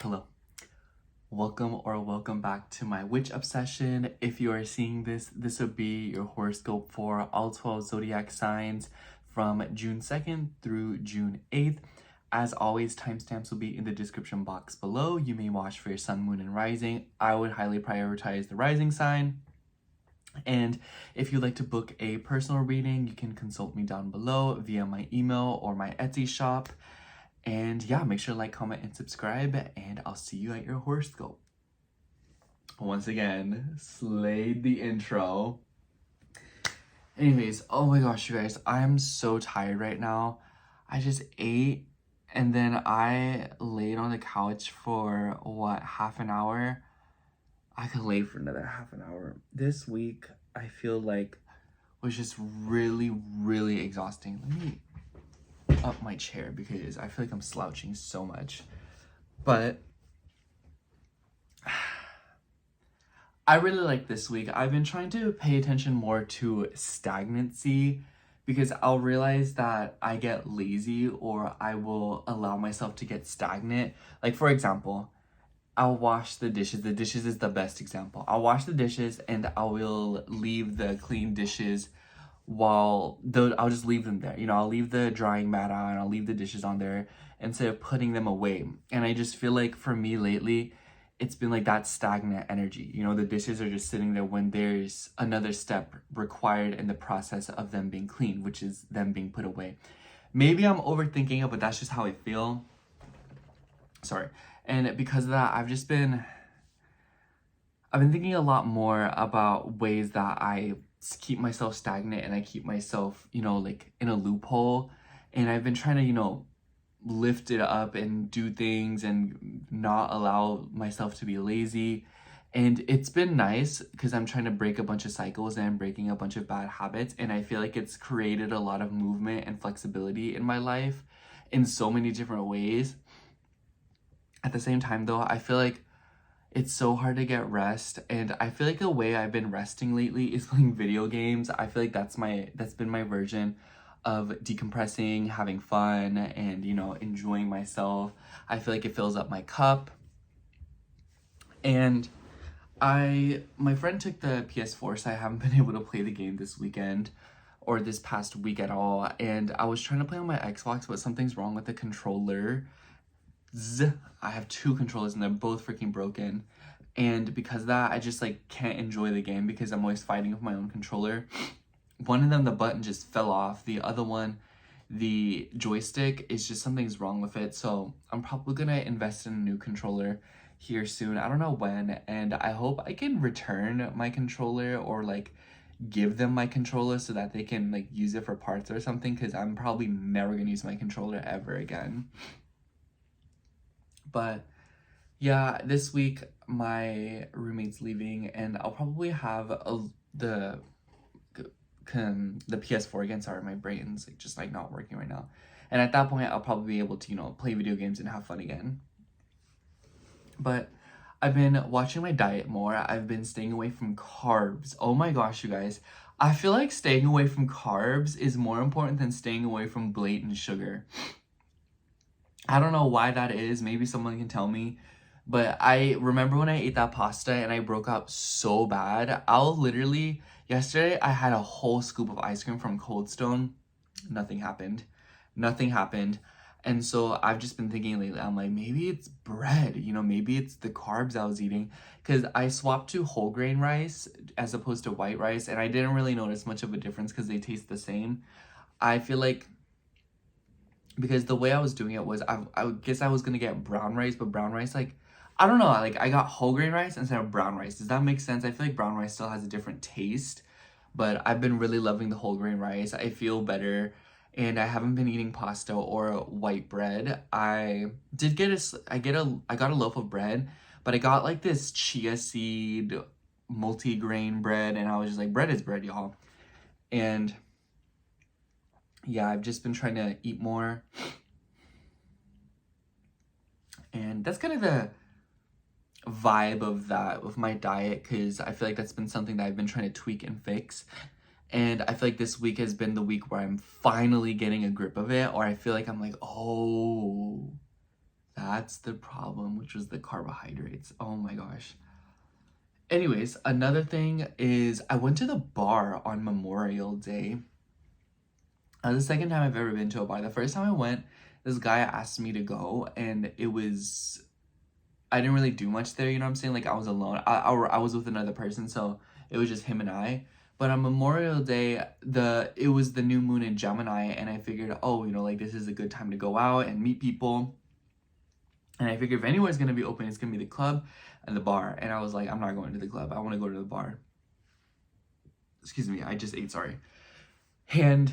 Hello. Welcome back to my witch obsession. If you are seeing this would be your horoscope for all 12 zodiac signs from June 2nd through June 8th. As always, timestamps will be in the description box below. You may watch for your sun, moon, and rising. I would highly prioritize the rising sign. And if you'd like to book a personal reading, you can consult me down below via my email or my Etsy shop. And yeah, make sure to like, comment, and subscribe, and I'll see you at your horoscope. Once again, slayed the intro. Anyways, oh my gosh, you guys, I'm so tired right now. I just ate, and then I laid on the couch for, half an hour? I could lay for another half an hour. This week, I feel like was just really, really exhausting. Let me up my chair because I feel like I'm slouching so much. But I really like this week. I've been trying to pay attention more to stagnancy because I'll realize that I get lazy or I will allow myself to get stagnant. Like, for example, I'll wash the dishes. The dishes is the best example. I'll wash the dishes and I will leave the clean dishes I'll just leave them there. I'll leave the drying mat on, I'll leave the dishes on there instead of putting them away. And I just feel like for me lately, it's been like that stagnant energy. The dishes are just sitting there when there's another step required in the process of them being clean, which is them being put away. Maybe I'm overthinking it, but that's just how I feel. Sorry. And because of that, I've been thinking a lot more about ways that I keep myself stagnant and I keep myself, like in a loophole. And I've been trying to, lift it up and do things and not allow myself to be lazy. And it's been nice because I'm trying to break a bunch of cycles and I'm breaking a bunch of bad habits. And I feel like it's created a lot of movement and flexibility in my life in so many different ways. At the same time, though, I feel like it's so hard to get rest, and I feel like the way I've been resting lately is playing video games. I feel like that's been my version of decompressing, having fun, and enjoying myself. I feel like it fills up my cup. And my friend took the PS4, so I haven't been able to play the game this weekend or this past week at all. And I was trying to play on my Xbox, but something's wrong with the controller. I have two controllers and they're both freaking broken, and because of that I just can't enjoy the game because I'm always fighting with my own controller. One of them, the button just fell off. The other one, the joystick, is just something's wrong with it. So I'm probably gonna invest in a new controller here soon. I don't know when, and I hope I can return my controller or give them my controller so that they can use it for parts or something, because I'm probably never gonna use my controller ever again. But yeah, this week my roommate's leaving and I'll probably have the PS4 again. Sorry, my brain's just not working right now. And at that point I'll probably be able to play video games and have fun again. But I've been watching my diet more. I've been staying away from carbs. Oh my gosh, you guys. I feel like staying away from carbs is more important than staying away from blatant sugar. I don't know why that is. Maybe someone can tell me. But I remember when I ate that pasta and I broke up so bad. Yesterday I had a whole scoop of ice cream from Cold Stone. Nothing happened. And so I've just been thinking lately, I'm like, maybe it's bread, maybe it's the carbs I was eating. Because I swapped to whole grain rice as opposed to white rice. And I didn't really notice much of a difference because they taste the same. I feel like because the way I was doing it was I guess I was gonna get brown rice, but brown rice I don't know, I got whole grain rice instead of brown rice. Does that make sense? I feel like brown rice still has a different taste, but I've been really loving the whole grain rice. I feel better, and I haven't been eating pasta or white bread. I got a loaf of bread, but I got this chia seed multi-grain bread, and I was just like, bread is bread, y'all. And yeah, I've just been trying to eat more. And that's kind of the vibe of that with my diet, because I feel like that's been something that I've been trying to tweak and fix. And I feel like this week has been the week where I'm finally getting a grip of it, or I feel like I'm like, oh, That's the problem, which was the carbohydrates. Oh my gosh. Anyways, another thing is I went to the bar on Memorial Day. That was the second time I've ever been to a bar. The first time I went, this guy asked me to go, and I didn't really do much there, you know what I'm saying? Like, I was alone. I was with another person, so it was just him and I. But on Memorial Day, it was the new moon in Gemini, and I figured, oh, you know, like, this is a good time to go out and meet people. And I figured if anyone's gonna be open, it's gonna be the club and the bar. And I was like, I'm not going to the club. I want to go to the bar. Excuse me, I just ate, sorry. And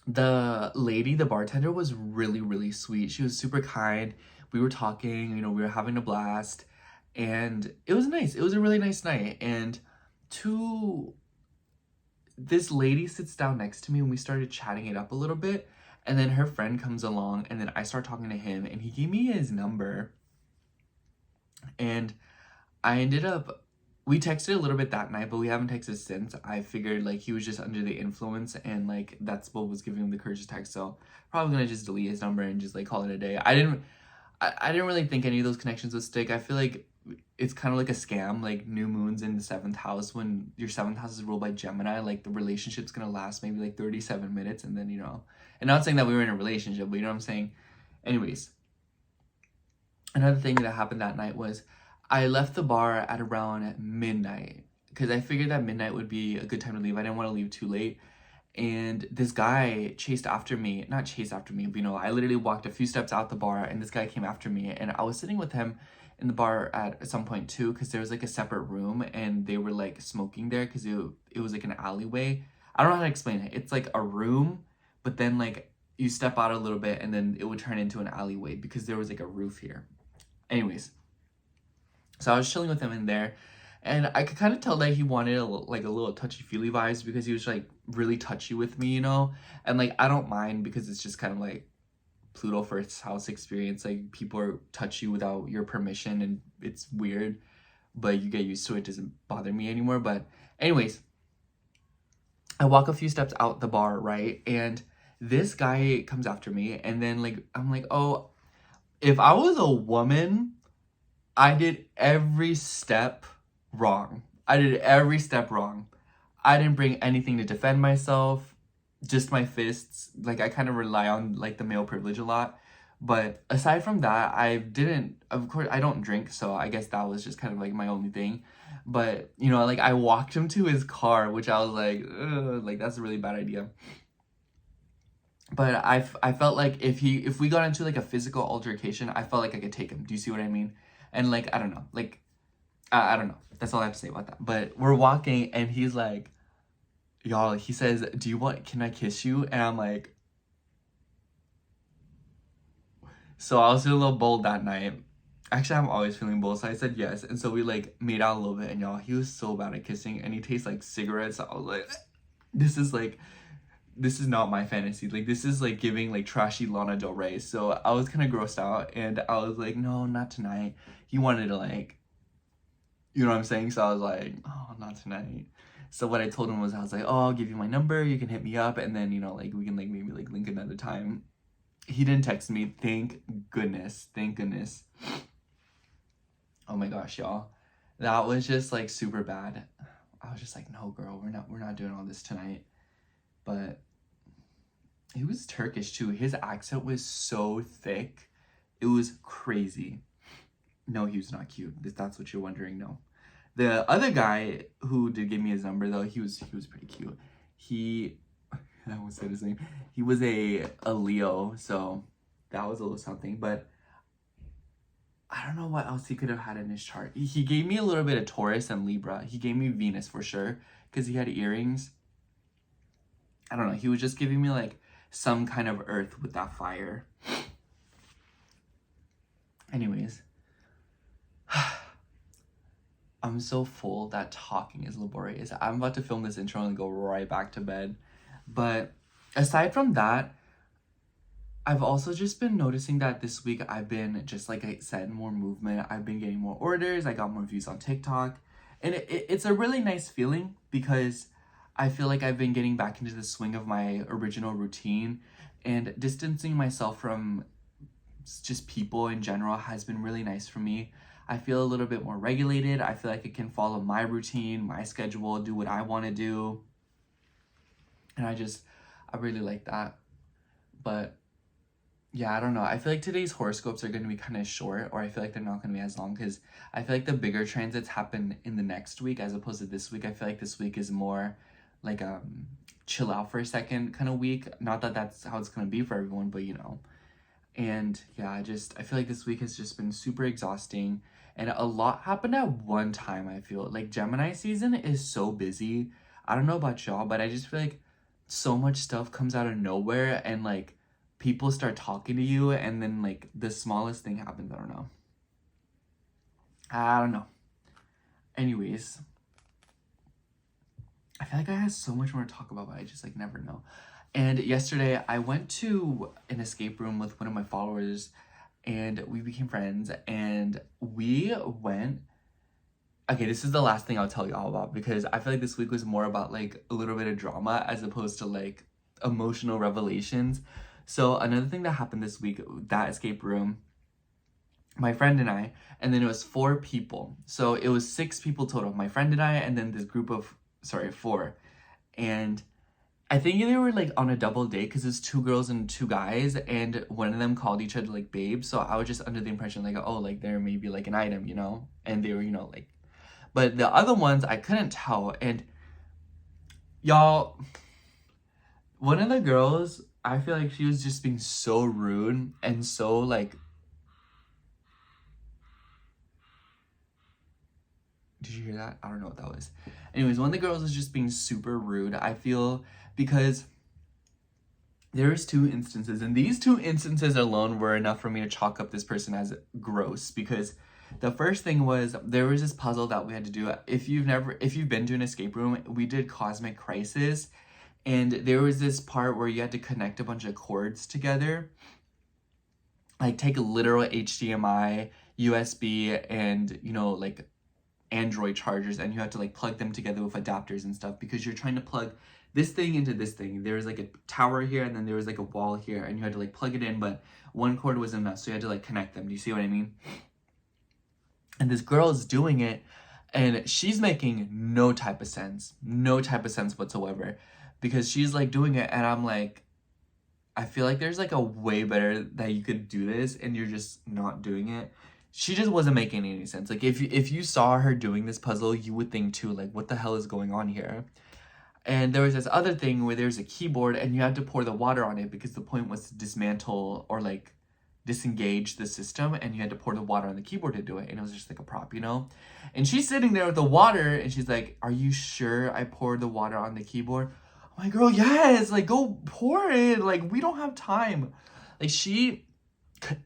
the lady, the bartender, was really, really sweet. She was super kind. We were talking, you know, we were having a blast. And it was nice. It was a really nice night. And this lady sits down next to me, and we started chatting it up a little bit. And then her friend comes along, and then I start talking to him, and he gave me his number. And we texted a little bit that night, but we haven't texted since. I figured, like, he was just under the influence, and, like, that's what was giving him the courage to text. So probably gonna just delete his number and just, like, call it a day. I didn't really think any of those connections would stick. I feel like it's kind of like a scam, like new moons in the 7th house. When your 7th house is ruled by Gemini, like, the relationship's gonna last maybe like 37 minutes, and then, you know, and not saying that we were in a relationship, but you know what I'm saying. Anyways, another thing that happened that night was I left the bar at around midnight, because I figured that midnight would be a good time to leave. I didn't want to leave too late. And this guy chased after me, not chased after me, but, you know, I literally walked a few steps out the bar, and this guy came after me, and I was sitting with him in the bar at some point too, because there was like a separate room, and they were like smoking there, because it was like an alleyway. I don't know how to explain it. It's like a room, but then like you step out a little bit, and then it would turn into an alleyway, because there was like a roof here. Anyways, so I was chilling with him in there, and I could kind of tell that he wanted a little touchy-feely vibes, because he was like really touchy with me, you know? And like, I don't mind, because it's just kind of like Pluto first house experience. Like, people are touchy without your permission, and it's weird, but you get used to it. It doesn't bother me anymore. But anyways, I walk a few steps out the bar, right? And this guy comes after me, and then like, I'm like, oh, if I was a woman, I did every step wrong. I didn't bring anything to defend myself, just my fists. Like, I kind of rely on like the male privilege a lot. But aside from that, of course, I don't drink, so I guess that was just kind of like my only thing. But, you know, like, I walked him to his car, which I was like, ugh, like, that's a really bad idea. But I felt like if we got into like a physical altercation, I felt like I could take him. Do you see what I mean? And like, I don't know, like, I don't know. That's all I have to say about that. But we're walking, and he's like, y'all, he says, can I kiss you? And I'm like, so I was feeling a little bold that night. Actually, I'm always feeling bold, so I said yes. And so we like made out a little bit, and y'all, he was so bad at kissing, and he tastes like cigarettes. So I was like, this is not my fantasy. Like, this is like giving like trashy Lana Del Rey. So I was kind of grossed out, and I was like, no, not tonight. He wanted to like, you know what I'm saying? So I was like, oh, not tonight. So what I told him was, I was like, oh, I'll give you my number, you can hit me up, and then, you know, like, we can like maybe like link another time. He didn't text me. Thank goodness. Oh my gosh, y'all, that was just like super bad. I was just like, no, girl, we're not doing all this tonight. But he was Turkish too. His accent was so thick, it was crazy. No, he was not cute, if that's what you're wondering. No. The other guy who did give me his number, though, he was pretty cute. I almost said his name. He was a Leo, so that was a little something. But I don't know what else he could have had in his chart. He gave me a little bit of Taurus and Libra. He gave me Venus for sure, because he had earrings. I don't know. He was just giving me like some kind of earth with that fire. Anyways. I'm so full that talking is laborious. I'm about to film this intro and go right back to bed. But aside from that, I've also just been noticing that this week I've been, just like I said, more movement. I've been getting more orders. I got more views on TikTok. And it's a really nice feeling, because I feel like I've been getting back into the swing of my original routine and distancing myself from just people in general has been really nice for me. I feel a little bit more regulated. I feel like I can follow my routine, my schedule, do what I want to do. And I really like that. But yeah, I don't know. I feel like today's horoscopes are going to be kind of short, or I feel like they're not going to be as long, because I feel like the bigger transits happen in the next week as opposed to this week. I feel like this week is more like chill out for a second kind of week. Not that that's how it's going to be for everyone, but you know. And yeah, I feel like this week has just been super exhausting, and a lot happened at one time. I feel like Gemini season is so busy. I don't know about y'all, but I just feel like so much stuff comes out of nowhere, and like people start talking to you, and then like the smallest thing happens. I don't know. Anyways, I feel like I have so much more to talk about, but I just like never know. And yesterday I went to an escape room with one of my followers, and we became friends, and we went. Okay, this is the last thing I'll tell you all about, because I feel like this week was more about like a little bit of drama as opposed to like emotional revelations. So another thing that happened this week, that escape room, my friend and I, and then it was 4 people. So it was 6 people total, my friend and I, and then this group of, 4. And I think they were like on a double date, because it's 2 girls and 2 guys, and one of them called each other like babe. So I was just under the impression like, oh, like there may be like an item, you know, and they were, you know, like, but the other ones I couldn't tell. And y'all, one of the girls, I feel like she was just being so rude and so like, did you hear that? I don't know what that was. Anyways, one of the girls was just being super rude, I feel, because there's 2 instances, and these 2 instances alone were enough for me to chalk up this person as gross. Because the first thing was, there was this puzzle that we had to do. If you've been to an escape room, we did Cosmic Crisis, and there was this part where you had to connect a bunch of cords together, like take a literal HDMI, USB, and you know, like Android chargers, and you have to like plug them together with adapters and stuff, because you're trying to plug this thing into this thing. There was like a tower here, and then there was like a wall here, and you had to like plug it in, but one cord wasn't enough, so you had to like connect them. Do you see what I mean? And this girl is doing it, and she's making no type of sense whatsoever, because she's like doing it, and I'm like, I feel like there's like a way better that you could do this, and you're just not doing it. She just wasn't making any sense. Like if you saw her doing this puzzle, you would think too, like, what the hell is going on here? And there was this other thing where there's a keyboard, and you had to pour the water on it, because the point was to dismantle or like disengage the system, and you had to pour the water on the keyboard to do it, and it was just like a prop, you know? And she's sitting there with the water, and she's like, are you sure I poured the water on the keyboard? I'm like, girl, yes, like go pour it, like we don't have time. Like she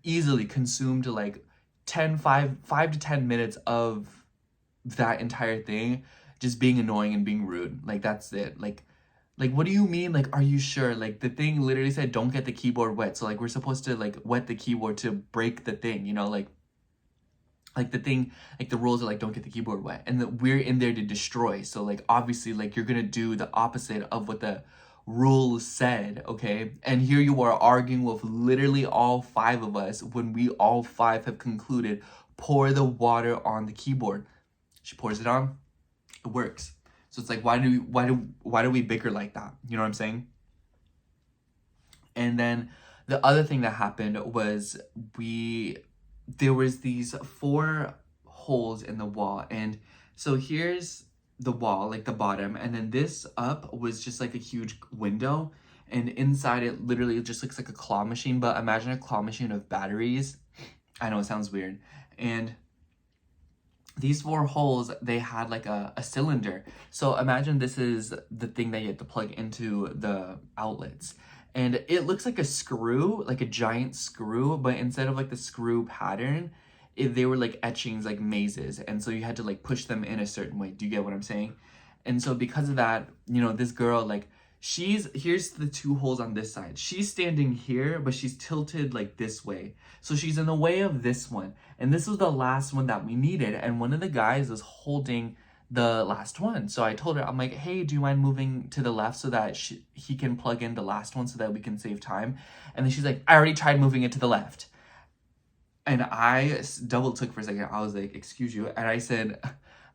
easily consumed like 5 to 10 minutes of that entire thing just being annoying and being rude. Like that's it. Like what do you mean, like, are you sure? Like the thing literally said don't get the keyboard wet, so like we're supposed to like wet the keyboard to break the thing, you know? Like the thing, like the rules are like don't get the keyboard wet, and that we're in there to destroy. So like obviously like you're gonna do the opposite of what the rules said, okay? And here you are arguing with literally all 5 of us, when we all 5 have concluded pour the water on the keyboard. She pours it on, it works. So it's like, why do we bicker like that? You know what I'm saying? And then the other thing that happened was there was these 4 holes in the wall, and so here's the wall, like the bottom, and then this up was just like a huge window, and inside it literally just looks like a claw machine, but imagine a claw machine of batteries. I know it sounds weird. And these 4 holes, they had like a cylinder. So imagine this is the thing that you have to plug into the outlets. And it looks like a screw, like a giant screw, but instead of like the screw pattern, they were like etchings, like mazes. And so you had to like push them in a certain way. Do you get what I'm saying? And so because of that, you know, this girl, like, here's the 2 holes on this side. She's standing here, but she's tilted like this way. So she's in the way of this one. And this was the last one that we needed. And one of the guys was holding the last one. So I told her, I'm like, hey, do you mind moving to the left so that he can plug in the last one so that we can save time? And then she's like, I already tried moving it to the left. And I double took for a second. I was like, excuse you. And I said,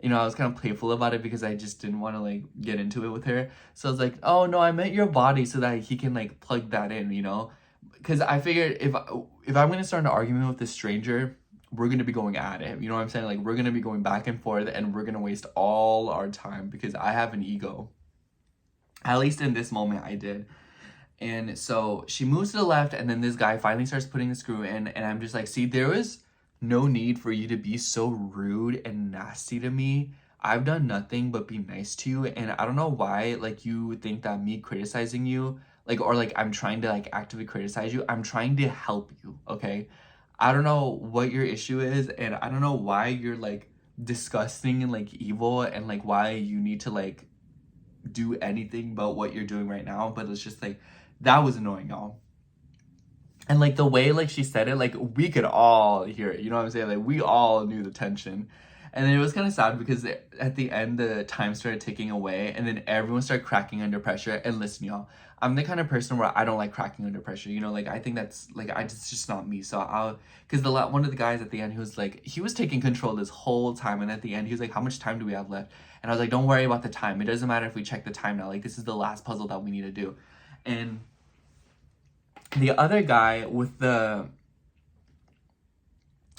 you know, I was kind of playful about it because I just didn't want to like get into it with her. So I was like, oh no, I meant your body so that he can like plug that in, you know? Because I figured if I'm gonna start an argument with this stranger, we're gonna be going at it. You know what I'm saying? Like we're gonna be going back and forth and we're gonna waste all our time because I have an ego. At least in this moment I did. And so she moves to the left, and then this guy finally starts putting the screw in, and I'm just like, see, there was no need for you to be so rude and nasty to me. I've done nothing but be nice to you, and I don't know why, like, you think that me criticizing you, like, or like I'm trying to like actively criticize you. I'm trying to help you, okay? I don't know what your issue is, and I don't know why you're like disgusting and like evil, and like why you need to like do anything about what you're doing right now, but it's just like that was annoying, y'all. And like the way like she said it, like we could all hear it, you know what I'm saying? Like we all knew the tension. And then it was kind of sad because at the end the time started ticking away, and then everyone started cracking under pressure. And listen, y'all, I'm the kind of person where I don't like cracking under pressure, you know, like I think that's like it's just not me. So I'll, because one of the guys at the end, he was taking control this whole time, and at the end he was like, how much time do we have left? And I was like, don't worry about the time, it doesn't matter if we check the time now, like this is the last puzzle that we need to do. And the other guy with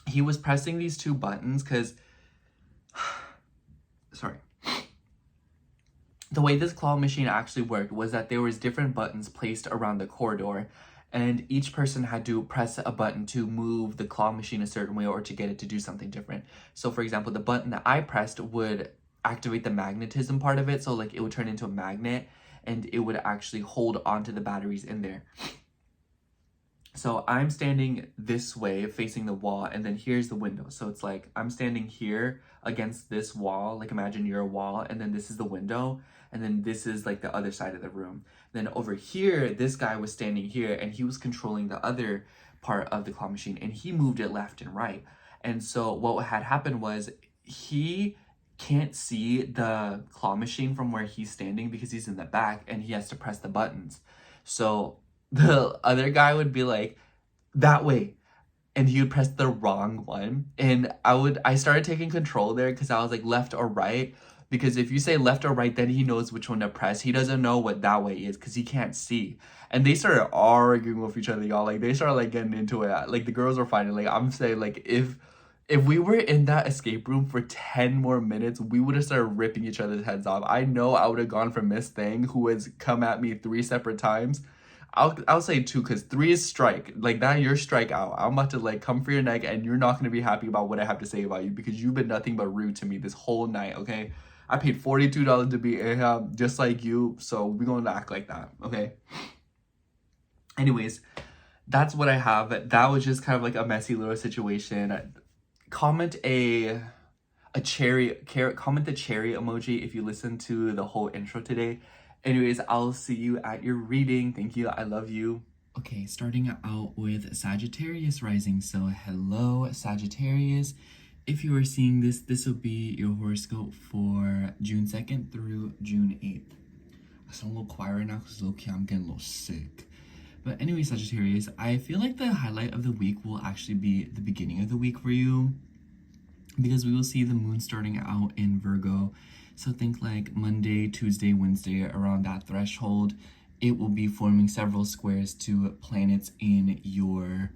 he was pressing these two buttons because sorry, the way this claw machine actually worked was that there was different buttons placed around the corridor, and each person had to press a button to move the claw machine a certain way or to get it to do something different. So for example, the button that I pressed would activate the magnetism part of it, so like it would turn into a magnet and it would actually hold onto the batteries in there. So I'm standing this way facing the wall, and then here's the window. So it's like I'm standing here against this wall, like imagine you're a wall, and then this is the window, and then this is like the other side of the room. Then over here, this guy was standing here, and he was controlling the other part of the claw machine, and he moved it left and right. And so what had happened was he can't see the claw machine from where he's standing because he's in the back and he has to press the buttons. So the other guy would be like, that way, and he would press the wrong one, and I started taking control there because I was like left or right, because if you say left or right, then he knows which one to press. He doesn't know what that way is because he can't see. And they started arguing with each other, y'all. Like they started like getting into it, like the girls were fighting. Like I'm saying, like if we were in that escape room for 10 more minutes, we would have started ripping each other's heads off. I know I would have gone for Miss Thing, who has come at me 3 separate times. I'll say 2, because 3 is strike. Like that, you're strike out. I'm about to like come for your neck, and you're not gonna be happy about what I have to say about you because you've been nothing but rude to me this whole night, okay? I paid $42 to be in here just like you, so we're gonna act like that, okay? Anyways, that's what I have. That was just kind of like a messy little situation. Comment a cherry carrot, comment the cherry emoji if you listen to the whole intro today. Anyways, I'll see you at your reading. Thank you. I love you. Okay, starting out with Sagittarius rising. So hello, Sagittarius. If you are seeing this, this will be your horoscope for June 2nd through June 8th. I sound a little quiet right now because low-key I'm getting a little sick. But anyway, Sagittarius, I feel like the highlight of the week will actually be the beginning of the week for you, because we will see the moon starting out in Virgo. So think like Monday, Tuesday, Wednesday, around that threshold, it will be forming several squares to planets in your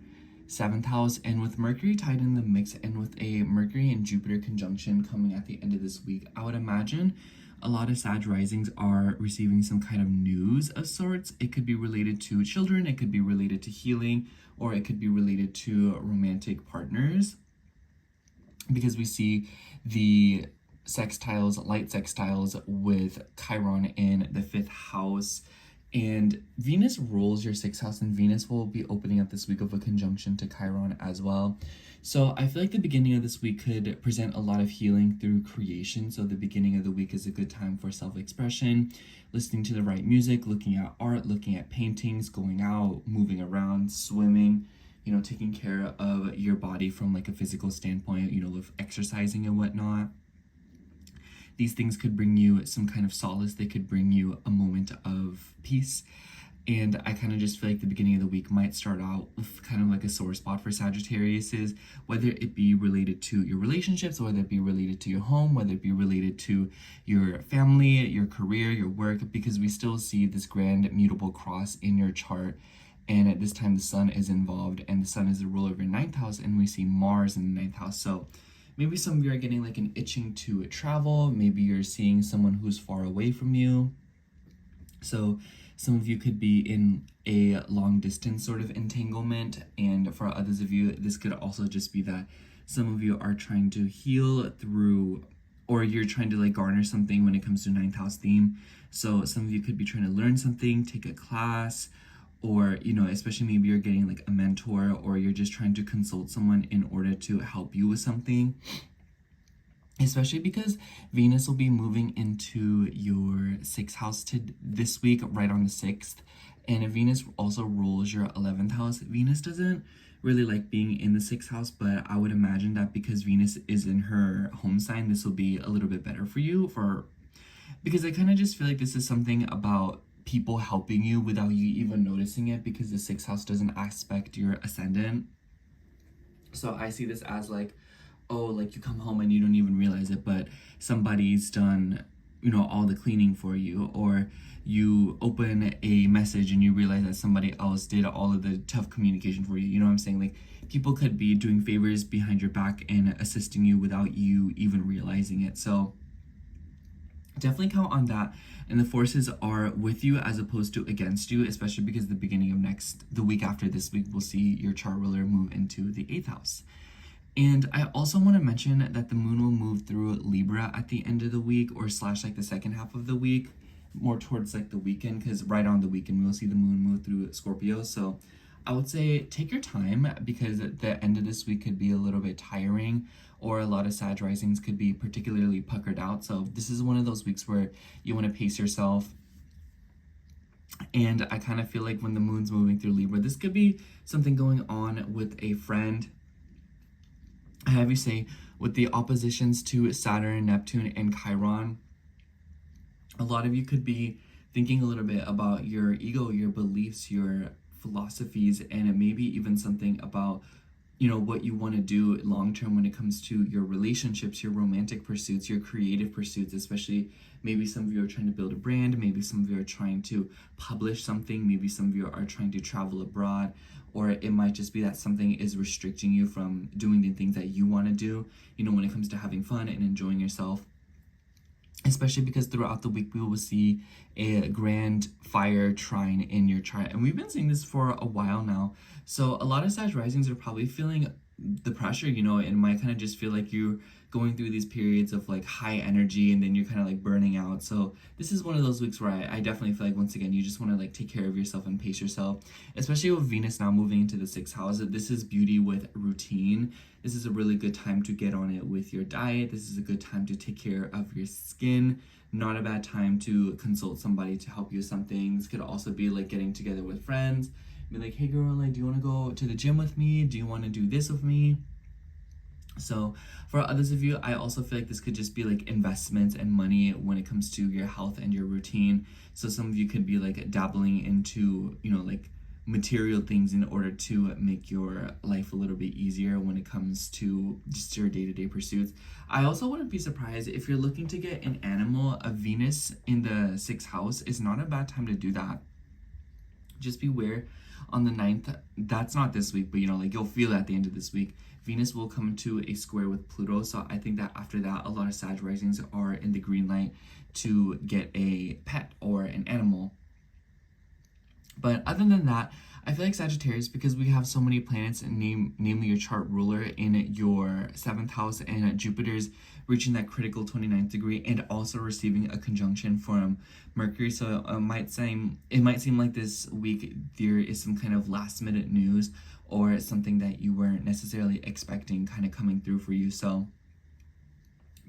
7th house. And with Mercury tied in the mix, and with a Mercury and Jupiter conjunction coming at the end of this week, I would imagine a lot of Sag risings are receiving some kind of news of sorts. It could be related to children, it could be related to healing, or it could be related to romantic partners, because we see the sextiles, light sextiles with Chiron in the 5th house, and Venus rules your 6th house, and Venus will be opening up this week of a conjunction to Chiron as well. So I feel like the beginning of this week could present a lot of healing through creation. So the beginning of the week is a good time for self-expression, listening to the right music, looking at art, looking at paintings, going out, moving around, swimming, you know, taking care of your body from like a physical standpoint, you know, with exercising and whatnot. These things could bring you some kind of solace. They could bring you a moment of peace. And I kind of just feel like the beginning of the week might start out with kind of like a sore spot for Sagittarius, whether it be related to your relationships, whether it be related to your home, whether it be related to your family, your career, your work, because we still see this grand mutable cross in your chart. And at this time, the sun is involved, and the sun is the ruler of your 9th house, and we see Mars in the 9th house. So maybe some of you are getting like an itching to travel. Maybe you're seeing someone who's far away from you. So some of you could be in a long distance sort of entanglement. And for others of you, this could also just be that some of you are trying to heal through, or you're trying to like garner something when it comes to 9th house theme. So some of you could be trying to learn something, take a class, or, you know, especially maybe you're getting like a mentor, or you're just trying to consult someone in order to help you with something. Especially because Venus will be moving into your 6th house this week, right on the 6th. And Venus also rules your 11th house. Venus doesn't really like being in the 6th house, but I would imagine that because Venus is in her home sign, this will be a little bit better for you, because I kind of just feel like this is something about people helping you without you even noticing it, because the 6th house doesn't aspect your ascendant. So I see this as like, oh, like you come home and you don't even realize it, but somebody's done, you know, all the cleaning for you, or you open a message and you realize that somebody else did all of the tough communication for you. You know what I'm saying? Like, people could be doing favors behind your back and assisting you without you even realizing it. So definitely count on that. And the forces are with you as opposed to against you, especially because the beginning of the week after this week, we'll see your chart ruler move into the 8th house. And I also want to mention that the moon will move through Libra at the end of the week, or / like the second half of the week, more towards like the weekend, because right on the weekend we'll see the moon move through Scorpio. So I would say take your time, because the end of this week could be a little bit tiring, or a lot of Sag risings could be particularly puckered out. So this is one of those weeks where you want to pace yourself. And I kind of feel like when the moon's moving through Libra, this could be something going on with a friend. I have you say, with the oppositions to Saturn, Neptune, and Chiron, a lot of you could be thinking a little bit about your ego, your beliefs, your philosophies, and it may be even something about, you know, what you want to do long term when it comes to your relationships, your romantic pursuits, your creative pursuits. Especially maybe some of you are trying to build a brand, maybe some of you are trying to publish something, maybe some of you are trying to travel abroad, or it might just be that something is restricting you from doing the things that you want to do, you know, when it comes to having fun and enjoying yourself. Especially because throughout the week we will see a grand fire trine in your chart, and we've been seeing this for a while now. So a lot of Sag risings are probably feeling the pressure, you know, and might kind of just feel like you're going through these periods of like high energy, and then you're kind of like burning out. So this is one of those weeks where I definitely feel like, once again, you just want to like take care of yourself and pace yourself, especially with Venus now moving into the 6th house. This is beauty with routine. This is a really good time to get on it with your diet. This is a good time to take care of your skin. Not a bad time to consult somebody to help you with something. This could also be like getting together with friends. Be like, hey girl, like, do you want to go to the gym with me? Do you want to do this with me? So for others of you, I also feel like this could just be like investments and money when it comes to your health and your routine. So some of you could be like dabbling into, you know, like material things in order to make your life a little bit easier when it comes to just your day-to-day pursuits. I also wouldn't be surprised if you're looking to get an animal. A Venus in the 6th house is not a bad time to do that. Just beware on the 9th. That's not this week, but you know, like you'll feel it at the end of this week. Venus will come to a square with Pluto, so I think that after that, a lot of Sag risings are in the green light to get a pet or an animal. But other than that, I feel like Sagittarius, because we have so many planets, namely your chart ruler in your 7th house, and Jupiter's reaching that critical 29th degree, and also receiving a conjunction from Mercury. So it might seem like this week there is some kind of last minute news, or something that you weren't necessarily expecting kind of coming through for you. So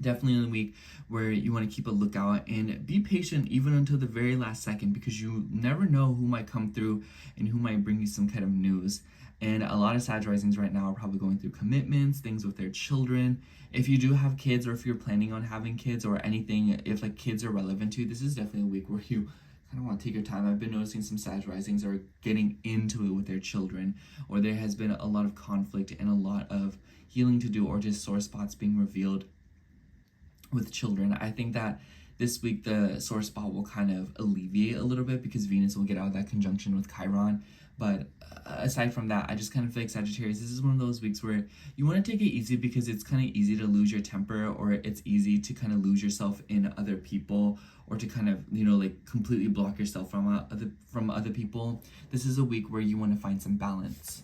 definitely a week where you want to keep a lookout and be patient even until the very last second, because you never know who might come through and who might bring you some kind of news. And a lot of Sag risings right now are probably going through commitments, things with their children. If you do have kids, or if you're planning on having kids or anything, if like kids are relevant to you, this is definitely a week where you kind of want to take your time. I've been noticing some Sag risings are getting into it with their children, or there has been a lot of conflict and a lot of healing to do, or just sore spots being revealed with children. I think that this week the sore spot will kind of alleviate a little bit because Venus will get out of that conjunction with Chiron. But aside from that, I just kind of feel like Sagittarius, this is one of those weeks where you want to take it easy because it's kind of easy to lose your temper, or it's easy to kind of lose yourself in other people, or to kind of, like completely block yourself from other people. This is a week where you want to find some balance.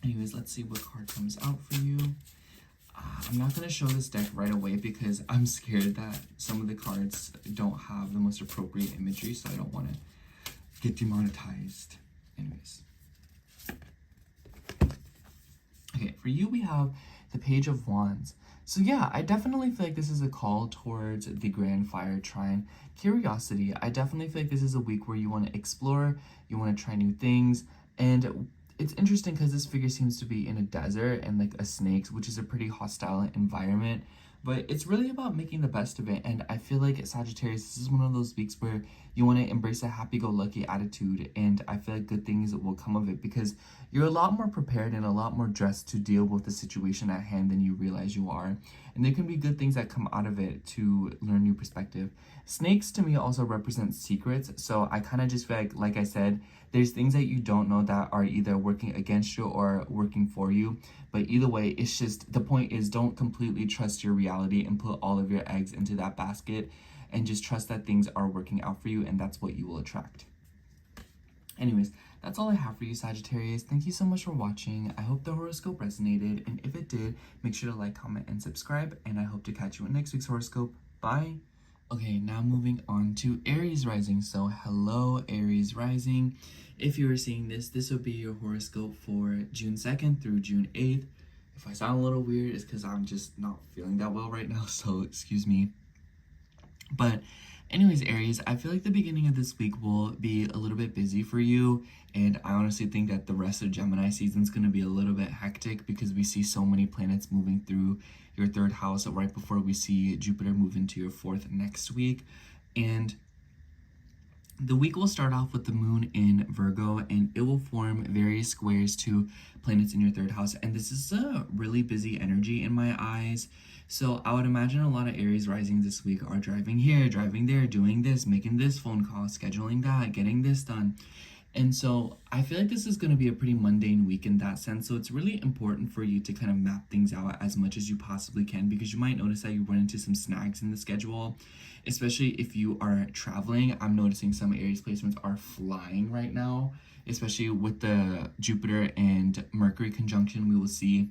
Anyways, let's see what card comes out for you. I'm not going to show this deck right away because I'm scared that some of the cards don't have the most appropriate imagery, so I don't want to get demonetized. Anyways. Okay, for you we have the Page of Wands. So yeah, I definitely feel like this is a call towards the Grand Fire Trine. Curiosity. I definitely feel like this is a week where you want to explore, you want to try new things, and it's interesting because this figure seems to be in a desert and like a snake, which is a pretty hostile environment. But it's really about making the best of it. And I feel like Sagittarius, this is one of those weeks where you want to embrace a happy-go-lucky attitude. And I feel like good things will come of it because you're a lot more prepared and a lot more dressed to deal with the situation at hand than you realize you are. And there can be good things that come out of it to learn new perspective. Snakes to me also represent secrets. So I kind of just feel like I said, there's things that you don't know that are either working against you or working for you. But either way, it's just, the point is, don't completely trust your reality and put all of your eggs into that basket, and just trust that things are working out for you, and that's what you will attract. Anyways, that's all I have for you, Sagittarius. Thank you so much for watching. I hope the horoscope resonated, and if it did, make sure to like, comment, and subscribe, and I hope to catch you in next week's horoscope. Bye! Okay, now moving on to Aries rising. So hello, Aries rising. If you are seeing this, this will be your horoscope for June 2nd through June 8th. If I sound a little weird, it's because I'm just not feeling that well right now, so excuse me. But anyways, Aries, I feel like the beginning of this week will be a little bit busy for you, and I honestly think that the rest of Gemini season is going to be a little bit hectic because we see so many planets moving through your third house right before we see Jupiter move into your fourth next week. And the week will start off with the moon in Virgo, and it will form various squares to planets in your third house. And this is a really busy energy in my eyes. So I would imagine a lot of Aries risings this week are driving here, driving there, doing this, making this phone call, scheduling that, getting this done. And so I feel like this is going to be a pretty mundane week in that sense. So it's really important for you to kind of map things out as much as you possibly can, because you might notice that you run into some snags in the schedule, especially if you are traveling. I'm noticing some Aries placements are flying right now, especially with the Jupiter and Mercury conjunction we will see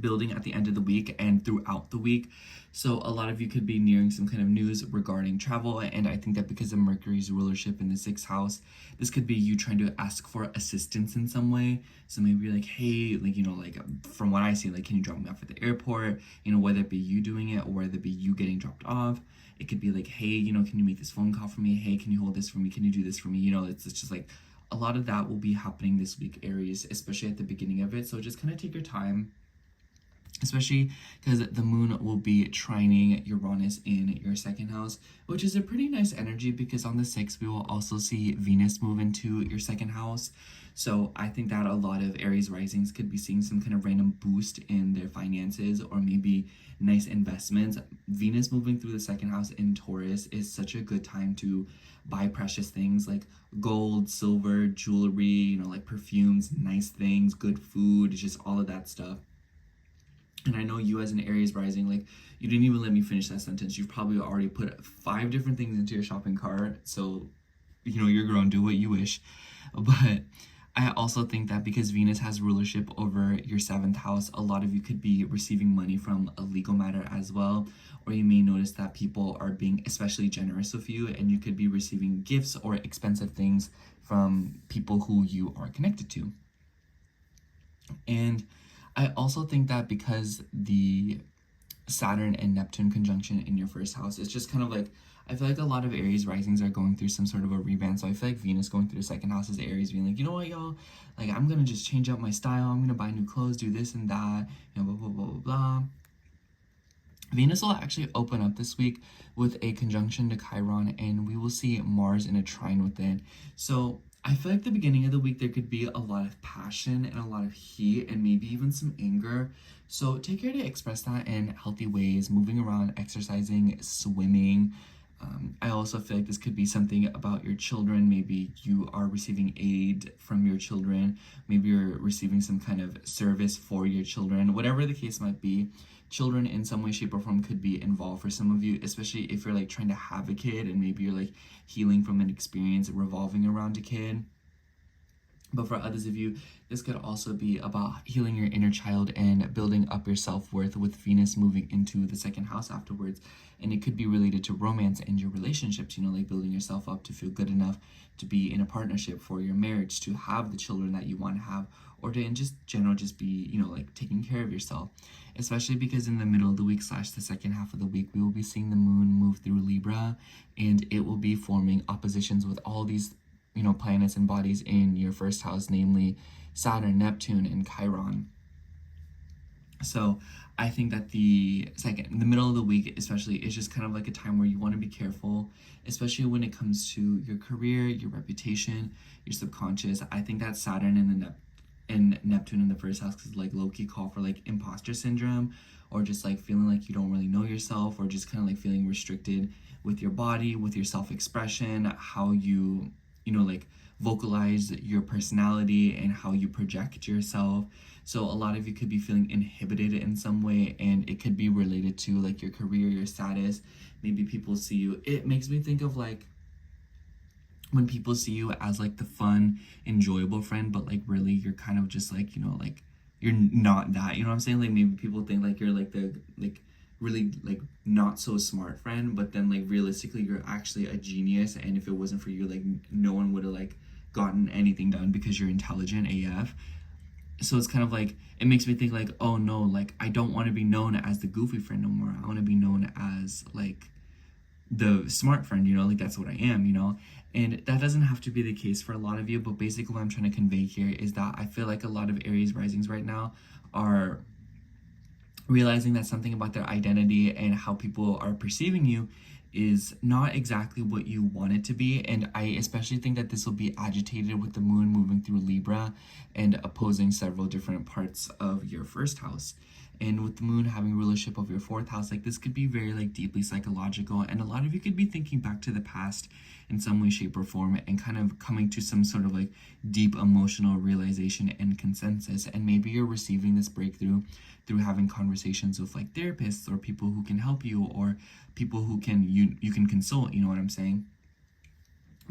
building at the end of the week and throughout the week. So a lot of you could be nearing some kind of news regarding travel, and I think that because of Mercury's rulership in the 6th house, this could be you trying to ask for assistance in some way. So maybe you're like, hey, like from what I see, like, can you drop me off at the airport? Whether it be you doing it or whether it be you getting dropped off. It could be like, hey, can you make this phone call for me? Hey, can you hold this for me? Can you do this for me? It's just like a lot of that will be happening this week, Aries, especially at the beginning of it. So just kind of take your time, especially because the moon will be trining Uranus in your 2nd house, which is a pretty nice energy because on the 6th, we will also see Venus move into your 2nd house. So I think that a lot of Aries risings could be seeing some kind of random boost in their finances, or maybe nice investments. Venus moving through the 2nd house in Taurus is such a good time to buy precious things like gold, silver, jewelry, like perfumes, nice things, good food, just all of that stuff. And I know you as an Aries rising, like, you didn't even let me finish that sentence. You've probably already put 5 different things into your shopping cart. So, you're grown, do what you wish. But I also think that because Venus has rulership over your 7th house, a lot of you could be receiving money from a legal matter as well. Or you may notice that people are being especially generous with you, and you could be receiving gifts or expensive things from people who you are connected to. And I also think that because the Saturn and Neptune conjunction in your 1st house, it's just kind of like, I feel like a lot of Aries risings are going through some sort of a revamp. So I feel like Venus going through the 2nd house is Aries being like, you know what, y'all, like, I'm going to just change up my style. I'm going to buy new clothes, do this and that, blah, blah, blah, blah, blah. Venus will actually open up this week with a conjunction to Chiron, and we will see Mars in a trine with it. So I feel like the beginning of the week there could be a lot of passion and a lot of heat and maybe even some anger. So take care to express that in healthy ways, moving around, exercising, swimming. I also feel like this could be something about your children. Maybe you are receiving aid from your children. Maybe you're receiving some kind of service for your children. Whatever the case might be, children in some way, shape, or form could be involved for some of you, especially if you're like trying to have a kid and maybe you're like healing from an experience revolving around a kid. But for others of you, this could also be about healing your inner child and building up your self-worth with Venus moving into the second house afterwards. And it could be related to romance and your relationships, you know, like building yourself up to feel good enough to be in a partnership, for your marriage, to have the children that you want to have, or to in just general just be, you know, like taking care of yourself. Especially because in the middle of the week / the second half of the week, we will be seeing the moon move through Libra, and it will be forming oppositions with all these, you know, planets and bodies in your first house, namely Saturn, Neptune, and Chiron. So I think that the middle of the week especially is just kind of like a time where you want to be careful, especially when it comes to your career, your reputation, your subconscious. I think that Saturn and Neptune in the first house could like low-key call for like imposter syndrome, or just like feeling like you don't really know yourself, or just kind of like feeling restricted with your body, with your self-expression, how you know, like vocalize your personality and how you project yourself. So a lot of you could be feeling inhibited in some way, and it could be related to like your career, your status. Maybe people see you. It makes me think of like when people see you as like the fun, enjoyable friend, but like really you're kind of just like, you know, like you're not that, you know what I'm saying? Like maybe people think like you're like the like really like not so smart friend, but then like realistically you're actually a genius, and if it wasn't for you, like no one would have like gotten anything done because you're intelligent AF. So it's kind of like, it makes me think like, oh no, like I don't want to be known as the goofy friend no more. I want to be known as like the smart friend, you know, like that's what I am, you know. And that doesn't have to be the case for a lot of you, but basically what I'm trying to convey here is that I feel like a lot of Aries risings right now are realizing that something about their identity and how people are perceiving you is not exactly what you want it to be. And I especially think that this will be agitated with the moon moving through Libra and opposing several different parts of your first house. And with the moon having rulership of your fourth house, like this could be very like deeply psychological, and a lot of you could be thinking back to the past in some way, shape, or form, and kind of coming to some sort of like deep emotional realization and consensus. And maybe you're receiving this breakthrough through having conversations with like therapists or people who can help you, or people who can you can consult, you know what I'm saying?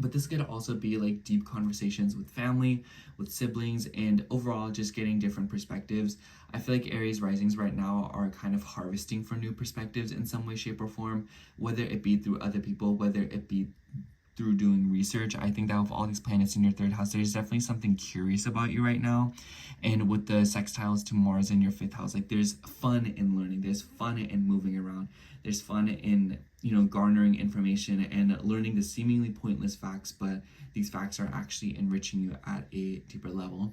But this could also be like deep conversations with family, with siblings, and overall just getting different perspectives. I feel like Aries risings right now are kind of harvesting for new perspectives in some way, shape, or form, whether it be through other people, whether it be through doing research. I think that with all these planets in your third house, there's definitely something curious about you right now. And with the sextiles to Mars in your fifth house, like there's fun in learning, there's fun in moving around, there's fun in, you know, garnering information and learning the seemingly pointless facts, but these facts are actually enriching you at a deeper level.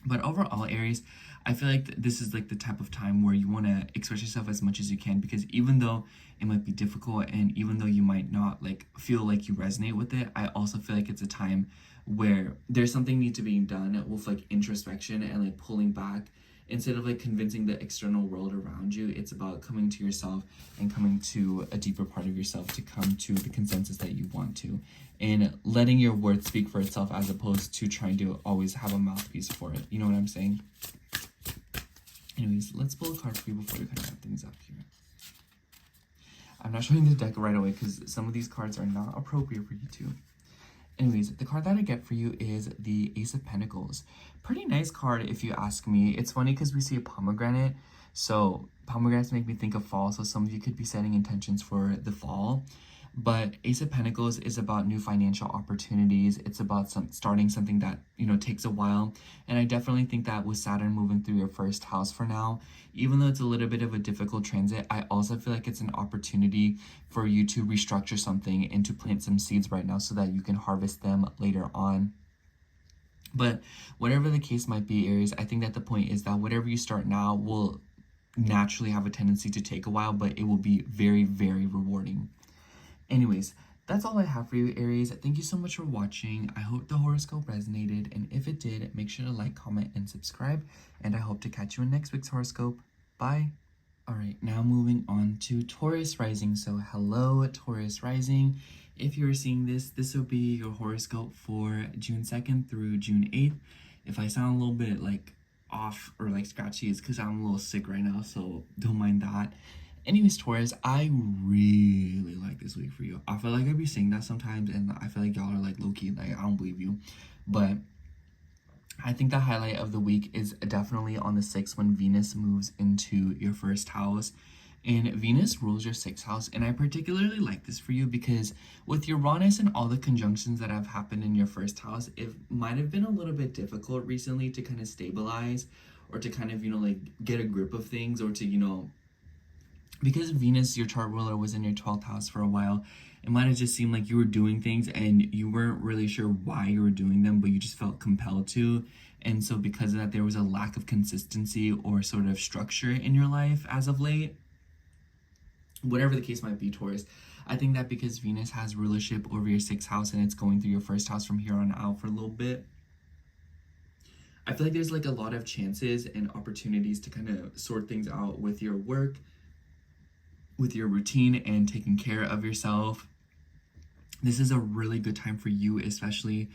But overall, Aries, I feel like this is like the type of time where you want to express yourself as much as you can, because even though it might be difficult and even though you might not like feel like you resonate with it, I also feel like it's a time where there's something need to be done with like introspection and like pulling back. Instead of like convincing the external world around you, it's about coming to yourself and coming to a deeper part of yourself to come to the consensus that you want to, and letting your words speak for itself as opposed to trying to always have a mouthpiece for it. You know what I'm saying? Anyways, let's pull a card for you before we kind of wrap things up here. I'm not showing the deck right away because some of these cards are not appropriate for you too. Anyways, the card that I get for you is the Ace of Pentacles. Pretty nice card if you ask me. It's funny because we see a pomegranate, so pomegranates make me think of fall, so some of you could be setting intentions for the fall. But Ace of Pentacles is about new financial opportunities. It's about starting something that, you know, takes a while. And I definitely think that with Saturn moving through your first house for now, even though it's a little bit of a difficult transit, I also feel like it's an opportunity for you to restructure something and to plant some seeds right now so that you can harvest them later on. But whatever the case might be, Aries, I think that the point is that whatever you start now will naturally have a tendency to take a while, but it will be very, very rewarding. Anyways, that's all I have for you, Aries. Thank you so much for watching. I hope the horoscope resonated, and if it did, make sure to like, comment, and subscribe, and I hope to catch you in next week's horoscope. Bye! Alright, now moving on to Taurus rising. So hello, Taurus rising. If you're seeing this, this will be your horoscope for June 2nd through June 8th. If I sound a little bit like off or like scratchy, it's because I'm a little sick right now, so don't mind that. Anyways, Taurus, I really like this week for you. I feel like I be saying that sometimes, and I feel like y'all are like low-key, like I don't believe you. But I think the highlight of the week is definitely on the 6th when Venus moves into your first house. And Venus rules your 6th house, and I particularly like this for you because with Uranus and all the conjunctions that have happened in your first house, it might have been a little bit difficult recently to kind of stabilize or to kind of, like get a grip of things, or to, because Venus, your chart ruler, was in your 12th house for a while. It might have just seemed like you were doing things and you weren't really sure why you were doing them, but you just felt compelled to. And so because of that, there was a lack of consistency or sort of structure in your life as of late. Whatever the case might be, Taurus, I think that because Venus has rulership over your 6th house and it's going through your first house from here on out for a little bit, I feel like there's like a lot of chances and opportunities to kind of sort things out with your work, with your routine, and taking care of yourself. This is a really good time for you, especially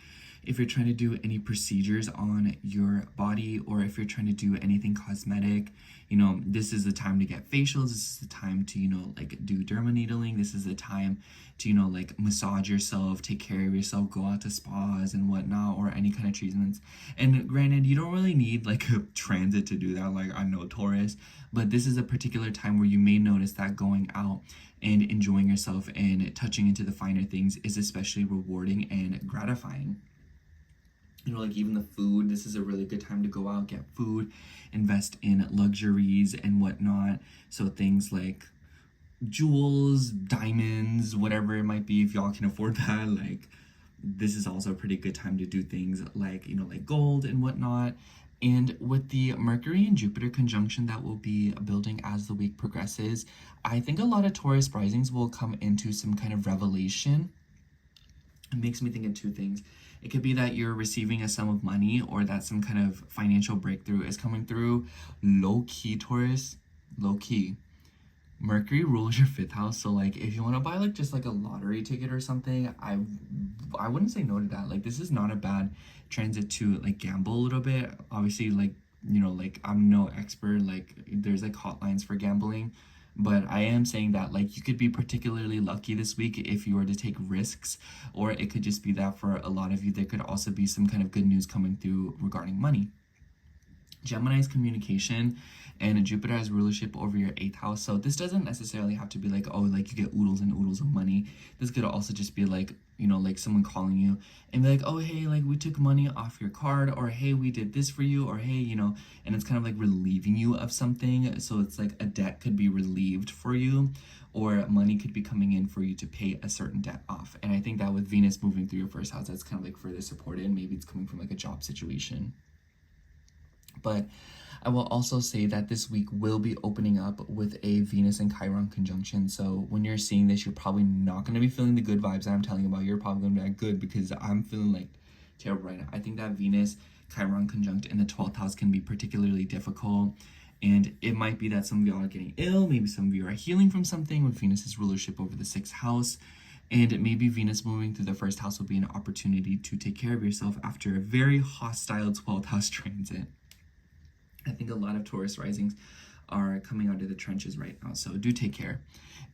if you're trying to do any procedures on your body, or if you're trying to do anything cosmetic. This is the time to get facials. This is the time to, like do derma needling. This is the time to, like massage yourself, take care of yourself, go out to spas and whatnot, or any kind of treatments. And granted, you don't really need like a transit to do that. Like, I know, Taurus, but this is a particular time where you may notice that going out and enjoying yourself and touching into the finer things is especially rewarding and gratifying. Like even the food, this is a really good time to go out, get food, invest in luxuries and whatnot. So things like jewels, diamonds, whatever it might be, if y'all can afford that, like this is also a pretty good time to do things like, like gold and whatnot. And with the Mercury and Jupiter conjunction that will be building as the week progresses, I think a lot of Taurus risings will come into some kind of revelation. It makes me think of two things. It could be that you're receiving a sum of money, or that some kind of financial breakthrough is coming through. Low-key, Taurus, low-key. Mercury rules your 5th house, so like if you want to buy like just like a lottery ticket or something, I wouldn't say no to that. Like this is not a bad transit to like gamble a little bit. Obviously, like like I'm no expert, like there's like hotlines for gambling, but I am saying that like you could be particularly lucky this week if you were to take risks, or it could just be that for a lot of you there could also be some kind of good news coming through regarding money. Gemini's communication, and Jupiter has rulership over your 8th house. So this doesn't necessarily have to be like, oh, like you get oodles and oodles of money. This could also just be like, like someone calling you and be like, oh, hey, like we took money off your card, or hey, we did this for you, or hey, and it's kind of like relieving you of something. So it's like a debt could be relieved for you, or money could be coming in for you to pay a certain debt off. And I think that with Venus moving through your first house, that's kind of like further supported. Maybe it's coming from like a job situation. But I will also say that this week will be opening up with a Venus and Chiron conjunction. So when you're seeing this, you're probably not going to be feeling the good vibes that I'm telling you about. You're probably going to be like, good, because I'm feeling like terrible right now. I think that Venus Chiron conjunct in the 12th house can be particularly difficult. And it might be that some of y'all are getting ill. Maybe some of you are healing from something with Venus's rulership over the 6th house. And maybe Venus moving through the first house will be an opportunity to take care of yourself after a very hostile 12th house transit. I think a lot of Taurus risings are coming out of the trenches right now, so do take care.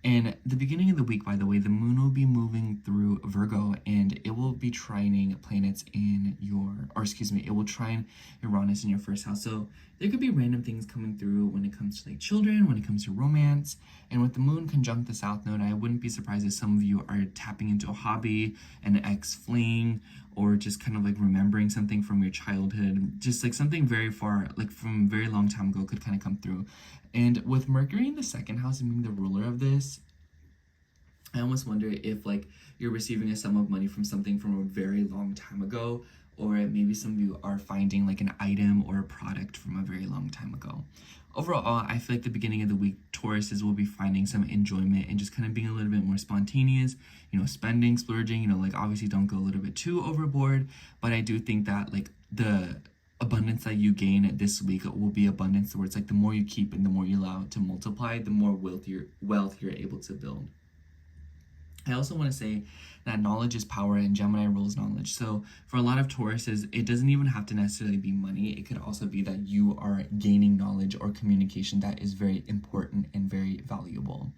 And the beginning of the week, by the way, the moon will be moving through Virgo, and it will be trining planets in it will trine Uranus in your first house. So there could be random things coming through when it comes to like children, when it comes to romance. And with the moon conjunct the south node, I wouldn't be surprised if some of you are tapping into a hobby, an ex-fling, or just kind of like remembering something from your childhood. Just like something very far, like from a very long time ago could kind of come through. And with Mercury in the 2nd house and being the ruler of this, I almost wonder if like you're receiving a sum of money from something from a very long time ago, or maybe some of you are finding like an item or a product from a very long time ago. overall, I feel like the beginning of the week, Tauruses will be finding some enjoyment and just kind of being a little bit more spontaneous, spending, splurging, like obviously don't go a little bit too overboard, but I do think that like the abundance that you gain this week will be abundance where it's like the more you keep and the more you allow it to multiply, the more wealth you're able to build. I also want to say that knowledge is power and Gemini rules knowledge. So for a lot of Tauruses, it doesn't even have to necessarily be money. It could also be that you are gaining knowledge or communication that is very important and very valuable.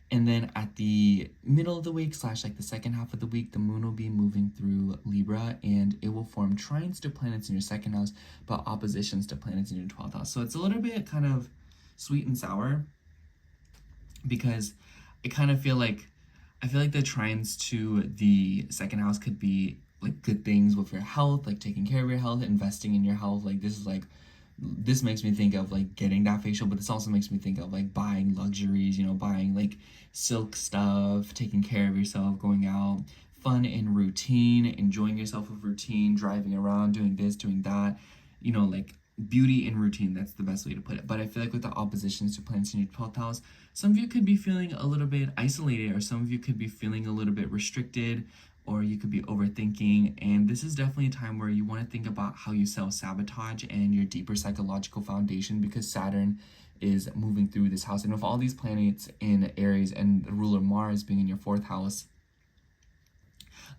And then at the middle of the week / like the second half of the week, the moon will be moving through Libra and it will form trines to planets in your second house, but oppositions to planets in your 12th house. So it's a little bit kind of sweet and sour because I feel like the trines to the second house could be like good things with your health, like taking care of your health, investing in your health. Like this makes me think of like getting that facial, but this also makes me think of like buying luxuries, buying like silk stuff, taking care of yourself, going out, fun and routine, enjoying yourself with routine, driving around, doing this, doing that, like beauty and routine. That's the best way to put it. But I feel like with the oppositions to planets in your 12th house, some of you could be feeling a little bit isolated, or some of you could be feeling a little bit restricted, or you could be overthinking. And this is definitely a time where you want to think about how you self-sabotage and your deeper psychological foundation, because Saturn is moving through this house. And with all these planets in Aries and the ruler Mars being in your 4th house,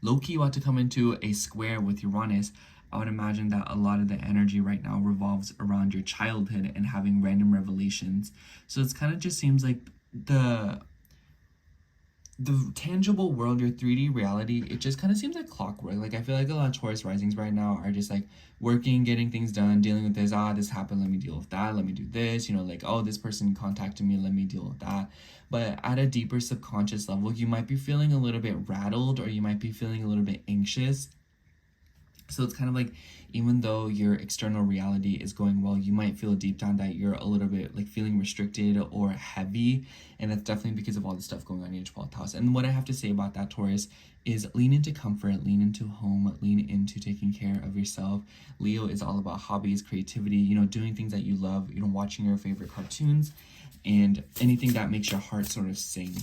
low-key about to come into a square with Uranus, I would imagine that a lot of the energy right now revolves around your childhood and having random revelations. So it's kind of just seems like the tangible world, your 3D reality, it just kind of seems like clockwork. Like I feel like a lot of Taurus risings right now are just like working, getting things done, dealing with this, this happened, let me deal with that, let me do this, like, oh, this person contacted me, let me deal with that. But at a deeper subconscious level, you might be feeling a little bit rattled, or you might be feeling a little bit anxious. So it's kind of like, even though your external reality is going well, you might feel deep down that you're a little bit like feeling restricted or heavy. And that's definitely because of all the stuff going on in your 12th house. And what I have to say about that, Taurus, is lean into comfort, lean into home, lean into taking care of yourself. Leo is all about hobbies, creativity, doing things that you love, watching your favorite cartoons and anything that makes your heart sort of sing.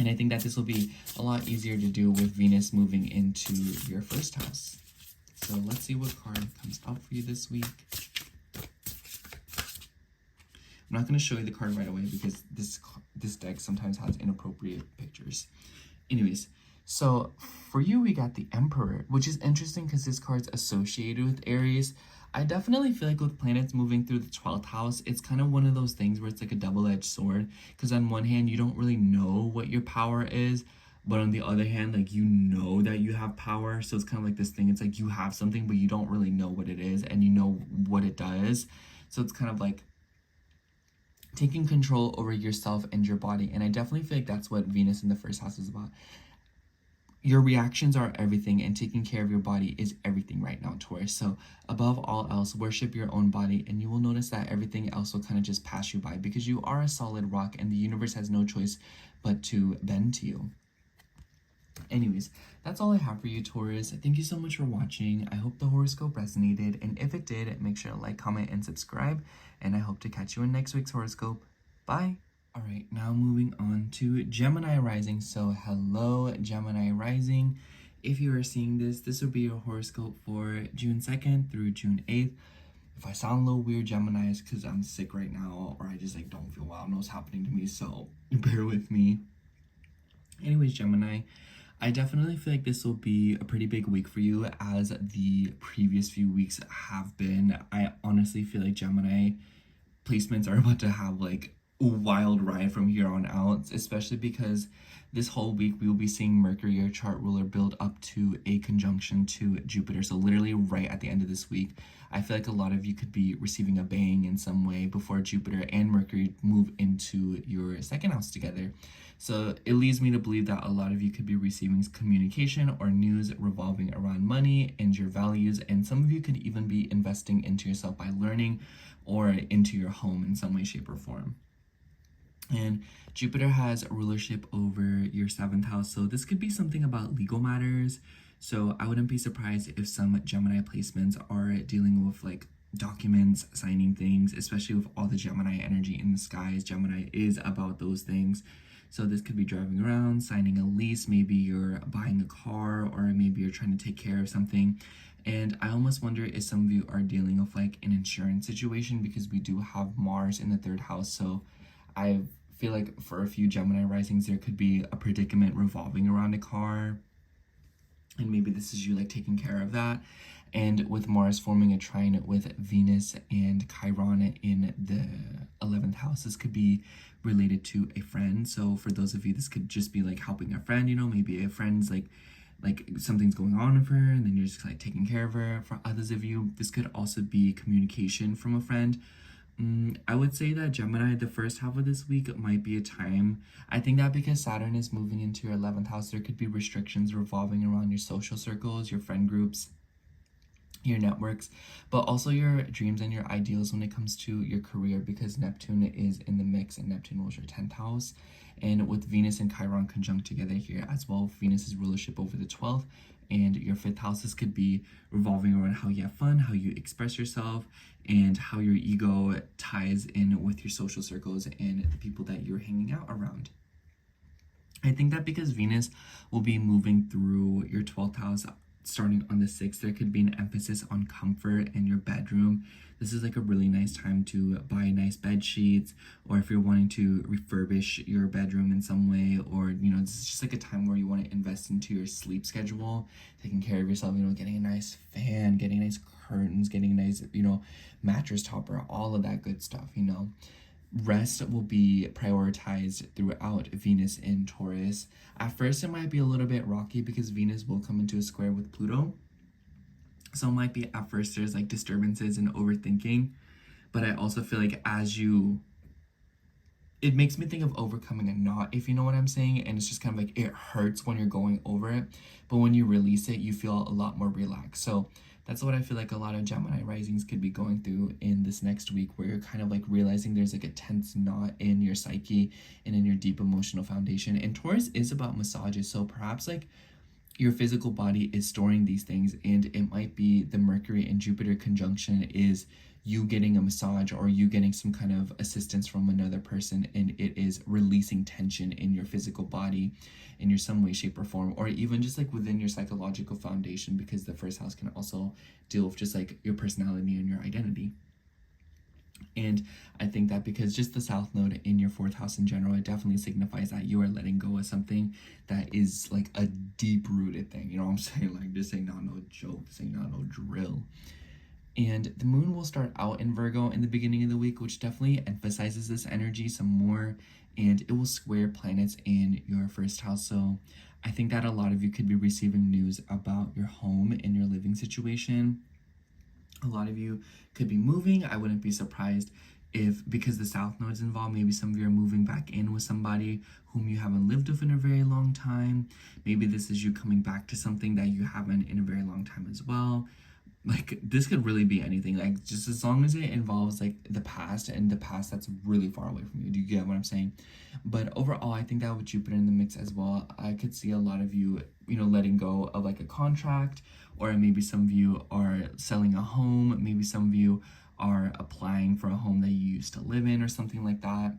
And I think that this will be a lot easier to do with Venus moving into your 1st house. So let's see what card comes up for you this week. I'm not going to show you the card right away because this deck sometimes has inappropriate pictures. Anyways, so for you, we got the Emperor, which is interesting because this card's associated with Aries. I definitely feel like with planets moving through the 12th house, it's kind of one of those things where it's like a double-edged sword. Because on one hand, you don't really know what your power is, but on the other hand, like, that you have power. So it's kind of like this thing. It's like you have something, but you don't really know what it is, and you know what it does. So it's kind of like taking control over yourself and your body. And I definitely feel like that's what Venus in the 1st house is about. Your reactions are everything, and taking care of your body is everything right now, Taurus. So above all else, worship your own body, and you will notice that everything else will kind of just pass you by, because you are a solid rock and the universe has no choice but to bend to you. Anyways, that's all I have for you, Taurus. Thank you so much for watching. I hope the horoscope resonated, and if it did, make sure to like, comment, and subscribe, and I hope to catch you in next week's horoscope. Bye! Alright, now moving on to Gemini rising. So hello, Gemini rising. If you are seeing this, this will be your horoscope for June 2nd through June 8th. If I sound a little weird, Gemini, is because I'm sick right now, or I just like don't feel well. I don't know what's happening to me, so bear with me. Anyways, Gemini, I definitely feel like this will be a pretty big week for you, as the previous few weeks have been. I honestly feel like Gemini placements are about to have like a wild ride from here on out, especially because this whole week we will be seeing Mercury, your chart ruler, build up to a conjunction to Jupiter. So literally right at the end of this week, I feel like a lot of you could be receiving a bang in some way before Jupiter and Mercury move into your 2nd house together. So it leads me to believe that a lot of you could be receiving communication or news revolving around money and your values, and some of you could even be investing into yourself by learning or into your home in some way, shape, or form. And Jupiter has rulership over your 7th house, so this could be something about legal matters. So I wouldn't be surprised if some Gemini placements are dealing with like documents, signing things, especially with all the Gemini energy in the skies. Gemini is about those things. So this could be driving around, signing a lease, maybe you're buying a car, or maybe you're trying to take care of something. And I almost wonder if some of you are dealing with like an insurance situation, because we do have Mars in the 3rd house. So I feel like for a few Gemini risings, there could be a predicament revolving around a car. And maybe this is you like taking care of that. And with Mars forming a trine with Venus and Chiron in the 11th house, this could be related to a friend. So for those of you, this could just be like helping a friend, you know, maybe a friend's like something's going on with her and then you're just like taking care of her. For others of you, this could also be communication from a friend. I would say that Gemini, the first half of this week might be a time. I think that because Saturn is moving into your 11th house, there could be restrictions revolving around your social circles, your friend groups, your networks, but also your dreams and your ideals when it comes to your career, because Neptune is in the mix and Neptune rules your 10th house. And with Venus and Chiron conjunct together here as well, Venus's rulership over the 12th and your 5th house, this could be revolving around how you have fun, how you express yourself, and how your ego ties in with your social circles and the people that you're hanging out around. I think that because Venus will be moving through your 12th house starting on the 6th, there could be an emphasis on comfort in your bedroom. This is like a really nice time to buy nice bed sheets, or if you're wanting to refurbish your bedroom in some way, or, you know, this is just like a time where you want to invest into your sleep schedule, taking care of yourself, you know, getting a nice fan, getting nice curtains, getting a nice, you know, mattress topper, all of that good stuff, you know. Rest will be prioritized throughout Venus in Taurus. At first, it might be a little bit rocky because Venus will come into a square with Pluto. So it might be at first there's like disturbances and overthinking. But I also feel like it makes me think of overcoming a knot, if you know what I'm saying. And it's just kind of like, it hurts when you're going over it. But when you release it, you feel a lot more relaxed. So that's what I feel like a lot of Gemini risings could be going through in this next week, where you're kind of like realizing there's like a tense knot in your psyche and in your deep emotional foundation. And Taurus is about massages. So perhaps like your physical body is storing these things, and it might be the Mercury and Jupiter conjunction is you getting a massage or you getting some kind of assistance from another person, and it is releasing tension in your physical body in your some way, shape, or form, or even just like within your psychological foundation, because the 1st house can also deal with just like your personality and your identity. And I think that because just the South Node in your 4th house in general, it definitely signifies that you are letting go of something that is like a deep-rooted thing. You know what I'm saying? Like, this ain't not no joke. This ain't not no drill. And the moon will start out in Virgo in the beginning of the week, which definitely emphasizes this energy some more. And it will square planets in your 1st house. So I think that a lot of you could be receiving news about your home and your living situation. A lot of you could be moving. I wouldn't be surprised if, because the South Node is involved, maybe some of you are moving back in with somebody whom you haven't lived with in a very long time. Maybe this is you coming back to something that you haven't in a very long time as well. Like, this could really be anything, like, just as long as it involves like the past, and the past that's really far away from you. Do you get what I'm saying? But overall, I think that with Jupiter in the mix as well, I could see a lot of you, you know, letting go of like a contract, or maybe some of you are selling a home, maybe some of you are applying for a home that you used to live in or something like that.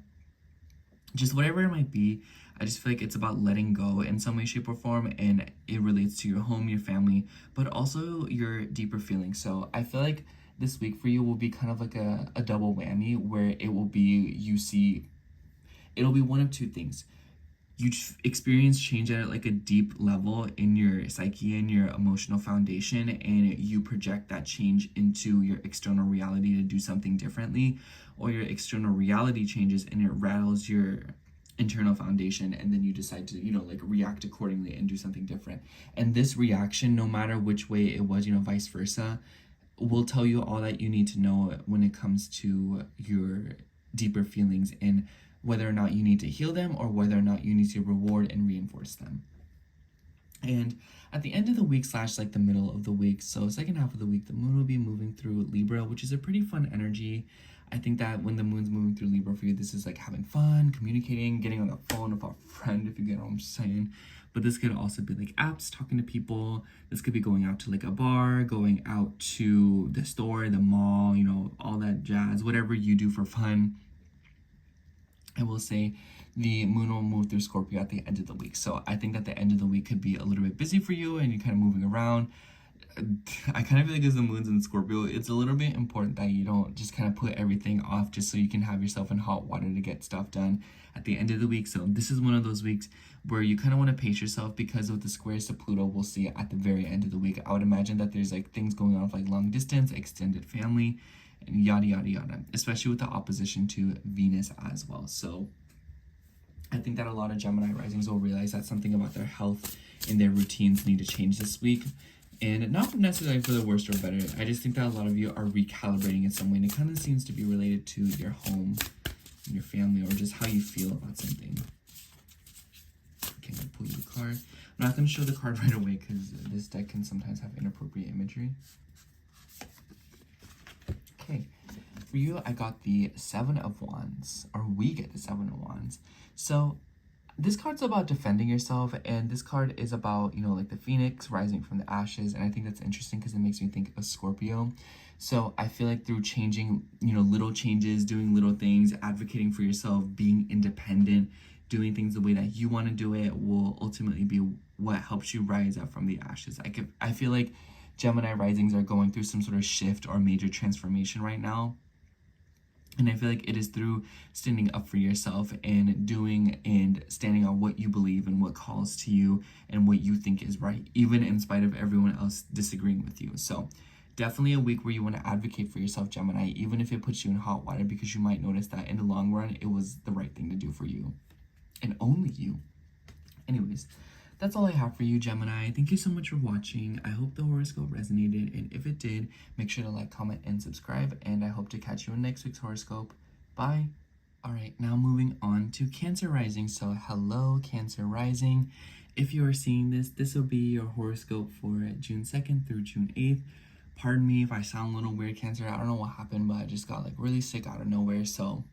Just whatever it might be, I just feel like it's about letting go in some way, shape, or form, and it relates to your home, your family, but also your deeper feelings. So I feel like this week for you will be kind of like a double whammy, where it will be, it'll be one of two things. You experience change at like a deep level in your psyche and your emotional foundation, and you project that change into your external reality to do something differently, or your external reality changes and it rattles your internal foundation, and then you decide to, you know, like react accordingly and do something different. And this reaction, no matter which way it was, you know, vice versa, will tell you all that you need to know when it comes to your deeper feelings, and whether or not you need to heal them, or whether or not you need to reward and reinforce them. And at the end of the week / like the middle of the week, so 2nd half of the week, the moon will be moving through Libra, which is a pretty fun energy. I think that when the moon's moving through Libra for you, this is like having fun, communicating, getting on the phone with a friend, if you get what I'm saying. But this could also be like apps, talking to people. This could be going out to like a bar, going out to the store, the mall, you know, all that jazz, whatever you do for fun. I will say the moon will move through Scorpio at the end of the week. So I think that the end of the week could be a little bit busy for you and you're kind of moving around. I kind of feel like as the moon's in Scorpio, it's a little bit important that you don't just kind of put everything off just so you can have yourself in hot water to get stuff done at the end of the week. So this is one of those weeks where you kind of want to pace yourself because of the squares to Pluto we'll see at the very end of the week. I would imagine that there's like things going on with like long distance, extended family, and yada yada yada, especially with the opposition to Venus as well. So I think that a lot of Gemini risings will realize that something about their health and their routines need to change this week. And not necessarily for the worst or better. I just think that a lot of you are recalibrating in some way. And it kind of seems to be related to your home and your family or just how you feel about something. Okay, I'm going to pull you a card. I'm not going to show the card right away because this deck can sometimes have inappropriate imagery. Okay, for you, I got the Seven of Wands. Or we get the Seven of Wands. So this card's about defending yourself, and this card is about, you know, like the phoenix rising from the ashes, and I think that's interesting because it makes me think of Scorpio. So I feel like through changing, you know, little changes, doing little things, advocating for yourself, being independent, doing things the way that you want to do it will ultimately be what helps you rise up from the ashes. I feel like Gemini risings are going through some sort of shift or major transformation right now. And I feel like it is through standing up for yourself and doing and standing on what you believe and what calls to you and what you think is right, even in spite of everyone else disagreeing with you. So definitely a week where you want to advocate for yourself, Gemini, even if it puts you in hot water, because you might notice that in the long run, it was the right thing to do for you and only you. Anyways, that's all I have for you, Gemini. Thank you so much for watching. I hope the horoscope resonated, and if it did, make sure to like, comment, and subscribe, and I hope to catch you in next week's horoscope. Bye. All right, now moving on to Cancer rising. So hello, Cancer rising. If you are seeing this, this will be your horoscope for June 2nd through June 8th. Pardon me if I sound a little weird, Cancer. I don't know what happened, but I just got like really sick out of nowhere, so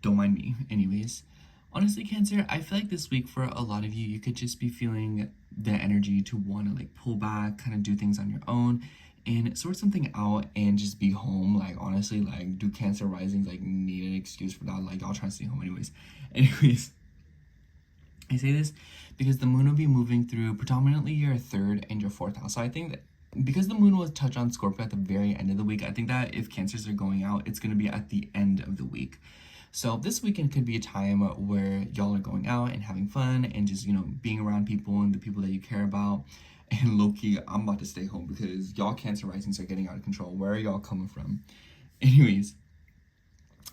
don't mind me. Anyways, honestly, Cancer, I feel like this week for a lot of you, you could just be feeling the energy to want to like pull back, kind of do things on your own and sort something out and just be home. Like, honestly, like, do Cancer risings like need an excuse for that? Like, y'all trying to stay home anyways. I say this because the moon will be moving through predominantly your 3rd and your 4th house. So I think that because the moon will touch on Scorpio at the very end of the week, I think that if Cancers are going out, it's going to be at the end of the week. So this weekend could be a time where y'all are going out and having fun and just, you know, being around people and the people that you care about. And low-key, I'm about to stay home because y'all Cancer risings are getting out of control. Where are y'all coming from? Anyways,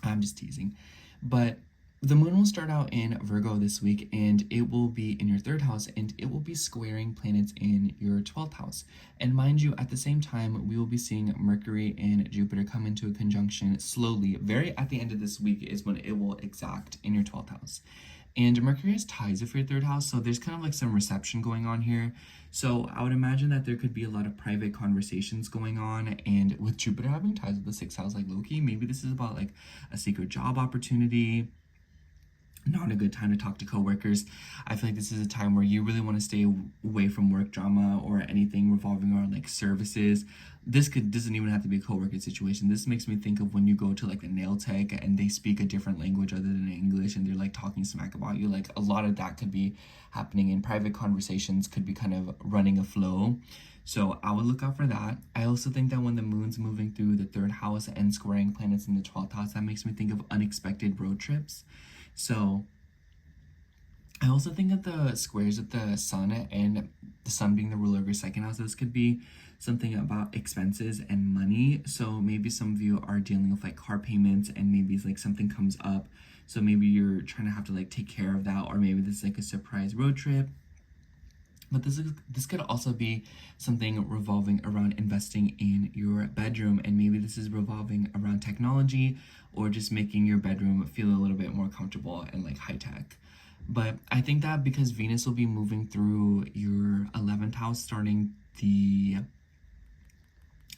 I'm just teasing. But the moon will start out in Virgo this week, and it will be in your 3rd house, and it will be squaring planets in your 12th house. And mind you, at the same time, we will be seeing Mercury and Jupiter come into a conjunction slowly. Very at the end of this week is when it will exact in your 12th house. And Mercury has ties with your 3rd house, so there's kind of like some reception going on here. So I would imagine that there could be a lot of private conversations going on, and with Jupiter having ties with the 6th house, like low-key, maybe this is about like a secret job opportunity. Not a good time to talk to coworkers. I feel like this is a time where you really want to stay away from work drama or anything revolving around like services. This doesn't even have to be a coworker situation. This makes me think of when you go to like a nail tech and they speak a different language other than English and they're like talking smack about you. Like a lot of that could be happening in private conversations, could be kind of running a flow. So I would look out for that. I also think that when the moon's moving through the 3rd house and squaring planets in the 12th house, that makes me think of unexpected road trips. So I also think that the squares with the sun and the sun being the ruler of your 2nd house, this could be something about expenses and money. So maybe some of you are dealing with like car payments and maybe it's like something comes up. So maybe you're trying to have to like take care of that, or maybe this is like a surprise road trip. But this could also be something revolving around investing in your bedroom, and maybe this is revolving around technology or just making your bedroom feel a little bit more comfortable and like high tech. But I think that because Venus will be moving through your 11th house starting the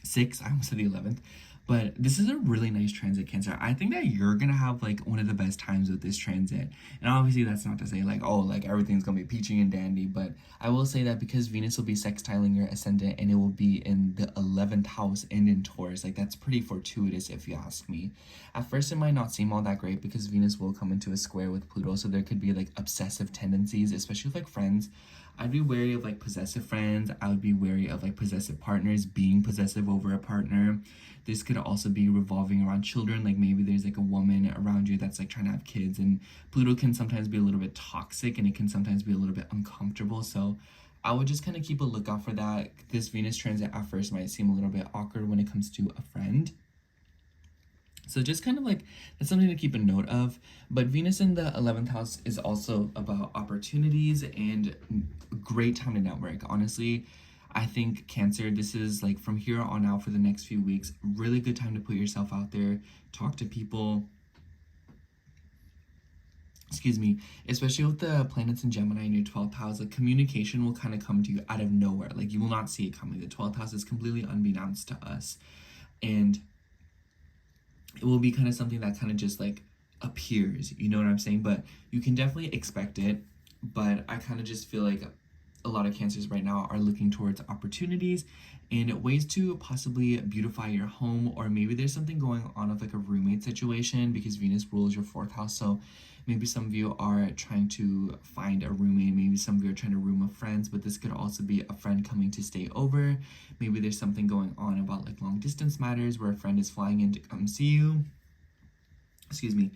6th, I almost said the 11th, But this is a really nice transit, Cancer. I think that you're gonna have like one of the best times with this transit. And obviously that's not to say like, oh, like everything's gonna be peachy and dandy, but I will say that because Venus will be sextiling your ascendant and it will be in the 11th house and in Taurus, like that's pretty fortuitous if you ask me. At first it might not seem all that great because Venus will come into a square with Pluto, so there could be like obsessive tendencies, especially with like friends. I'd be wary of like possessive friends. I would be wary of like possessive partners, being possessive over a partner. This could also be revolving around children, like maybe there's like a woman around you that's like trying to have kids, and Pluto can sometimes be a little bit toxic and it can sometimes be a little bit uncomfortable. So I would just kind of keep a lookout for that. This Venus transit at first might seem a little bit awkward when it comes to a friend. So just kind of like, that's something to keep a note of. But Venus in the 11th house is also about opportunities and a great time to network. Honestly, I think Cancer, this is like from here on out for the next few weeks, really good time to put yourself out there, talk to people. Excuse me, especially with the planets in Gemini in your 12th house, like communication will kind of come to you out of nowhere. Like you will not see it coming. The 12th house is completely unbeknownst to us. And it will be kind of something that kind of just like appears, you know what I'm saying? But you can definitely expect it. But I kind of just feel like a lot of Cancers right now are looking towards opportunities and ways to possibly beautify your home, or maybe there's something going on with like a roommate situation because Venus rules your 4th house. So maybe some of you are trying to find a roommate, maybe some of you are trying to room with friends, but this could also be a friend coming to stay over. Maybe there's something going on about like long distance matters where a friend is flying in to come see you. Excuse me.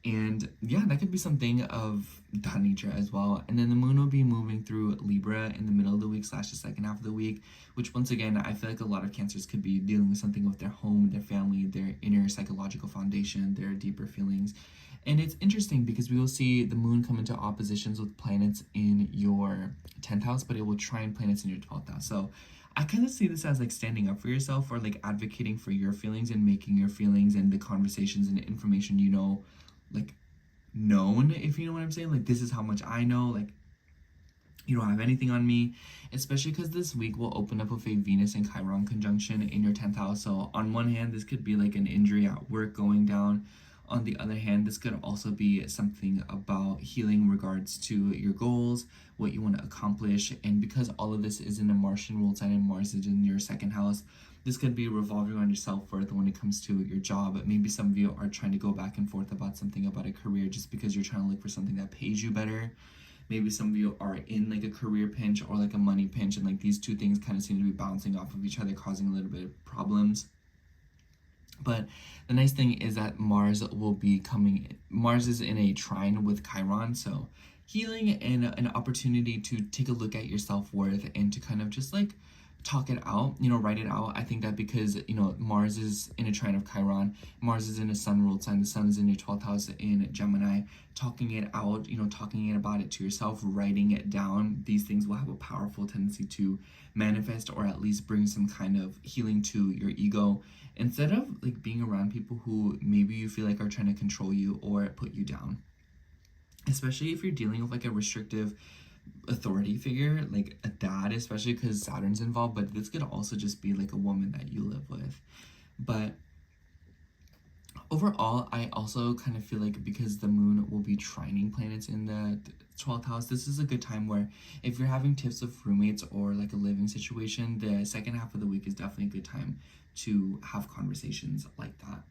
And yeah, that could be something of that nature as well. And then the moon will be moving through Libra in the middle of the week / the second half of the week, which once again, I feel like a lot of Cancers could be dealing with something with their home, their family, their inner psychological foundation, their deeper feelings. And it's interesting because we will see the moon come into oppositions with planets in your 10th house, but it will trine planets in your 12th house. So I kind of see this as like standing up for yourself, or like advocating for your feelings and making your feelings and the conversations and the information you know, like known, if you know what I'm saying. Like, this is how much I know, like you don't have anything on me, especially because this week will open up with a Venus and Chiron conjunction in your 10th house. So on one hand, this could be like an injury at work going down. On the other hand, this could also be something about healing in regards to your goals, what you want to accomplish. And because all of this is in a Martian ruled sign and Mars is in your 2nd house, this could be revolving around your self-worth when it comes to your job. Maybe some of you are trying to go back and forth about something about a career just because you're trying to look for something that pays you better. Maybe some of you are in like a career pinch or like a money pinch, and like these two things kind of seem to be bouncing off of each other, causing a little bit of problems. But the nice thing is that Mars will be coming, Mars is in a trine with Chiron, so healing and an opportunity to take a look at your self-worth and to kind of just like talk it out, you know, write it out. I think that because, you know, Mars is in a trine of Chiron, Mars is in a sun-ruled sign, the sun is in your 12th house in Gemini, talking it out, you know, talking about it to yourself, writing it down, these things will have a powerful tendency to manifest or at least bring some kind of healing to your ego, instead of like being around people who maybe you feel like are trying to control you or put you down. Especially if you're dealing with like a restrictive authority figure, like a dad, especially because Saturn's involved, but this could also just be like a woman that you live with. But overall, I also kind of feel like because the moon will be trining planets in the 12th house, this is a good time where if you're having tips with roommates or like a living situation, the second half of the week is definitely a good time to have conversations like that.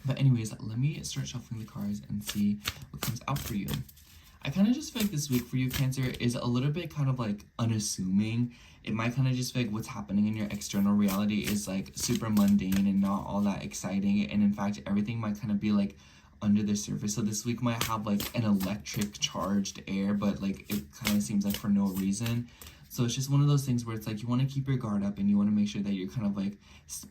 But anyways, let me start shuffling the cards and see what comes out for you. I kind of just feel like this week for you, Cancer, is a little bit kind of like unassuming. It might kind of just feel like what's happening in your external reality is like super mundane and not all that exciting. And in fact, everything might kind of be like under the surface. So this week might have like an electric charged air, but like it kind of seems like for no reason. So it's just one of those things where it's like you want to keep your guard up and you want to make sure that you're kind of like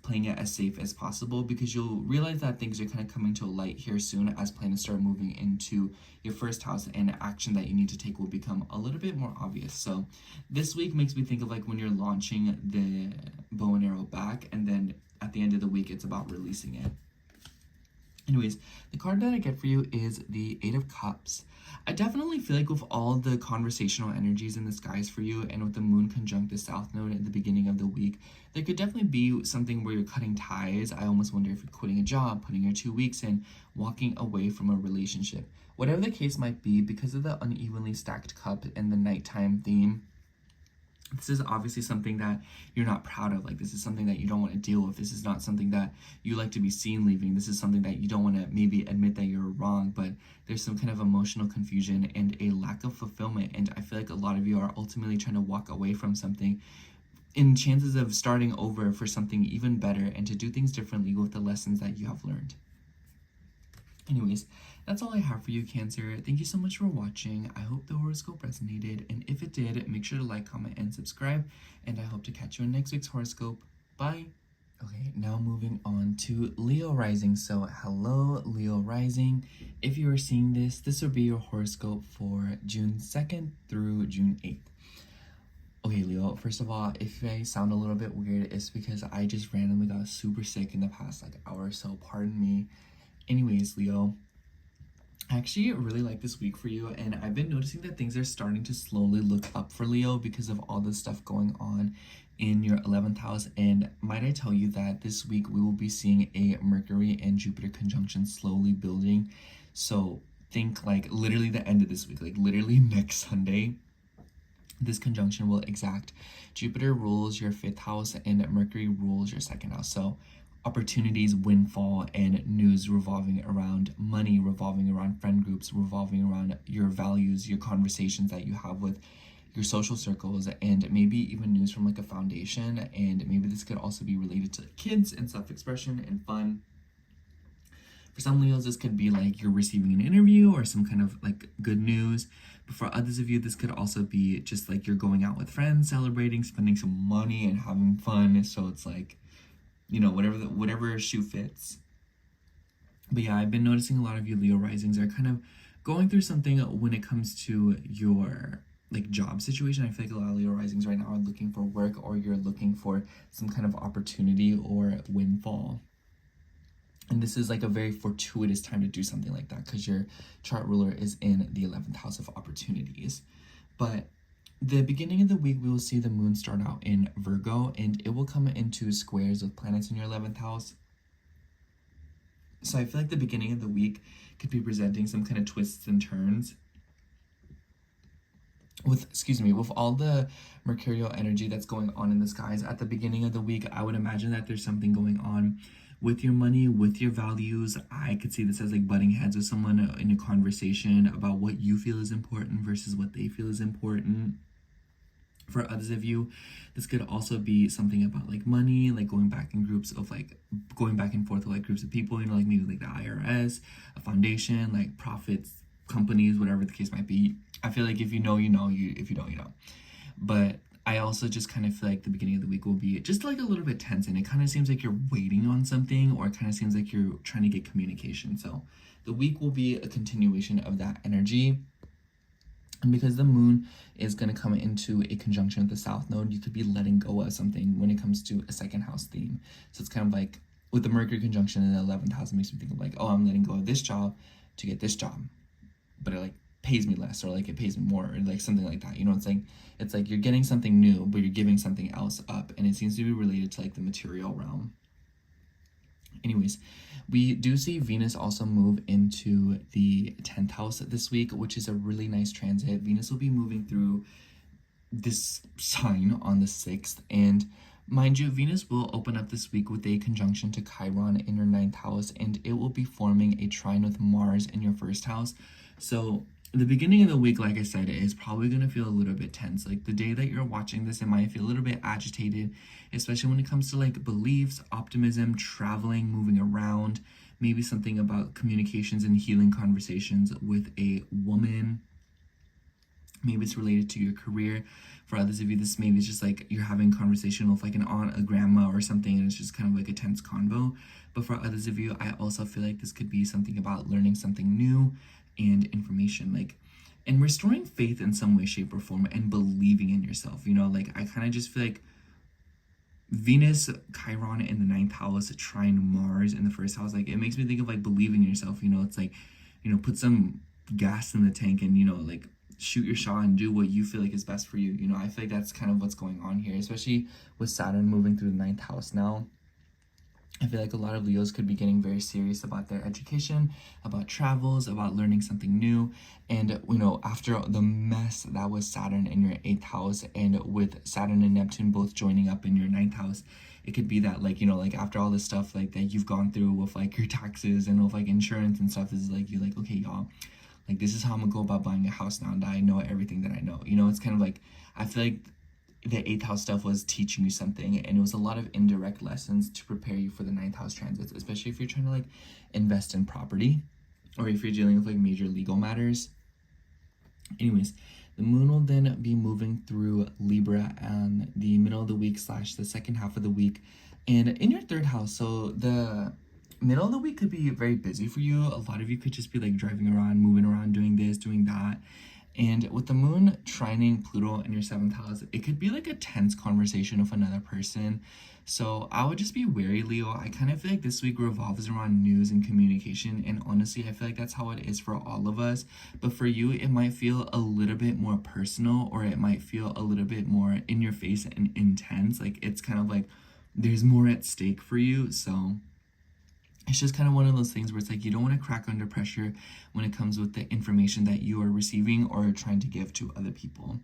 playing it as safe as possible, because you'll realize that things are kind of coming to a light here soon as planets start moving into your 1st house, and action that you need to take will become a little bit more obvious. So this week makes me think of like when you're launching the bow and arrow back, and then at the end of the week it's about releasing it. Anyways, the card that I get for you is the Eight of Cups. I definitely feel like with all the conversational energies in the skies for you, and with the moon conjunct the south node at the beginning of the week, there could definitely be something where you're cutting ties. I almost wonder if you're quitting a job, putting your 2 weeks in, walking away from a relationship. Whatever the case might be, because of the unevenly stacked cup and the nighttime theme, this is obviously something that you're not proud of. Like, this is something that you don't want to deal with. This is not something that you like to be seen leaving. This is something that you don't want to maybe admit that you're wrong, but there's some kind of emotional confusion and a lack of fulfillment. And I feel like a lot of you are ultimately trying to walk away from something in chances of starting over for something even better and to do things differently with the lessons that you have learned. Anyways, that's all I have for you, Cancer. Thank you so much for watching. I hope the horoscope resonated, and if it did, make sure to like, comment, and subscribe, and I hope to catch you in next week's horoscope. Bye! Okay, now moving on to Leo rising. So hello, Leo rising. If you are seeing this, this will be your horoscope for June 2nd through June 8th. Okay, Leo, first of all, if I sound a little bit weird, it's because I just randomly got super sick in the past hour or so, pardon me. Anyways, Leo, I actually really like this week for you, and I've been noticing that things are starting to slowly look up for Leo because of all the stuff going on in your 11th house. And might I tell you that this week we will be seeing a Mercury and Jupiter conjunction slowly building. So think literally the end of this week, literally next Sunday. This conjunction will exact. Jupiter rules your 5th house and Mercury rules your 2nd house. So opportunities, windfall, and news revolving around money, revolving around friend groups, revolving around your values, your conversations that you have with your social circles, and maybe even news from a foundation. And maybe this could also be related to kids and self-expression and fun. For some Leos, this could be you're receiving an interview or some kind of good news. But for others of you, this could also be just you're going out with friends, celebrating, spending some money, and having fun. So it's whatever shoe fits. But yeah, I've been noticing a lot of you Leo risings are kind of going through something when it comes to your job situation. I feel like a lot of Leo risings right now are looking for work, or you're looking for some kind of opportunity or windfall. And this is a very fortuitous time to do something like that because your chart ruler is in the 11th house of opportunities. But the beginning of the week, we will see the moon start out in Virgo, and it will come into squares with planets in your 11th house. So I feel like the beginning of the week could be presenting some kind of twists and turns. With all the mercurial energy that's going on in the skies at the beginning of the week, I would imagine that there's something going on with your money, with your values. I could see this as butting heads with someone in a conversation about what you feel is important versus what they feel is important. For others of you, this could also be something about money, going back in groups of going back and forth with groups of people, maybe the IRS, a foundation, profits, companies, whatever the case might be. I feel if you know, you know, if you don't, you know. But I also just kind of feel the beginning of the week will be just a little bit tense, and it kind of seems you're waiting on something, or it kind of seems you're trying to get communication. So the week will be a continuation of that energy. And because the moon is going to come into a conjunction with the south node, you could be letting go of something when it comes to a 2nd house theme. So it's kind of with the Mercury conjunction in the 11th house, it makes me think of oh, I'm letting go of this job to get this job, but it pays me less, or it pays me more, or something like that. It's you're getting something new, but you're giving something else up, and it seems to be related to the material realm. Anyways, we do see Venus also move into the 10th house this week, which is a really nice transit. Venus will be moving through this sign on the 6th, and mind you, Venus will open up this week with a conjunction to Chiron in your 9th house, and it will be forming a trine with Mars in your 1st house. So the beginning of the week, like I said, is probably going to feel a little bit tense. The day that you're watching this, it might feel a little bit agitated, especially when it comes to beliefs, optimism, traveling, moving around, maybe something about communications and healing conversations with a woman. Maybe it's related to your career. For others of you, this maybe is just you're having conversation with an aunt, a grandma, or something, and it's just kind of a tense convo. But for others of you, I also feel this could be something about learning something new and information, and restoring faith in some way, shape, or form, and believing in yourself. I kind of just feel Venus, Chiron in the ninth house, trine Mars in the first house. Like, it makes me think of like believing in yourself. You know, it's like, you know, put some gas in the tank and, you know, like shoot your shot and do what you feel like is best for you. You know, I feel like that's kind of what's going on here, especially with Saturn moving through the ninth house now. I feel like a lot of Leos could be getting very serious about their education, about travels, about learning something new. And, you know, after the mess that was Saturn in your 8th house and with Saturn and Neptune both joining up in your 9th house, it could be that, like, you know, like after all this stuff, like that you've gone through with like your taxes and with like insurance and stuff, is like, you're like, okay, y'all, like this is how I'm gonna go about buying a house now that I know everything that I know. You know, it's kind of like, I feel like the 8th house stuff was teaching you something, and it was a lot of indirect lessons to prepare you for the 9th house transits, especially if you're trying to like invest in property or if you're dealing with like major legal matters. Anyways, the moon will then be moving through Libra on the middle of the week / the second half of the week, and in your 3rd house. So the middle of the week could be very busy for you. A lot of you could just be like driving around, moving around, doing this, doing that. And with the moon trining Pluto in your 7th house, it could be like a tense conversation with another person. So I would just be wary, Leo. I kind of feel like this week revolves around news and communication. And honestly, I feel like that's how it is for all of us. But for you, it might feel a little bit more personal, or it might feel a little bit more in your face and intense. Like, it's kind of like there's more at stake for you. So it's just kind of one of those things where it's like you don't want to crack under pressure when it comes with the information that you are receiving or trying to give to other people.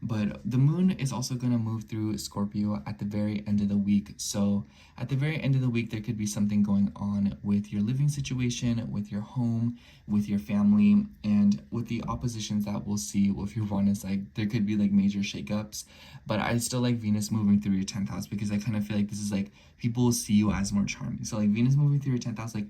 But the moon is also going to move through Scorpio at the very end of the week. So at the very end of the week, there could be something going on with your living situation, with your home, with your family, and with the oppositions that we'll see with your Uranus. Like, there could be like major shakeups. But I still like Venus moving through your 10th house, because I kind of feel like this is like people will see you as more charming. So like Venus moving through your 10th house, like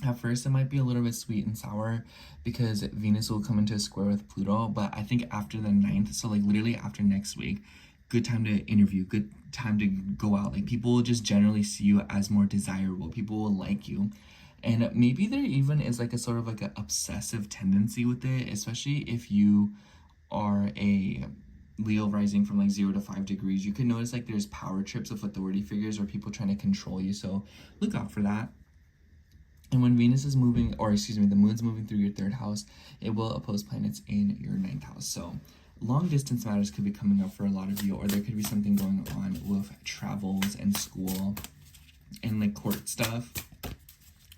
at first it might be a little bit sweet and sour because Venus will come into a square with Pluto, but I think after the 9th, so like literally after next week, good time to interview, good time to go out. Like, people will just generally see you as more desirable. People will like you. And maybe there even is like a sort of like an obsessive tendency with it, especially if you are a Leo rising from like 0 to 5 degrees. You can notice like there's power trips of authority figures or people trying to control you. So look out for that. And when Venus is moving, or excuse me, the moon's moving through your 3rd house, it will oppose planets in your 9th house. So long distance matters could be coming up for a lot of you, or there could be something going on with travels and school and like court stuff.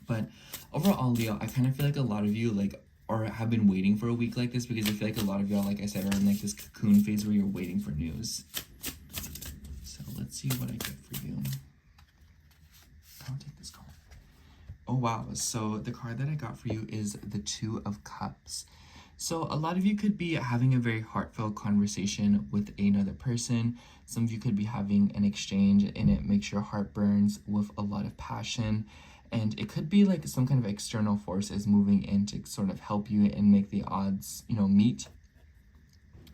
But overall, Leo, I kind of feel like a lot of you like or have been waiting for a week like this, because I feel like a lot of y'all, like I said, are in like this cocoon phase where you're waiting for news. So let's see what I get for you. I'll take this card. Oh wow, so the card that I got for you is the 2 of Cups. So a lot of you could be having a very heartfelt conversation with another person. Some of you could be having an exchange and it makes your heart burns with a lot of passion. And it could be like some kind of external force is moving in to sort of help you and make the odds, you know, meet.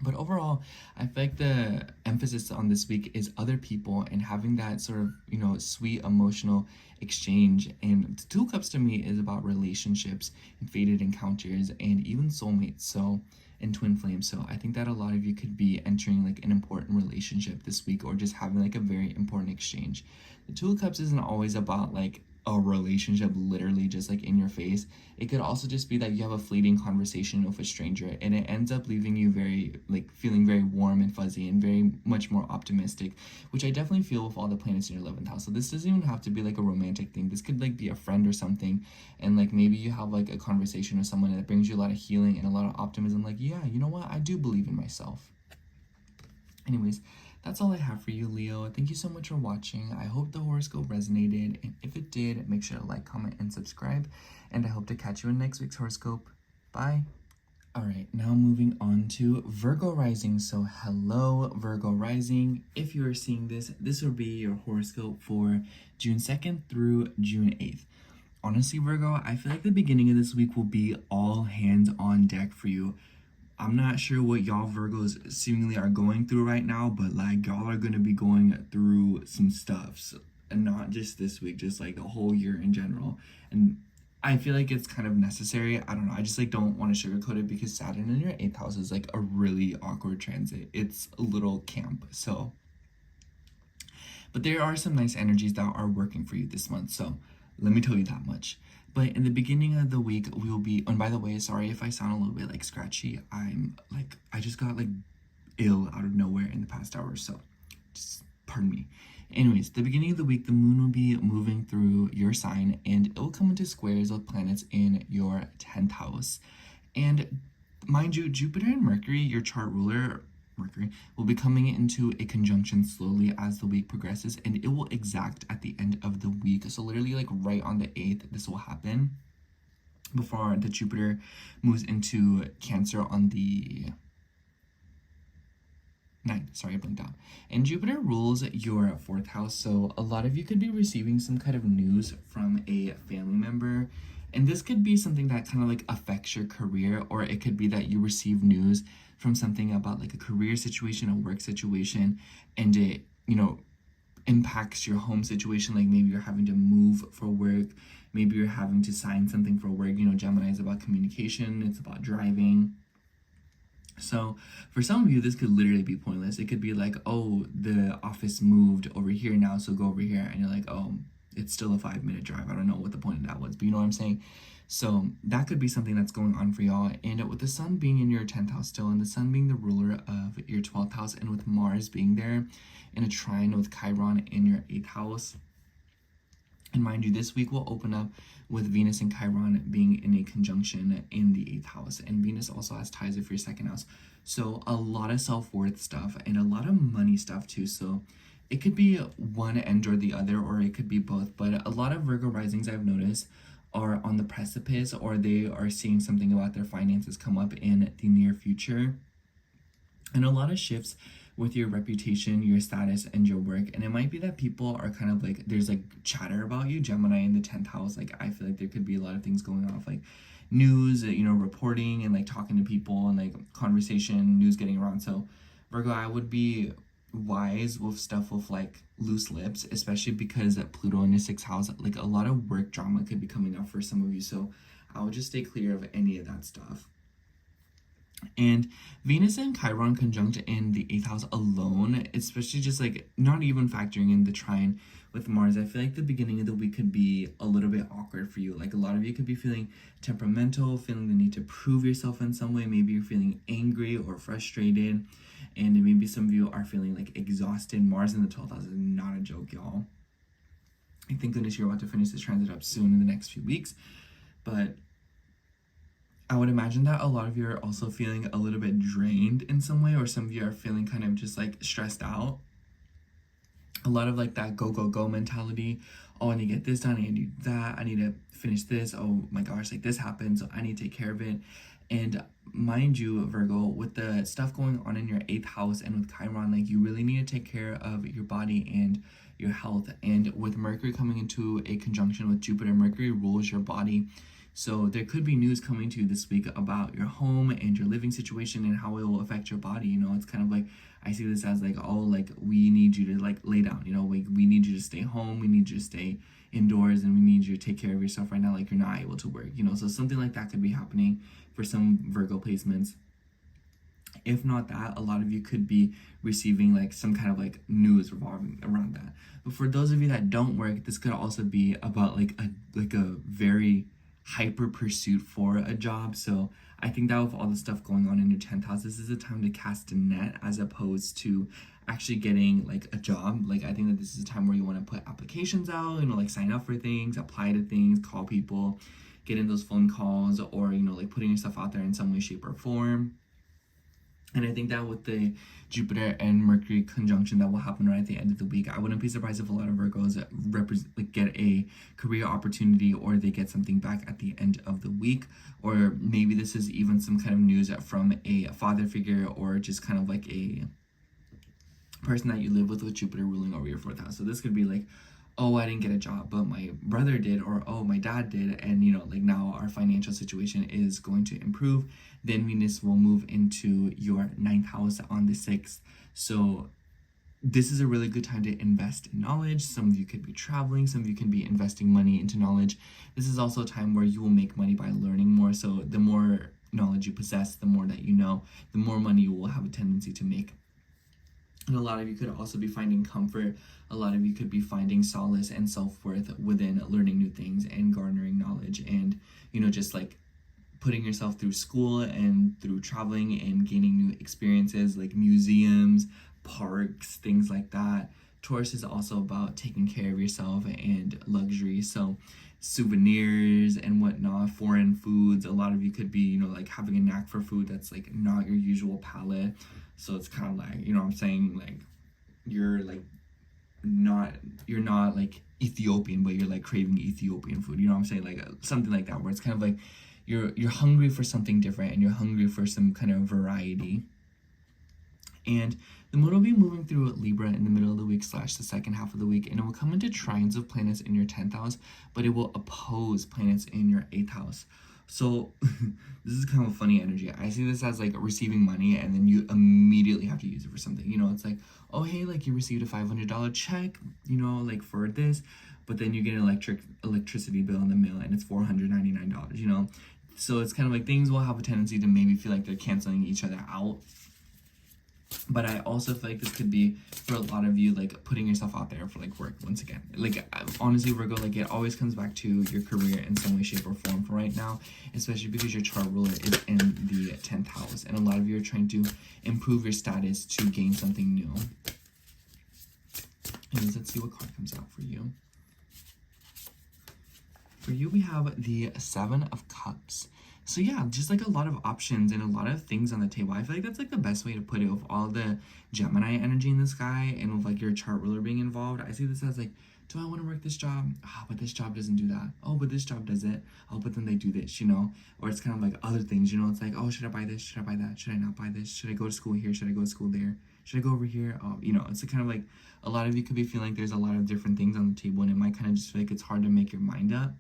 But overall, I feel like the emphasis on this week is other people and having that sort of, you know, sweet emotional exchange. And the 2 Cups to me is about relationships and fated encounters and even soulmates, so, and twin flames. So I think that a lot of you could be entering like an important relationship this week, or just having like a very important exchange. The 2 of Cups isn't always about like a relationship literally just like in your face. It could also just be that you have a fleeting conversation with a stranger and it ends up leaving you very like feeling very warm and fuzzy and very much more optimistic, which I definitely feel with all the planets in your 11th house. So this doesn't even have to be like a romantic thing. This could like be a friend or something, and like maybe you have like a conversation with someone that brings you a lot of healing and a lot of optimism, like, yeah, you know what, I do believe in myself. Anyways, that's all I have for you, Leo. Thank you so much for watching. I hope the horoscope resonated, and if it did, make sure to like, comment, and subscribe, and I hope to catch you in next week's horoscope. Bye. Alright, now moving on to Virgo rising. So hello, Virgo rising. If you are seeing this, this will be your horoscope for June 2nd through June 8th. Honestly, Virgo, I feel like the beginning of this week will be all hands on deck for you. I'm not sure what y'all Virgos seemingly are going through right now, but like y'all are going to be going through some stuff. So, and not just this week, just like the whole year in general. And I feel like it's kind of necessary. I don't know. I just like don't want to sugarcoat it, because Saturn in your 8th house is like a really awkward transit. It's a little camp. So But there are some nice energies that are working for you this month, so let me tell you that much. But in the beginning of the week, we will be, and by the way, sorry if I sound a little bit like scratchy. I just got like ill out of nowhere in the past hour, so just pardon me. Anyways, the beginning of the week, the moon will be moving through your sign, and it will come into squares with planets in your 10th house. And mind you, Jupiter and Mercury, your chart ruler, Mercury, will be coming into a conjunction slowly as the week progresses, and it will exact at the end of the week. So literally like right on the 8th, this will happen before the Jupiter moves into Cancer on the 9th. Sorry, I blinked out. And Jupiter rules your 4th house, so a lot of you could be receiving some kind of news from a family member. And this could be something that kind of like affects your career, or it could be that you receive news from something about like a career situation, a work situation, and it, impacts your home situation. Like maybe you're having to move for work, maybe you're having to sign something for work. Gemini is about communication, it's about driving. So for some of you, this could literally be pointless. It could be like, oh, the office moved over here now, so go over here. And you're like, oh, it's still a 5-minute drive. I don't know what the point of that was, but you know what I'm saying? So that could be something that's going on for y'all. And with the sun being in your 10th house still, and the sun being the ruler of your 12th house, and with Mars being there in a trine with Chiron in your 8th house. And mind you, this week will open up with Venus and Chiron being in a conjunction in the 8th house. And Venus also has ties with your 2nd house. So a lot of self-worth stuff and a lot of money stuff too. So it could be one end or the other, or it could be both. But a lot of Virgo risings I've noticed are on the precipice, or they are seeing something about their finances come up in the near future. And a lot of shifts with your reputation, your status, and your work. And it might be that people are kind of like, there's like chatter about you, Gemini in the 10th house. Like I feel like there could be a lot of things going off, like news, reporting and like talking to people and like conversation, news getting around. So Virgo, I would be wise with stuff with like loose lips, especially because Pluto in your 6th house, like a lot of work drama could be coming up for some of you. So I would just stay clear of any of that stuff. And Venus and Chiron conjunct in the 8th house alone, especially just like not even factoring in the trine with Mars, I feel like the beginning of the week could be a little bit awkward for you. Like a lot of you could be feeling temperamental, feeling the need to prove yourself in some way. Maybe you're feeling angry or frustrated, and maybe some of you are feeling like exhausted. Mars in the 12th house is not a joke, y'all. Thank goodness you're about to finish this transit up soon in the next few weeks. But I would imagine that a lot of you are also feeling a little bit drained in some way, or some of you are feeling kind of just like stressed out. A lot of like that go, go, go mentality. Oh, I need to get this done. I need to do that. I need to finish this. Oh my gosh, like this happened, so I need to take care of it. And mind you, Virgo, with the stuff going on in your 8th house and with Chiron, like you really need to take care of your body and your health. And with Mercury coming into a conjunction with Jupiter, Mercury rules your body. So there could be news coming to you this week about your home and your living situation and how it will affect your body. It's kind of like, I see this as like, oh, like we need you to like lay down, we need you to stay home, we need you to stay indoors, and we need you to take care of yourself right now, like you're not able to work, so something like that could be happening for some Virgo placements. If not that, a lot of you could be receiving like some kind of like news revolving around that. But for those of you that don't work, this could also be about like a very hyper pursuit for a job. So I think that with all the stuff going on in your 10th house, this is a time to cast a net as opposed to actually getting like a job. Like I think that this is a time where you want to put applications out, like sign up for things, apply to things, call people, get in those phone calls, or like putting yourself out there in some way, shape, or form. And I think that with the Jupiter and Mercury conjunction that will happen right at the end of the week, I wouldn't be surprised if a lot of Virgos get a career opportunity, or they get something back at the end of the week. Or maybe this is even some kind of news from a father figure, or just kind of like a person that you live with Jupiter ruling over your 4th house. So this could be like, oh, I didn't get a job, but my brother did, or oh, my dad did, and like now our financial situation is going to improve. Then Venus will move into your 9th house on the 6th. So this is a really good time to invest in knowledge. Some of you could be traveling, some of you can be investing money into knowledge. This is also a time where you will make money by learning more. So the more knowledge you possess, the more that you know, the more money you will have a tendency to make. And a lot of you could also be finding comfort. A lot of you could be finding solace and self-worth within learning new things and garnering knowledge, and, you know, just like putting yourself through school and through traveling and gaining new experiences like museums, parks, things like that. Taurus is also about taking care of yourself and luxury. So souvenirs and whatnot, foreign foods. A lot of you could be, you know, like having a knack for food that's like not your usual palate. So it's kind of like, you know what I'm saying, like you're not like Ethiopian, but you're like craving Ethiopian food. You know what I'm saying? Like something like that, where it's kind of like you're hungry for something different and you're hungry for some kind of variety. And the moon will be moving through Libra in the middle of the week / the second half of the week, and it will come into trines of planets in your 10th house, but it will oppose planets in your 8th house. So this is kind of a funny energy. I see this as like receiving money and then you immediately have to use it for something. You know, it's like, oh, hey, like you received a $500 check, you know, like for this, but then you get an electricity bill in the mail and it's $499, you know? So it's kind of like things will have a tendency to maybe feel like they're canceling each other out. But I also feel like this could be, for a lot of you, like putting yourself out there for like work once again. Like honestly, Virgo, like it always comes back to your career in some way, shape, or form for right now, especially because your chart ruler is in the 10th house. And a lot of you are trying to improve your status to gain something new. And let's see what card comes out for you. For you, we have the 7 of Cups. So yeah, just like a lot of options and a lot of things on the table. I feel like that's like the best way to put it, with all the Gemini energy in the sky and with like your chart ruler being involved. I see this as like, do I want to work this job? Oh, but this job doesn't do that. Oh, but this job does it. Oh, but then they do this, you know? Or it's kind of like other things, you know? It's like, oh, should I buy this? Should I buy that? Should I not buy this? Should I go to school here? Should I go to school there? Should I go over here? Oh, you know, it's kind of like a lot of you could be feeling like there's a lot of different things on the table, and it might kind of just feel like it's hard to make your mind up.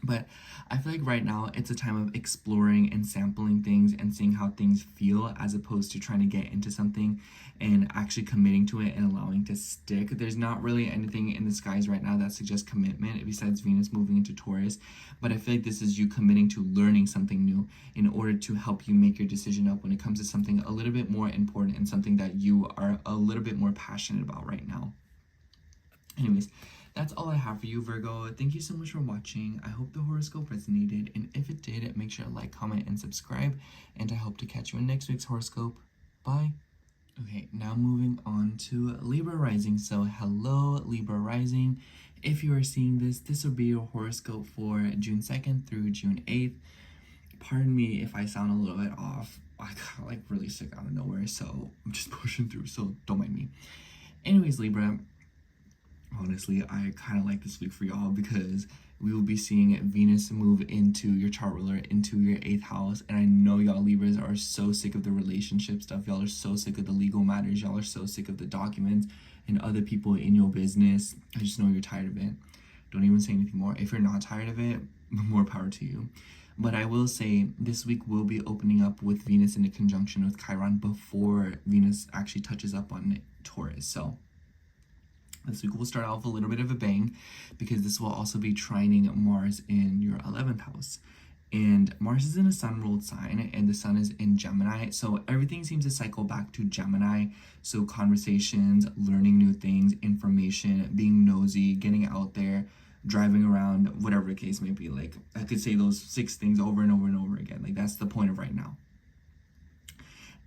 But I feel like right now it's a time of exploring and sampling things and seeing how things feel, as opposed to trying to get into something and actually committing to it and allowing to stick. There's not really anything in the skies right now that suggests commitment besides Venus moving into Taurus. But I feel like this is you committing to learning something new in order to help you make your decision up when it comes to something a little bit more important and something that you are a little bit more passionate about right now. Anyways, that's all I have for you, Virgo. Thank you so much for watching. I hope the horoscope resonated, and if it did, make sure to like, comment, and subscribe, and I hope to catch you in next week's horoscope. Bye. Okay, now moving on to Libra rising. So hello, Libra rising. If you are seeing this, this will be your horoscope for June 2nd through June 8th. Pardon me if I sound a little bit off. I got like really sick out of nowhere, so I'm just pushing through, so don't mind me. Anyways, Libra, honestly, I kind of like this week for y'all because we will be seeing Venus move into your chart ruler, into your 8th house. And I know y'all Libras are so sick of the relationship stuff. Y'all are so sick of the legal matters. Y'all are so sick of the documents and other people in your business. I just know you're tired of it. Don't even say anything more. If you're not tired of it, more power to you. But I will say this week will be opening up with Venus in a conjunction with Chiron before Venus actually touches up on Taurus. So this week will start off a little bit of a bang because this will also be trining Mars in your 11th house. And Mars is in a sun-ruled sign, and the sun is in Gemini. So everything seems to cycle back to Gemini. So conversations, learning new things, information, being nosy, getting out there, driving around, whatever the case may be. Like, I could say those 6 things over and over and over again. Like, that's the point of right now.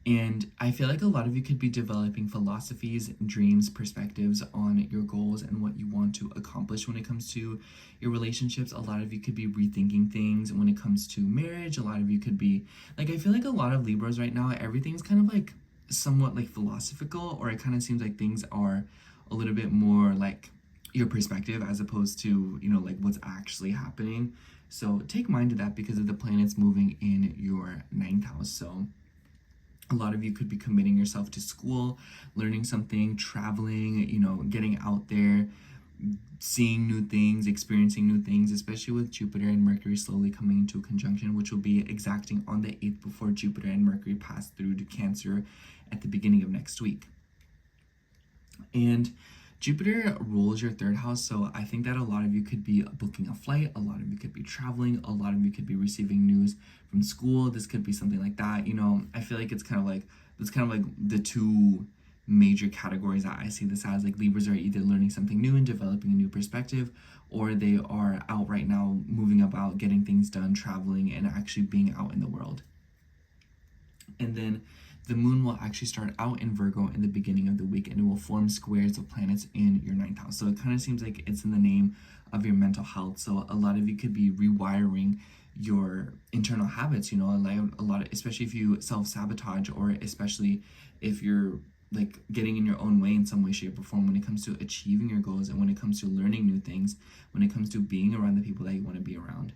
And I feel like a lot of you could be developing philosophies, dreams, perspectives on your goals and what you want to accomplish when it comes to your relationships. A lot of you could be rethinking things when it comes to marriage. A lot of you could be, like, I feel like a lot of Libras right now, everything's kind of like somewhat like philosophical, or it kind of seems like things are a little bit more like your perspective as opposed to, you know, like what's actually happening. So take mind of that because of the planets moving in your 9th house. So a lot of you could be committing yourself to school, learning something, traveling, you know, getting out there, seeing new things, experiencing new things, especially with Jupiter and Mercury slowly coming into a conjunction, which will be exacting on the 8th before Jupiter and Mercury pass through to Cancer at the beginning of next week. And Jupiter rules your 3rd house, so I think that a lot of you could be booking a flight, a lot of you could be traveling, a lot of you could be receiving news from school. This could be something like that, you know. I feel like it's kind of like the two major categories that I see this as. Like Libras are either learning something new and developing a new perspective, or they are out right now moving about, getting things done, traveling, and actually being out in the world. And then the moon will actually start out in Virgo in the beginning of the week, and it will form squares of planets in your 9th house. So it kind of seems like it's in the name of your mental health. So a lot of you could be rewiring your internal habits, you know, a lot of, especially if you self-sabotage, or especially if you're like getting in your own way in some way, shape, or form when it comes to achieving your goals, and when it comes to learning new things, when it comes to being around the people that you want to be around.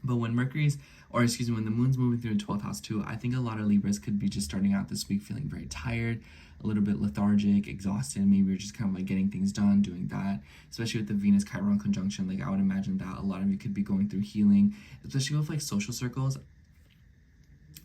But when when the moon's moving through the 12th house too, I think a lot of Libras could be just starting out this week feeling very tired, a little bit lethargic, exhausted. Maybe you're just kind of like getting things done, doing that, especially with the Venus Chiron conjunction. Like I would imagine that a lot of you could be going through healing, especially with like social circles.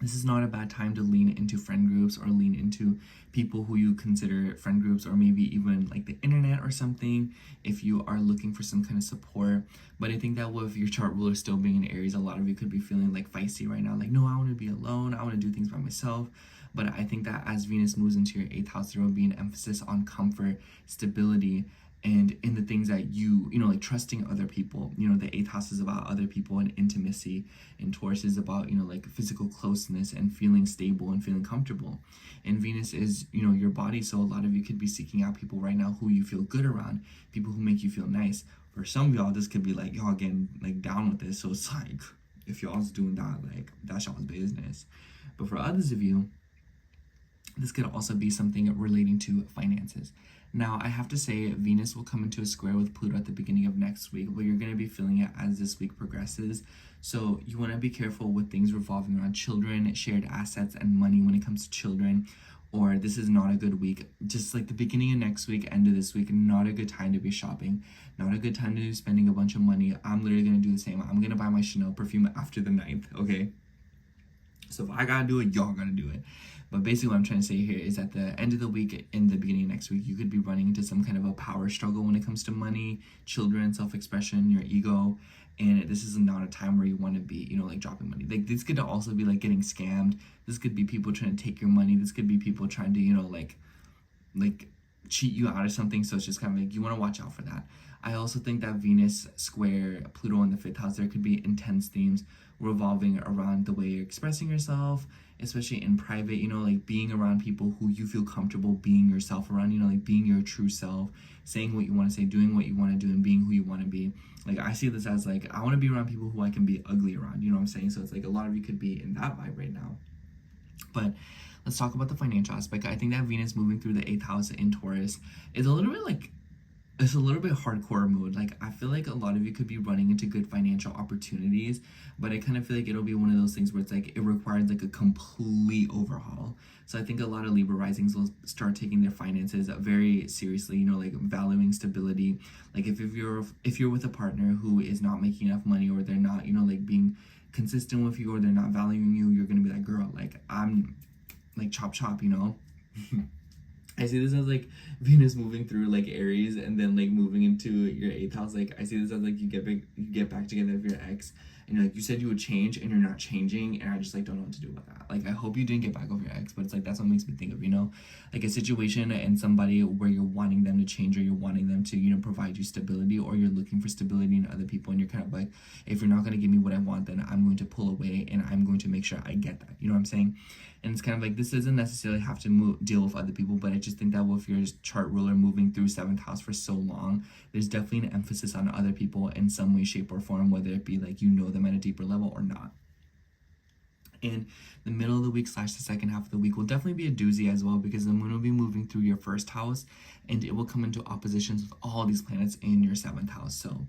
This is not a bad time to lean into friend groups, or lean into people who you consider friend groups, or maybe even like the internet or something, if you are looking for some kind of support. But I think that with your chart ruler still being in Aries, a lot of you could be feeling like feisty right now. Like, no, I want to be alone. I want to do things by myself. But I think that as Venus moves into your 8th house, there will be an emphasis on comfort, stability, and in the things that you know, like trusting other people. You know, the 8th house is about other people and intimacy, and Taurus is about, you know, like physical closeness and feeling stable and feeling comfortable. And Venus is, you know, your body. So a lot of you could be seeking out people right now who you feel good around, people who make you feel nice. For some of y'all, this could be like y'all getting like down with this. So it's like, if y'all's doing that, like that's y'all's business. But for others of you, this could also be something relating to finances. Now, I have to say, Venus will come into a square with Pluto at the beginning of next week, but you're going to be feeling it as this week progresses. So you want to be careful with things revolving around children, shared assets, and money when it comes to children, or this is not a good week. Just like the beginning of next week, end of this week, not a good time to be shopping, not a good time to be spending a bunch of money. I'm literally going to do the same. I'm going to buy my Chanel perfume after the 9th, okay? So if I got to do it, y'all got to do it. But basically what I'm trying to say here is at the end of the week, in the beginning of next week, you could be running into some kind of a power struggle when it comes to money, children, self-expression, your ego. And this is not a time where you want to be, you know, like dropping money. Like this could also be like getting scammed. This could be people trying to take your money. This could be people trying to, you know, like cheat you out of something. So it's just kind of like, you want to watch out for that. I also think that Venus square Pluto in the 5th house, there could be intense themes revolving around the way you're expressing yourself, especially in private, you know, like being around people who you feel comfortable being yourself around, you know, like being your true self, saying what you want to say, doing what you want to do, and being who you want to be. Like I see this as like, I want to be around people who I can be ugly around, you know what I'm saying? So it's like a lot of you could be in that vibe right now. But let's talk about the financial aspect. I think that Venus moving through the 8th house in Taurus is a little bit like, it's a little bit hardcore mood. Like I feel like a lot of you could be running into good financial opportunities, but I kind of feel like it'll be one of those things where it's like it requires like a complete overhaul. So I think a lot of Libra risings will start taking their finances very seriously, you know, like valuing stability. Like if you're with a partner who is not making enough money, or they're not, you know, like being consistent with you, or they're not valuing you, you're gonna be like, girl, like I'm like chop, you know. I see this as like Venus moving through like Aries and then like moving into your 8th house. Like I see this as like you get back together with your ex, and you're like, you said you would change and you're not changing, and I just like don't know what to do with that. Like I hope you didn't get back with your ex, but it's like that's what makes me think of, you know, like a situation and somebody where you're wanting them to change, or you're wanting them to, you know, provide you stability, or you're looking for stability in other people, and you're kind of like, if you're not going to give me what I want, then I'm going to pull away and I'm going to make sure I get that, you know what I'm saying? And it's kind of like, this doesn't necessarily have to deal with other people, but I just think that with your chart ruler moving through 7th house for so long, there's definitely an emphasis on other people in some way, shape, or form, whether it be like you know them at a deeper level or not. And the middle of the week / the second half of the week will definitely be a doozy as well, because the moon will be moving through your 1st house, and it will come into oppositions with all these planets in your 7th house. So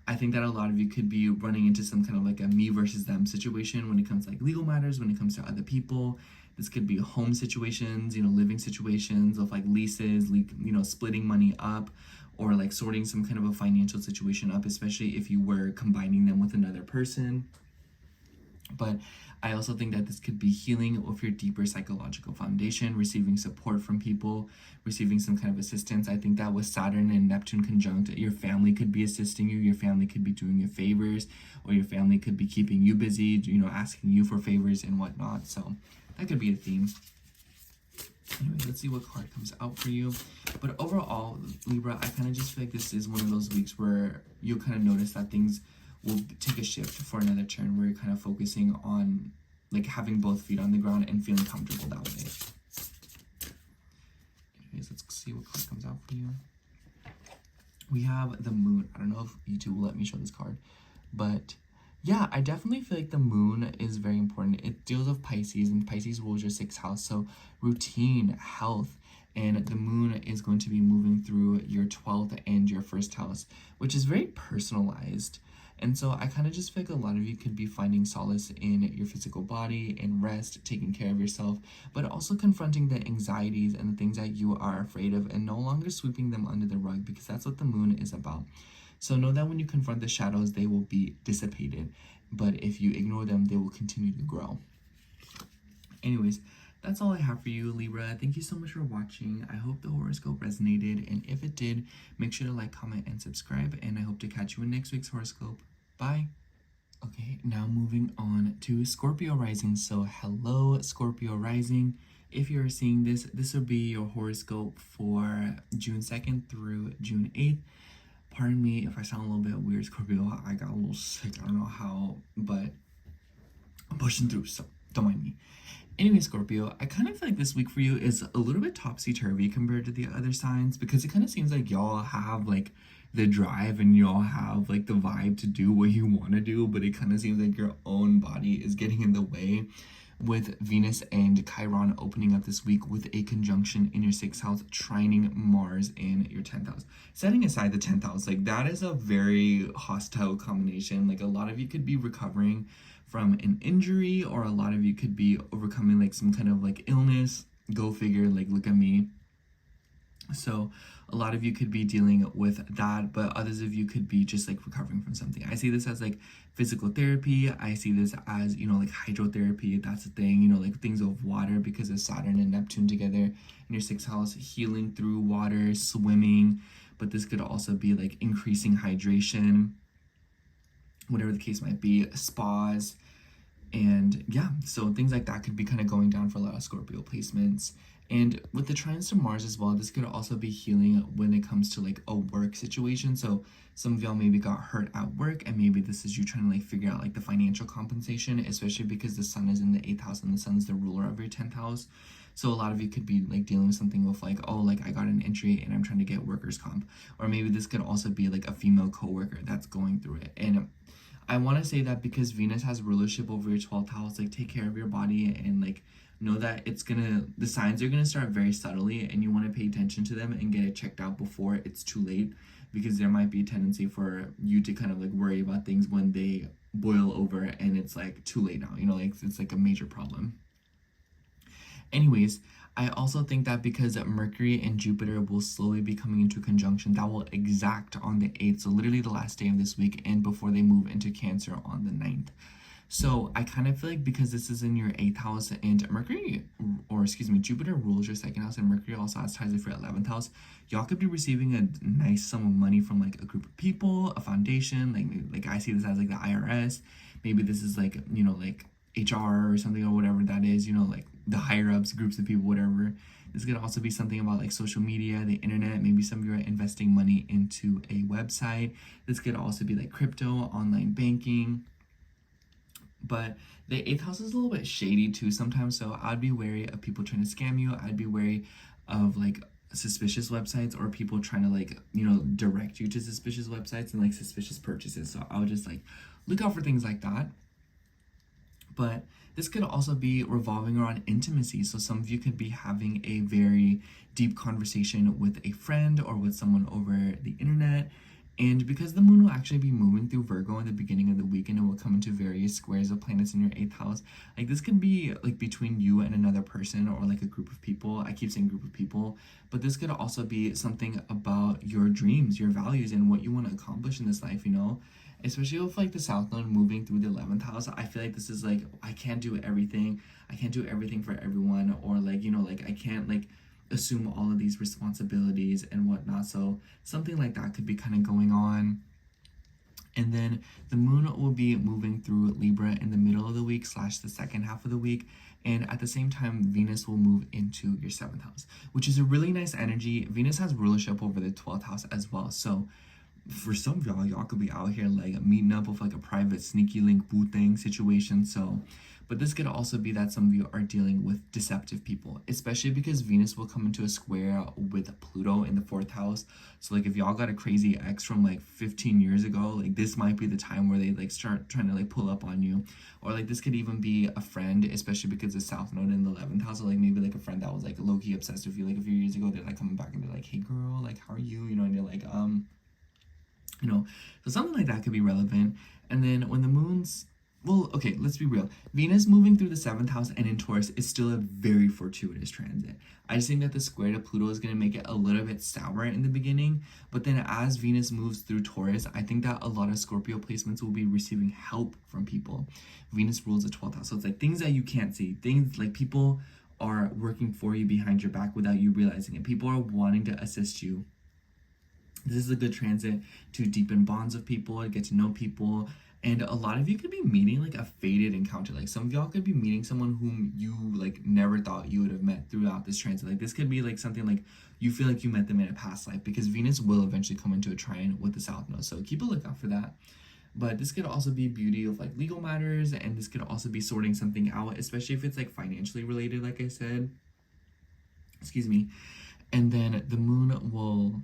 I think that a lot of you could be running into some kind of like a me versus them situation when it comes to like legal matters, when it comes to other people. This could be home situations, you know, living situations of like leases, you know, splitting money up, or like sorting some kind of a financial situation up, especially if you were combining them with another person. But I also think that this could be healing with your deeper psychological foundation, receiving support from people, receiving some kind of assistance. I think that with Saturn and Neptune conjunct, your family could be assisting you, your family could be doing you favors, or your family could be keeping you busy, you know, asking you for favors and whatnot. So that could be a theme. Anyway, let's see what card comes out for you. But overall, Libra, I kind of just feel like this is one of those weeks where you'll kind of notice that things will take a shift for another turn, where you're kind of focusing on like having both feet on the ground and feeling comfortable that way. Anyways, let's see what card comes out for you. We have the moon. I don't know if YouTube will let me show this card, but yeah, I definitely feel like the moon is very important. It deals with Pisces, and Pisces rules your 6th house, so routine, health, and the moon is going to be moving through your 12th and your 1st house, which is very personalized. And so I kind of just feel like a lot of you could be finding solace in your physical body, in rest, taking care of yourself, but also confronting the anxieties and the things that you are afraid of and no longer sweeping them under the rug, because that's what the moon is about. So know that when you confront the shadows, they will be dissipated, but if you ignore them, they will continue to grow. Anyways, that's all I have for you, Libra. Thank you so much for watching. I hope the horoscope resonated, and if it did, make sure to like, comment, and subscribe, and I hope to catch you in next week's horoscope. Bye! Okay, now moving on to Scorpio rising. So hello, Scorpio rising. If you're seeing this, this will be your horoscope for June 2nd through June 8th. Pardon me if I sound a little bit weird, Scorpio. I got a little sick. I don't know how, but I'm pushing through, so don't mind me. Anyway, Scorpio, I kind of feel like this week for you is a little bit topsy-turvy compared to the other signs, because it kind of seems like y'all have like the drive and y'all have like the vibe to do what you want to do, but it kind of seems like your own body is getting in the way, with Venus and Chiron opening up this week with a conjunction in your 6th house, trining Mars in your 10th house. Setting aside the 10th house, like that is a very hostile combination. Like a lot of you could be recovering from an injury, or a lot of you could be overcoming like some kind of like illness. Go figure, like look at me. So a lot of you could be dealing with that, but others of you could be just like recovering from something. I see this as like physical therapy. I see this as, you know, like hydrotherapy. That's the thing, you know, like things of water, because of Saturn and Neptune together in your 6th house, healing through water, swimming. But this could also be like increasing hydration, whatever the case might be, spas. And yeah, so things like that could be kind of going down for a lot of Scorpio placements. And with the trines to Mars as well, this could also be healing when it comes to like a work situation. So some of y'all maybe got hurt at work, and maybe this is you trying to like figure out like the financial compensation, especially because the sun is in the 8th house and the sun's the ruler of your 10th house. So a lot of you could be like dealing with something with like, oh, like I got an injury and I'm trying to get workers' comp. Or maybe this could also be like a female coworker that's going through it. And I want to say that because Venus has rulership over your 12th house, like take care of your body, and like know that the signs are gonna start very subtly, and you want to pay attention to them and get it checked out before it's too late, because there might be a tendency for you to kind of like worry about things when they boil over and it's like too late now, you know, like it's like a major problem. Anyways, I also think that because Mercury and Jupiter will slowly be coming into conjunction, that will exact on the 8th, so literally the last day of this week, and before they move into Cancer on the 9th. So I kind of feel like because this is in your 8th house, and Jupiter rules your 2nd house, and Mercury also has ties with your 11th house, y'all could be receiving a nice sum of money from like a group of people, a foundation, like I see this as like the IRS. Maybe this is like, you know, like HR or something, or whatever that is, you know, like the higher ups, groups of people, whatever. This could also be something about like social media, the internet. Maybe some of you are investing money into a website. This could also be like crypto, online banking. But the 8th house is a little bit shady too sometimes, so I'd be wary of people trying to scam you. I'd be wary of like suspicious websites, or people trying to like, you know, direct you to suspicious websites and like suspicious purchases. So I would just like look out for things like that. But this could also be revolving around intimacy. So some of you could be having a very deep conversation with a friend or with someone over the internet. And because the moon will actually be moving through Virgo in the beginning of the week, and it will come into various squares of planets in your 8th house, like this could be like between you and another person, or like a group of people. I keep saying group of people, but this could also be something about your dreams, your values, and what you want to accomplish in this life, you know? Especially with like the South Node moving through the 11th house, I feel like this is like, I can't do everything. I can't do everything for everyone, or like, you know, like I can't like assume all of these responsibilities and whatnot. So something like that could be kind of going on. And then the moon will be moving through Libra in the middle of the week / the second half of the week. And at the same time, Venus will move into your 7th house, which is a really nice energy. Venus has rulership over the 12th house as well. So for some of y'all could be out here like meeting up with like a private sneaky link boo thing situation. So, but this could also be that some of you are dealing with deceptive people, especially because Venus will come into a square with Pluto in the 4th house. So like if y'all got a crazy ex from like 15 years ago, like this might be the time where they like start trying to like pull up on you. Or like this could even be a friend, especially because the South Node in the 11th house. So like maybe like a friend that was like low-key obsessed with you like a few years ago. They're like coming back and they're like, hey girl, like how are you? You know, and you're like, you know, so something like that could be relevant. And then when the moon's, well, okay, let's be real. Venus moving through the 7th house and in Taurus is still a very fortuitous transit. I just think that the square to Pluto is going to make it a little bit sour in the beginning. But then as Venus moves through Taurus, I think that a lot of Scorpio placements will be receiving help from people. Venus rules the 12th house. So it's like things that you can't see. Things like people are working for you behind your back without you realizing it. People are wanting to assist you. This is a good transit to deepen bonds with people, get to know people, and a lot of you could be meeting like a fated encounter. Like some of y'all could be meeting someone whom you like never thought you would have met throughout this transit. Like this could be like something like you feel like you met them in a past life, because Venus will eventually come into a trine with the South Node. So keep a lookout for that. But this could also be beauty of like legal matters, and this could also be sorting something out, especially if it's like financially related, like I said. Excuse me. And then the moon will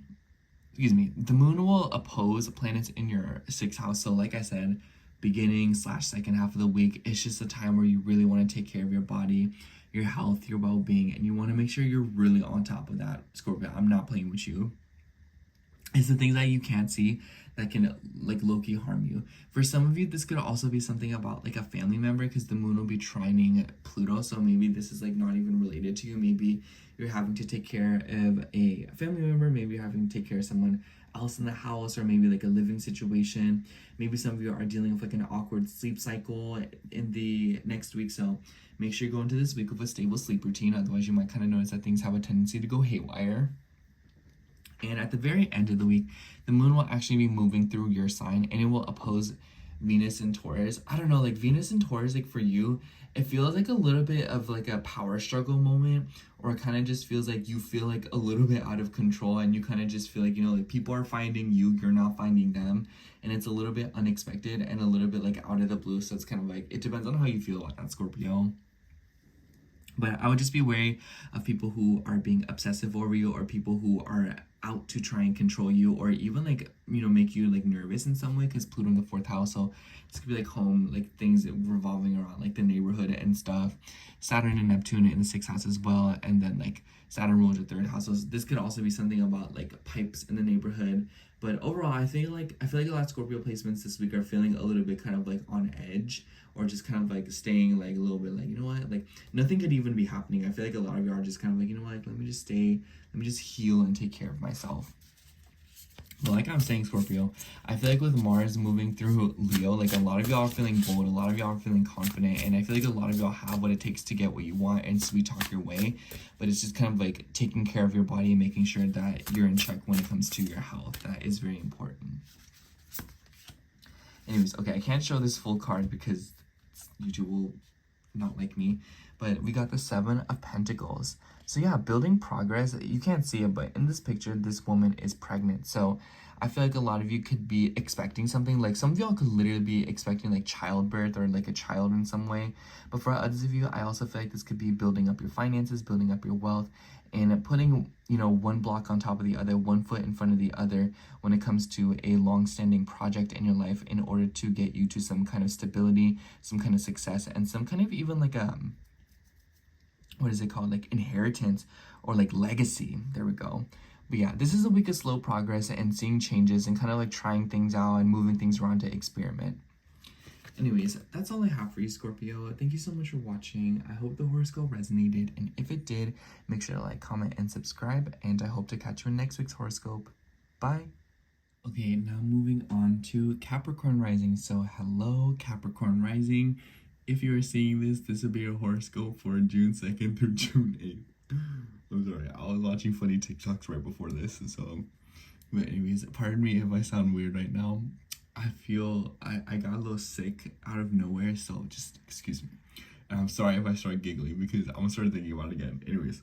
oppose planets in your 6th house. So like I said, beginning / second half of the week, it's just a time where you really want to take care of your body, your health, your well-being, and you want to make sure you're really on top of that, Scorpio. I'm not playing with you. It's the things that you can't see that can like low-key harm you. For some of you, this could also be something about like a family member, because the moon will be trining Pluto. So maybe this is like not even related to you. Maybe you're having to take care of a family member. Maybe you're having to take care of someone else in the house, or maybe like a living situation. Maybe some of you are dealing with like an awkward sleep cycle in the next week. So make sure you go into this week with a stable sleep routine. Otherwise, you might kind of notice that things have a tendency to go haywire. And at the very end of the week, the moon will actually be moving through your sign, and it will oppose Venus and Taurus. I don't know, like Venus and Taurus, like for you, it feels like a little bit of like a power struggle moment, or it kind of just feels like you feel like a little bit out of control, and you kind of just feel like, you know, like people are finding you, you're not finding them, and it's a little bit unexpected and a little bit like out of the blue. So it's kind of like, it depends on how you feel about that, Scorpio. But I would just be wary of people who are being obsessive over you, or people who are out to try and control you, or even like, you know, make you like nervous in some way, because Pluto in the 4th house. So this could be like home, like things revolving around like the neighborhood and stuff. Saturn and Neptune in the 6th house as well. And then like Saturn rules your 3rd house. So this could also be something about like pipes in the neighborhood. But overall, I feel like a lot of Scorpio placements this week are feeling a little bit kind of like on edge, or just kind of like staying like a little bit like, you know what, like nothing could even be happening. I feel like a lot of you are just kind of like, you know what, let me just heal and take care of myself. But like I'm saying, Scorpio, I feel like with Mars moving through Leo, like a lot of y'all are feeling bold, a lot of y'all are feeling confident, and I feel like a lot of y'all have what it takes to get what you want and sweet talk your way. But it's just kind of like taking care of your body and making sure that you're in check when it comes to your health. That is very important. Anyways, okay, I can't show this full card because YouTube will not like me, but we got the 7 of Pentacles. So yeah, building progress. You can't see it, but in this picture, this woman is pregnant. So I feel like a lot of you could be expecting something. Like some of y'all could literally be expecting like childbirth or like a child in some way. But for others of you, I also feel like this could be building up your finances, building up your wealth, and putting, you know, one block on top of the other, one foot in front of the other when it comes to a long-standing project in your life, in order to get you to some kind of stability, some kind of success, and some kind of even like what is it called, like inheritance or like legacy. There we go. But yeah, this is a week of slow progress and seeing changes and kind of like trying things out and moving things around to experiment. Anyways, that's all I have for you, Scorpio. Thank you so much for watching. I hope the horoscope resonated, and if it did, make sure to like, comment, and subscribe, and I hope to catch you in next week's horoscope. Bye! Okay, now moving on to Capricorn rising. So hello, Capricorn rising. If you are seeing this, this will be a horoscope for June 2nd through June 8th. I'm sorry, I was watching funny TikToks right before this, so... But anyways, pardon me if I sound weird right now. I feel I got a little sick out of nowhere, so just excuse me. And I'm sorry if I start giggling because I'm gonna start thinking about it again. Anyways,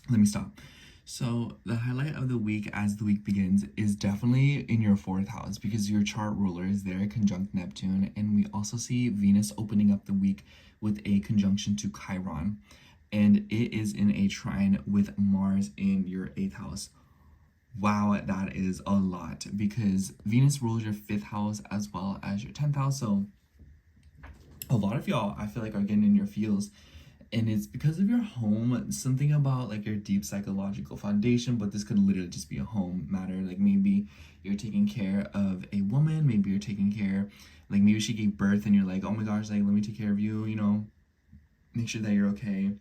let me stop. So the highlight of the week as the week begins is definitely in your fourth house because your chart ruler is there conjunct Neptune, and we also see Venus opening up the week with a conjunction to Chiron, and it is in a trine with Mars in your eighth house. Wow, that is a lot because Venus rules your fifth house as well as your 10th house. So a lot of y'all, I feel like, are getting in your feels, and it's because of your home, something about like your deep psychological foundation. But this could literally just be a home matter. Like maybe you're taking care of a woman, maybe you're taking care, like maybe she gave birth and you're like, oh my gosh, like let me take care of you, you know, make sure that you're okay.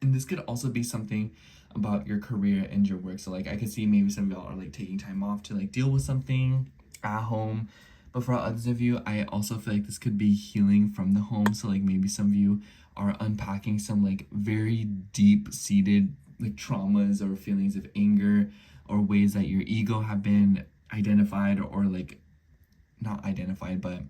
And this could also be something about your career and your work. So like I could see maybe some of y'all are like taking time off to like deal with something at home. But for others of you, I also feel like this could be healing from the home. So like maybe some of you are unpacking some like very deep seated like traumas or feelings of anger or ways that your ego have been identified or like not identified but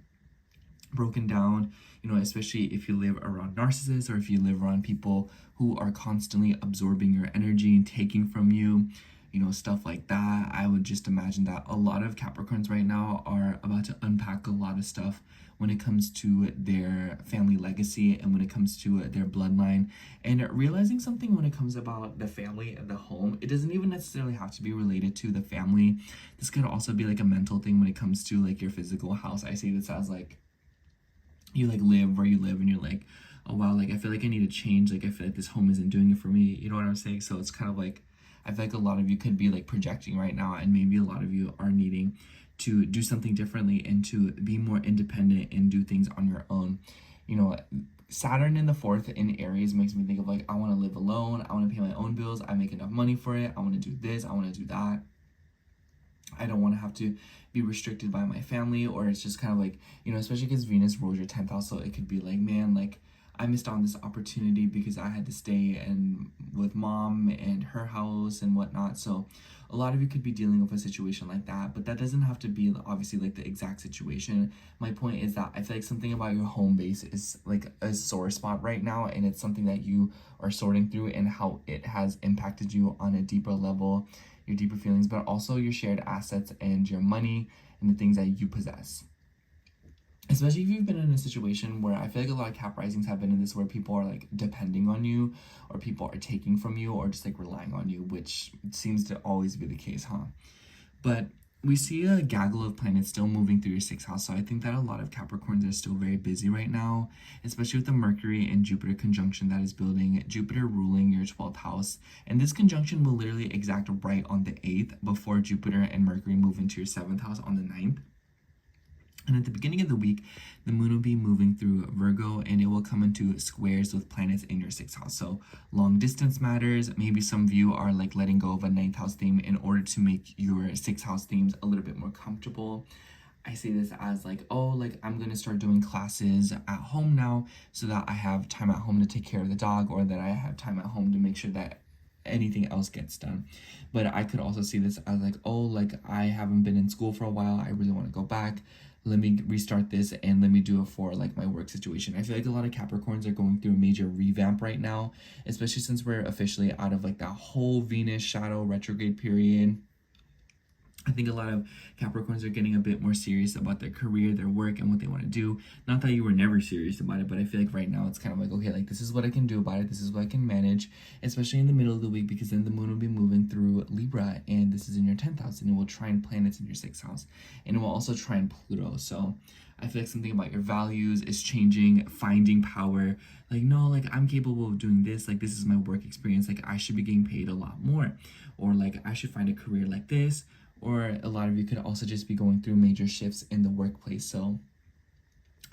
broken down, you know, especially if you live around narcissists or if you live around people who are constantly absorbing your energy and taking from you, you know, stuff like that. I would just imagine that a lot of Capricorns right now are about to unpack a lot of stuff when it comes to their family legacy and when it comes to their bloodline, and realizing something when it comes about the family and the home. It doesn't even necessarily have to be related to the family. This could also be like a mental thing when it comes to like your physical house. I see this as like you like live where you live and you're like, oh wow, like I feel like I need to change, like I feel like this home isn't doing it for me, you know what I'm saying? So it's kind of like I feel like a lot of you could be like projecting right now, and maybe a lot of you are needing to do something differently and to be more independent and do things on your own. You know, Saturn in the fourth in Aries makes me think of like, I want to live alone, I want to pay my own bills, I make enough money for it, I want to do this, I want to do that. I don't want to have to be restricted by my family. Or it's just kind of like, you know, especially because Venus rules your 10th house, so it could be like, man, like I missed on this opportunity because I had to stay and with mom and her house and whatnot. So a lot of you could be dealing with a situation like that, but that doesn't have to be obviously like the exact situation. My point is that I feel like something about your home base is like a sore spot right now, and it's something that you are sorting through and how it has impacted you on a deeper level, your deeper feelings, but also your shared assets and your money and the things that you possess. Especially if you've been in a situation where I feel like a lot of Cap risings have been in this, where people are like depending on you or people are taking from you or just like relying on you, which seems to always be the case, huh? But we see a gaggle of planets still moving through your sixth house. So I think that a lot of Capricorns are still very busy right now, especially with the Mercury and Jupiter conjunction that is building, Jupiter ruling your 12th house. And this conjunction will literally exact right on the 8th before Jupiter and Mercury move into your 7th house on the 9th. And at the beginning of the week, the moon will be moving through Virgo, and it will come into squares with planets in your sixth house. So long distance matters. Maybe some of you are like letting go of a ninth house theme in order to make your sixth house themes a little bit more comfortable. I say this as like, oh, like I'm going to start doing classes at home now so that I have time at home to take care of the dog, or that I have time at home to make sure that anything else gets done. But I could also see this as like, oh, like I haven't been in school for a while, I really want to go back, let me restart this and let me do it for like my work situation. I feel like a lot of Capricorns are going through a major revamp right now, especially since we're officially out of like that whole Venus shadow retrograde period. I think a lot of Capricorns are getting a bit more serious about their career, their work, and what they want to do. Not that you were never serious about it, but I feel like right now it's kind of like, okay, like this is what I can do about it. This is what I can manage, especially in the middle of the week, because then the moon will be moving through Libra, and this is in your 10th house, and it will trine planets in your 6th house, and it will also trine Pluto. So I feel like something about your values is changing, finding power. Like, no, like I'm capable of doing this. Like, this is my work experience. Like, I should be getting paid a lot more, or like I should find a career like this. Or a lot of you could also just be going through major shifts in the workplace. So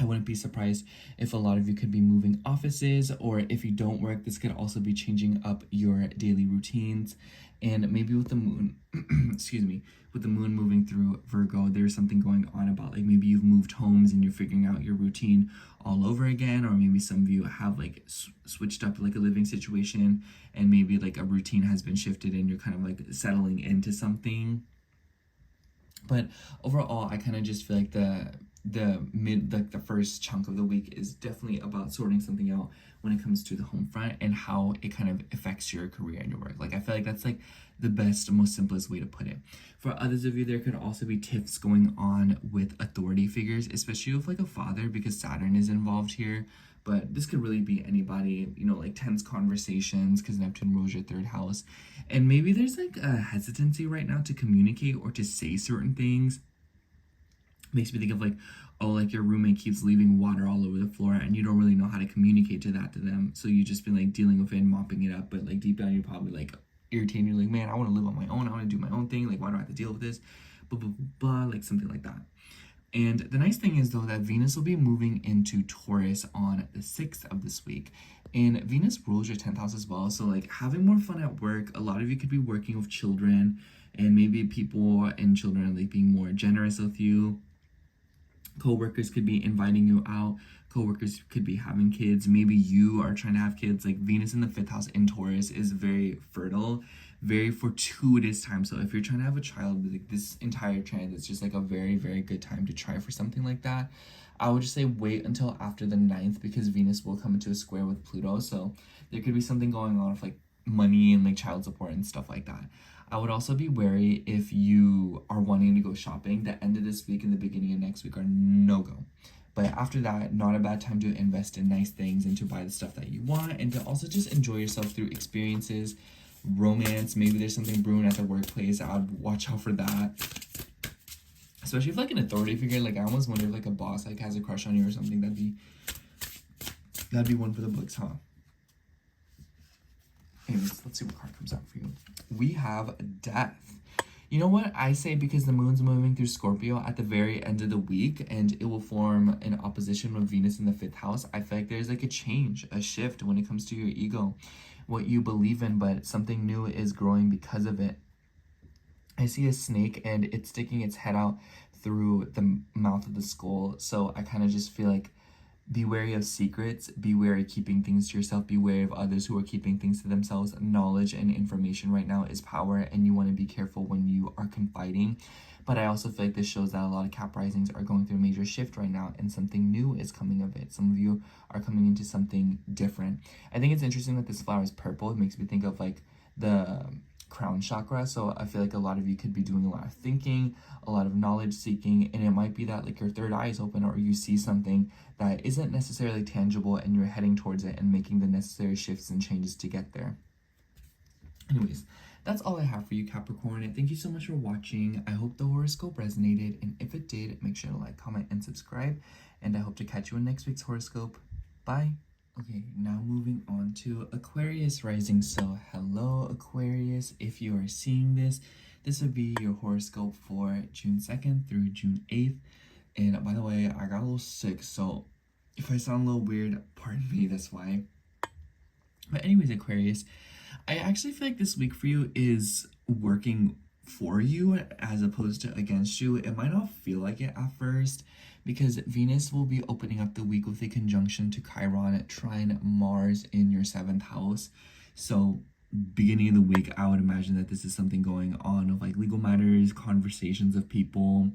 I wouldn't be surprised if a lot of you could be moving offices, or if you don't work, this could also be changing up your daily routines. And maybe with the moon, excuse me, with the moon moving through Virgo, there's something going on about like maybe you've moved homes and you're figuring out your routine all over again, or maybe some of you have like switched up like a living situation, and maybe like a routine has been shifted and you're kind of like settling into something. But overall, I kind of just feel like the first chunk of the week is definitely about sorting something out when it comes to the home front and how it kind of affects your career and your work. Like, I feel like that's like the best, most simplest way to put it. For others of you, there could also be tiffs going on with authority figures, especially with like a father, because Saturn is involved here. But this could really be anybody, you know, like tense conversations, because Neptune rules your third house. And maybe there's like a hesitancy right now to communicate or to say certain things. Makes me think of like, oh, like your roommate keeps leaving water all over the floor and you don't really know how to communicate to them. So you just been like dealing with it and mopping it up. But like deep down, you're probably like irritated. You're like, man, I want to live on my own. I want to do my own thing. Like, why do I have to deal with this? Blah, blah, blah, blah, like something like that. And the nice thing is, though, that Venus will be moving into Taurus on the 6th of this week. And Venus rules your 10th house as well. So, like, having more fun at work. A lot of you could be working with children. And maybe people and children are, like, being more generous with you. Co-workers could be inviting you out. Co-workers could be having kids. Maybe you are trying to have kids. Like, Venus in the 5th house in Taurus is very fertile, very fortuitous time. So if you're trying to have a child, like this entire transit, it's just like a very, very good time to try for something like that. I would just say wait until after the 9th, because Venus will come into a square with Pluto. So there could be something going on with like money and like child support and stuff like that. I would also be wary if you are wanting to go shopping. The end of this week and the beginning of next week are no-go. But after that, not a bad time to invest in nice things and to buy the stuff that you want, and to also just enjoy yourself through experiences, romance. Maybe there's something brewing at the workplace. I would watch out for that. Especially if like an authority figure, like I almost wonder if like a boss like has a crush on you or something. That'd be one for the books, huh? Anyways, let's see what card comes out for you. We have Death. You know what I say, because the moon's moving through Scorpio at the very end of the week and it will form an opposition with Venus in the 5th house. I feel like there's like a change, a shift when it comes to your ego, what you believe in, but something new is growing because of it. I see a snake and it's sticking its head out through the mouth of the skull. So I kind of just feel like be wary of secrets, be wary of keeping things to yourself, be wary of others who are keeping things to themselves. Knowledge and information right now is power, and you want to be careful when you are confiding. But I also feel like this shows that a lot of Cap risings are going through a major shift right now, and something new is coming of it. Some of you are coming into something different. I think it's interesting that this flower is purple. It makes me think of like the crown chakra. So I feel like a lot of you could be doing a lot of thinking, a lot of knowledge seeking, and it might be that like your third eye is open, or you see something that isn't necessarily tangible and you're heading towards it and making the necessary shifts and changes to get there. Anyways, that's all I have for you, Capricorn, and thank you so much for watching. I hope the horoscope resonated, and if it did, make sure to like, comment, and subscribe, and I hope to catch you in next week's horoscope. Bye. Okay, now moving on to Aquarius rising. So hello, Aquarius. If you are seeing this, this would be your horoscope for June 2nd through June 8th. And by the way, I got a little sick, so if I sound a little weird, pardon me, that's why. But anyways, Aquarius, I actually feel like this week for you is working for you as opposed to against you. It might not feel like it at first, because Venus will be opening up the week with a conjunction to Chiron, trine Mars in your 7th house. So beginning of the week, I would imagine that this is something going on of like legal matters, conversations of people.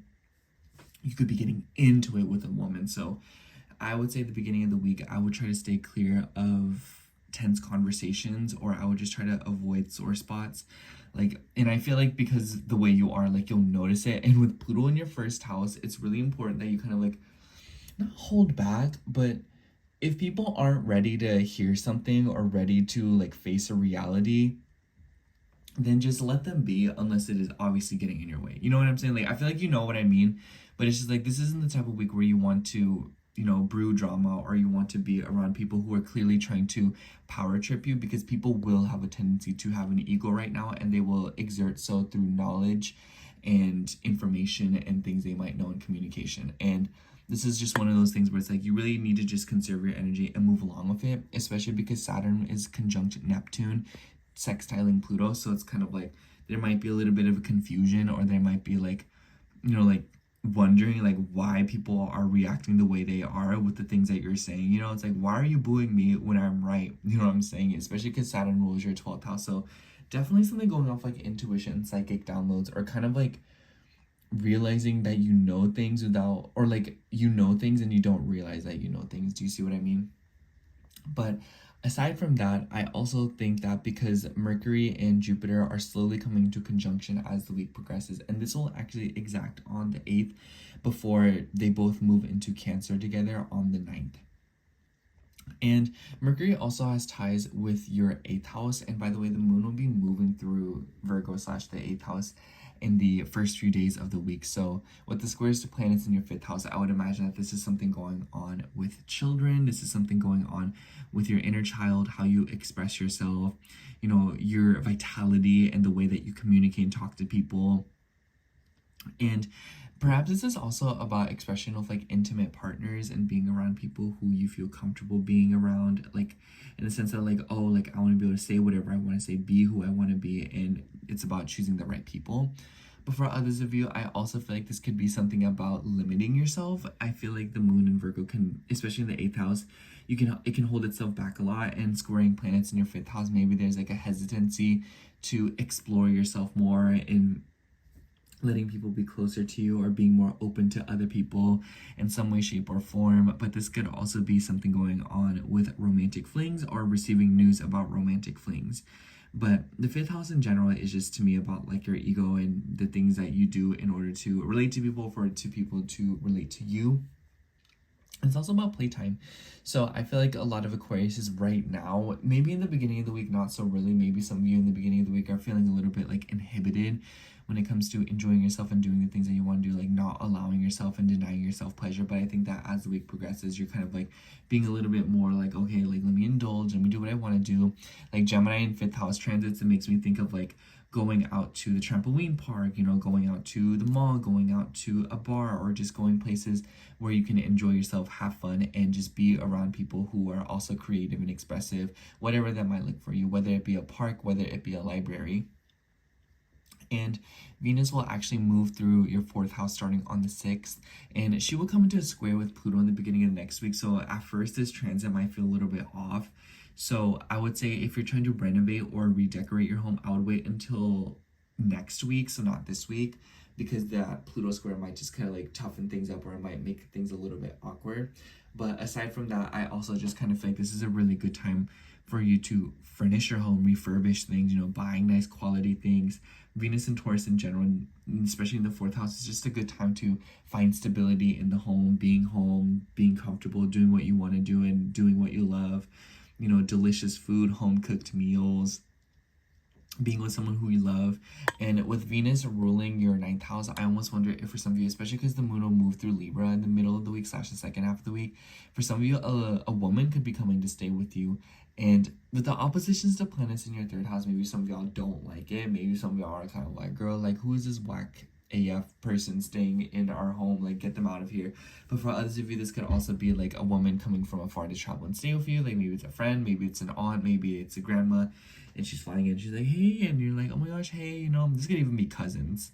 You could be getting into it with a woman. So I would say at the beginning of the week, I would try to stay clear of tense conversations, or I would just try to avoid sore spots. Like, and I feel like because the way you are, like, you'll notice it. And with Pluto in your 1st house, it's really important that you kind of like not hold back, but if people aren't ready to hear something or ready to like face a reality, then just let them be, unless it is obviously getting in your way. You know what I'm saying? Like, I feel like you know what I mean, but it's just like, this isn't the type of week where you want to, you know, brew drama, or you want to be around people who are clearly trying to power trip you, because people will have a tendency to have an ego right now, and they will exert so through knowledge and information and things they might know in communication. And this is just one of those things where it's like you really need to just conserve your energy and move along with it, especially because Saturn is conjunct Neptune, sextiling Pluto. So it's kind of like there might be a little bit of a confusion, or there might be like, you know, like wondering like why people are reacting the way they are with the things that you're saying. You know, it's like, why are you booing me when I'm right? You know what I'm saying? Especially because Saturn rules your 12th house. So definitely something going off like intuition, psychic downloads, or kind of like realizing that you know things without, or like you know things and you don't realize that you know things. Do you see what I mean? But aside from that, I also think that because Mercury and Jupiter are slowly coming into conjunction as the week progresses, and this will actually exact on the 8th before they both move into Cancer together on the 9th. And Mercury also has ties with your 8th house. And by the way, the moon will be moving through Virgo / the 8th house in the first few days of the week. So with the squares to planets in your 5th house, I would imagine that this is something going on with children. This is something going on with your inner child, how you express yourself, you know, your vitality and the way that you communicate and talk to people. And perhaps this is also about expression of like intimate partners and being around people who you feel comfortable being around, like in the sense that like, oh, like I want to be able to say whatever I want to say, be who I want to be, and it's about choosing the right people. But for others of you, I also feel like this could be something about limiting yourself. I feel like the moon in Virgo can, especially in the 8th house, it can hold itself back a lot, and squaring planets in your 5th house, maybe there's like a hesitancy to explore yourself more in letting people be closer to you or being more open to other people in some way, shape, or form. But this could also be something going on with romantic flings or receiving news about romantic flings. But the 5th house in general is just to me about like your ego and the things that you do in order to relate to people, for people to relate to you. It's also about playtime. So I feel like a lot of Aquarius is right now, maybe in the beginning of the week, not so really. Maybe some of you in the beginning of the week are feeling a little bit like inhibited when it comes to enjoying yourself and doing the things that you want to do, like not allowing yourself and denying yourself pleasure. But I think that as the week progresses, you're kind of like being a little bit more like, okay, like let me indulge, let me do what I want to do. Like Gemini in 5th house transits, it makes me think of like going out to the trampoline park, you know, going out to the mall, going out to a bar, or just going places where you can enjoy yourself, have fun, and just be around people who are also creative and expressive, whatever that might look for you, whether it be a park, whether it be a library. And Venus will actually move through your 4th house starting on the 6th, and she will come into a square with Pluto in the beginning of next week. So at first this transit might feel a little bit off. So I would say if you're trying to renovate or redecorate your home, I would wait until next week, so not this week, because that Pluto square might just kind of like toughen things up, or it might make things a little bit awkward. But aside from that, I also just kind of feel like this is a really good time for you to furnish your home, refurbish things, you know, buying nice quality things. Venus and Taurus in general, especially in the 4th house, is just a good time to find stability in the home, being comfortable, doing what you want to do and doing what you love. You know, delicious food, home-cooked meals, being with someone who you love. And with Venus ruling your 9th house, I almost wonder if for some of you, especially because the moon will move through Libra in the middle of the week / the second half of the week, for some of you, a woman could be coming to stay with you. And with the oppositions to planets in your 3rd house, maybe some of y'all don't like it. Maybe some of y'all are kind of like, girl, like who is this whack AF person staying in our home? Like, get them out of here. But for others of you, this could also be like a woman coming from afar to travel and stay with you. Like maybe it's a friend, maybe it's an aunt, maybe it's a grandma, and she's flying in. She's like, hey, and you're like, oh my gosh, hey, you know, this could even be cousins.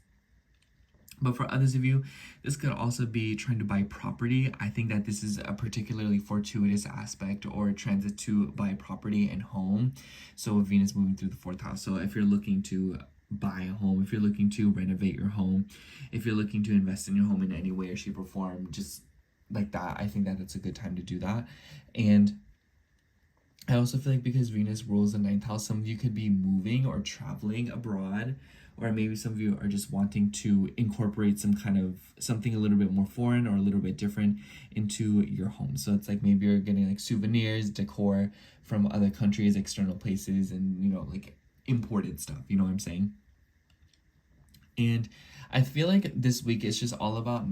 But for others of you, this could also be trying to buy property. I think that this is a particularly fortuitous aspect or transit to buy property and home. So Venus moving through the 4th house. So if you're looking to buy a home, if you're looking to renovate your home, if you're looking to invest in your home in any way or shape or form, just like that, I think that it's a good time to do that. And I also feel like because Venus rules the 9th house, some of you could be moving or traveling abroad, or maybe some of you are just wanting to incorporate some kind of something a little bit more foreign or a little bit different into your home. So it's like maybe you're getting like souvenirs, decor from other countries, external places, and, you know, like imported stuff, you know what I'm saying? And I feel like this week is just all about,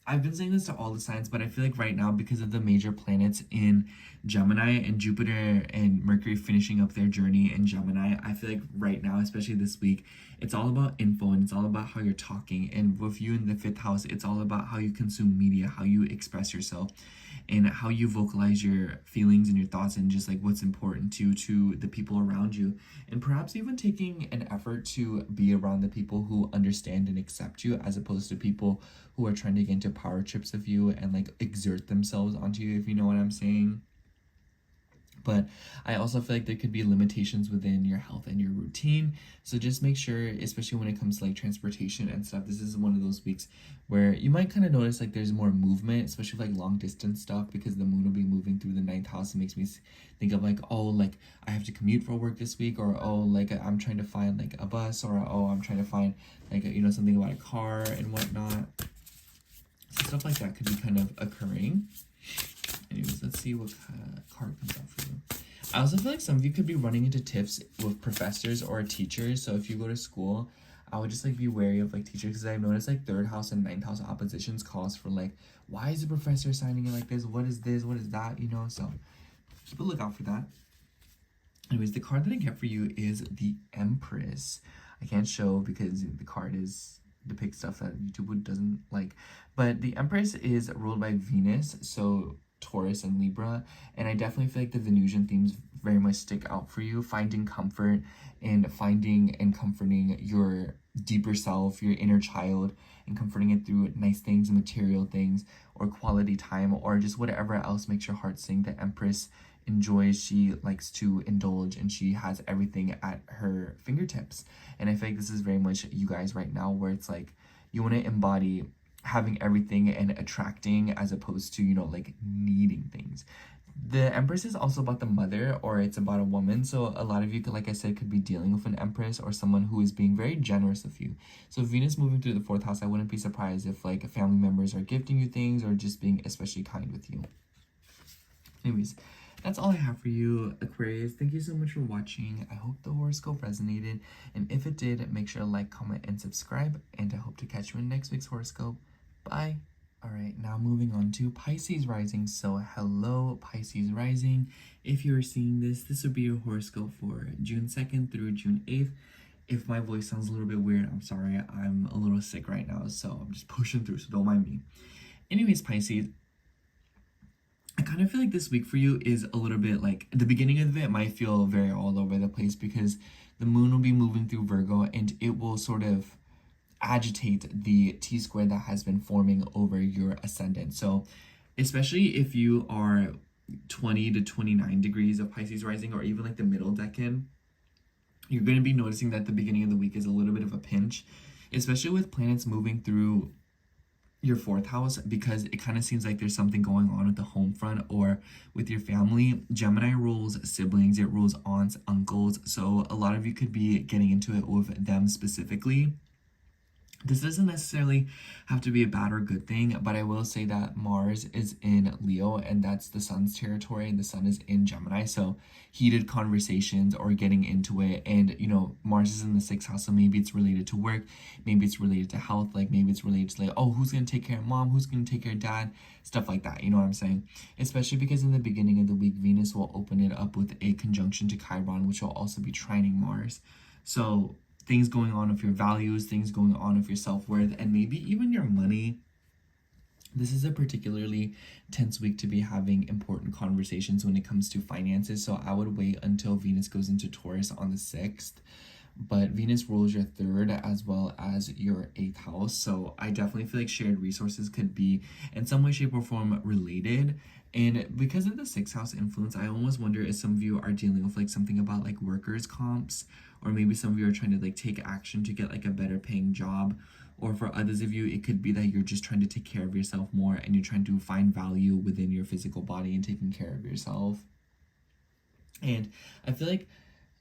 I've been saying this to all the signs, but I feel like right now, because of the major planets in Gemini and Jupiter and Mercury finishing up their journey in Gemini, I feel like right now, especially this week, it's all about info and it's all about how you're talking. And with you in the 5th house, it's all about how you consume media, how you express yourself, and how you vocalize your feelings and your thoughts and just like what's important to the people around you. And perhaps even taking an effort to be around the people who understand and accept you, as opposed to people who are trying to get into power trips of you and like exert themselves onto you, if you know what I'm saying. But I also feel like there could be limitations within your health and your routine. So just make sure, especially when it comes to like transportation and stuff, this is one of those weeks where you might kind of notice like there's more movement, especially like long distance stuff, because the moon will be moving through the ninth house. It makes me think of like, oh, like I have to commute for work this week, or oh, like I'm trying to find like a bus, or oh, I'm trying to find like something about a car and whatnot. So stuff like that could be kind of occurring. Anyways, let's see what card comes out for you. I also feel like some of you could be running into tiffs with professors or teachers. So if you go to school, I would just like be wary of like teachers, because I've noticed like 3rd house and 9th house oppositions calls for like, why is the professor signing it like this? What is this? What is that? So keep a lookout for that. Anyways, the card that I get for you is the Empress. I can't show because the card depicts stuff that YouTube doesn't like. But the Empress is ruled by Venus, so Taurus and Libra. And I definitely feel like the Venusian themes very much stick out for you. Finding comfort and finding and comforting your deeper self, your inner child, and comforting it through nice things, material things, or quality time, or just whatever else makes your heart sing. The Empress enjoys, she likes to indulge, and she has everything at her fingertips. And I feel like this is very much you guys right now, where it's like you want to embody having everything and attracting, as opposed to like needing things. The Empress is also about the mother, or it's about a woman. So a lot of you could, like I said, could be dealing with an Empress or someone who is being very generous with you. So Venus moving through the 4th house, I wouldn't be surprised if like family members are gifting you things, or just being especially kind with you. Anyways, that's all I have for you, Aquarius. Thank you so much for watching. I hope the horoscope resonated, and if it did, make sure to like, comment, and subscribe, and I hope to catch you in next week's horoscope. Bye. All right, now moving on to Pisces rising. So hello, Pisces rising. If you're seeing this, this would be your horoscope for June 2nd through June 8th. If my voice sounds a little bit weird, I'm sorry. I'm a little sick right now, so I'm just pushing through, so don't mind me. Anyways, Pisces, I kind of feel like this week for you is a little bit like, the beginning of it might feel very all over the place, because the moon will be moving through Virgo, and it will sort of agitate the T-square that has been forming over your ascendant. So especially if you are 20 to 29 degrees of Pisces rising, or even like the middle decan, you're going to be noticing that the beginning of the week is a little bit of a pinch, especially with planets moving through your 4th house, because it kind of seems like there's something going on with the home front or with your family. Gemini rules siblings, it rules aunts, uncles, so a lot of you could be getting into it with them specifically. This doesn't necessarily have to be a bad or good thing, but I will say that Mars is in Leo, and that's the sun's territory, and the sun is in Gemini. So heated conversations or getting into it, and Mars is in the 6th house, so maybe it's related to work, maybe it's related to health, like maybe it's related to like, oh, who's going to take care of mom, who's going to take care of dad, stuff like that, you know what I'm saying? Especially because in the beginning of the week, Venus will open it up with a conjunction to Chiron, which will also be trining Mars. So things going on with your values, things going on with your self-worth, and maybe even your money. This is a particularly tense week to be having important conversations when it comes to finances. So I would wait until Venus goes into Taurus on the 6th. But Venus rules your 3rd as well as your 8th house. So I definitely feel like shared resources could be in some way, shape, or form related. And because of the 6th house influence, I almost wonder if some of you are dealing with like something about like workers' comps, or maybe some of you are trying to like take action to get like a better paying job. Or for others of you, it could be that you're just trying to take care of yourself more, and you're trying to find value within your physical body and taking care of yourself. And I feel like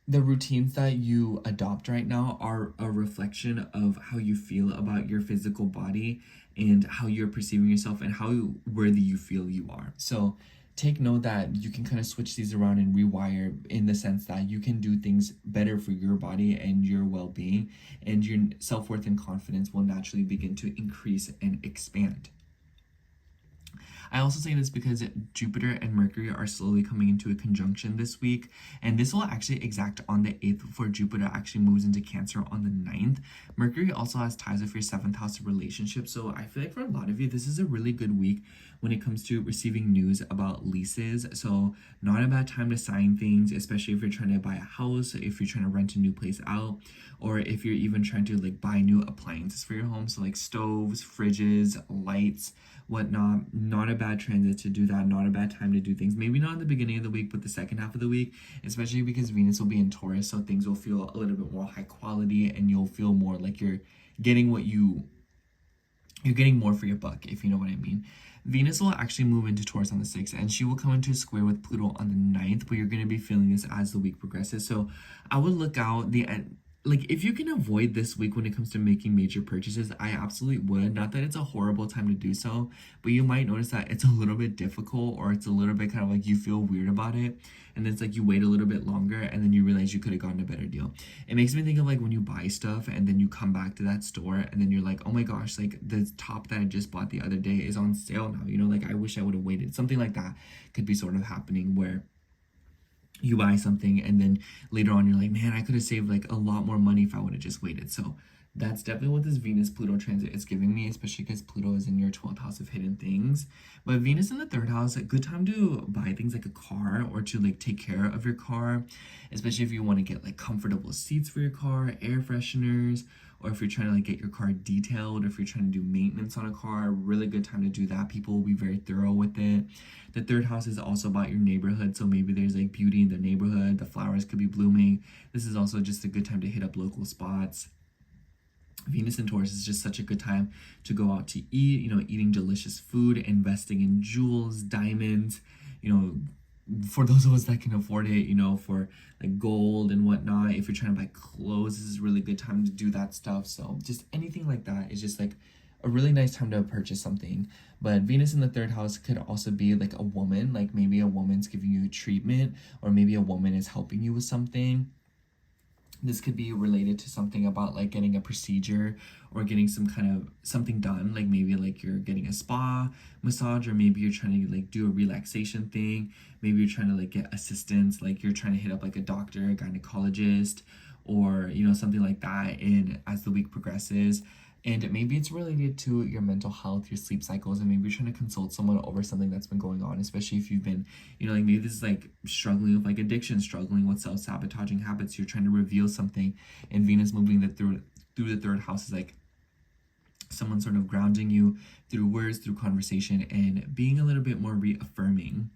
the routines that you adopt right now are a reflection of how you feel about your physical body and how you're perceiving yourself and how worthy you feel you are. So take note that you can kind of switch these around and rewire, in the sense that you can do things better for your body and your well-being, and your self-worth and confidence will naturally begin to increase and expand. I also say this because Jupiter and Mercury are slowly coming into a conjunction this week, and this will actually exact on the 8th, before Jupiter actually moves into Cancer on the 9th. Mercury also has ties with your 7th house of relationships, so I feel like for a lot of you, this is a really good week when it comes to receiving news about leases. So not a bad time to sign things, especially if you're trying to buy a house, if you're trying to rent a new place out, or if you're even trying to like buy new appliances for your home. So like stoves, fridges, lights, whatnot. Not a bad transit to do that, not a bad time to do things. Maybe not in the beginning of the week, but the second half of the week, especially because Venus will be in Taurus, so things will feel a little bit more high quality, and you'll feel more like you're getting you're getting more for your buck, if you know what I mean. Venus will actually move into Taurus on the 6th, and she will come into a square with Pluto on the 9th, but you're going to be feeling this as the week progresses. So I would look out like, if you can avoid this week when it comes to making major purchases, I absolutely would. Not that it's a horrible time to do so, but you might notice that it's a little bit difficult, or it's a little bit kind of like you feel weird about it. And then it's like you wait a little bit longer, and then you realize you could have gotten a better deal. It makes me think of like when you buy stuff and then you come back to that store and then you're like, oh my gosh, like the top that I just bought the other day is on sale now. You know, like I wish I would have waited. Something like that could be sort of happening, where you buy something and then later on you're like, man, I could have saved like a lot more money if I would have just waited. So that's definitely what this Venus Pluto transit is giving me, especially because Pluto is in your 12th house of hidden things. But Venus in the 3rd house, a good time to buy things like a car, or to like take care of your car, especially if you want to get like comfortable seats for your car, air fresheners, or if you're trying to like get your car detailed, or if you're trying to do maintenance on a car. Really good time to do that. People will be very thorough with it. The 3rd house is also about your neighborhood, so maybe there's like beauty in the neighborhood, the flowers could be blooming. This is also just a good time to hit up local spots. Venus in Taurus is just such a good time to go out to eat, you know, eating delicious food, investing in jewels, diamonds, you know, for those of us that can afford it, you know, for like gold and whatnot. If you're trying to buy clothes, this is a really good time to do that stuff. So just anything like that is just like a really nice time to purchase something. But Venus in the 3rd house could also be like a woman, like maybe a woman's giving you a treatment, or maybe a woman is helping you with something. This could be related to something about like getting a procedure, or getting some kind of something done, like maybe like you're getting a spa massage, or maybe you're trying to like do a relaxation thing. Maybe you're trying to like get assistance, like you're trying to hit up like a doctor, a gynecologist, or you know, something like that in as the week progresses. And maybe it's related to your mental health, your sleep cycles, and maybe you're trying to consult someone over something that's been going on, especially if you've been, you know, like maybe this is like struggling with like addiction, struggling with self-sabotaging habits. You're trying to reveal something, and Venus moving through the 3rd house is like someone sort of grounding you through words, through conversation, and being a little bit more reaffirming.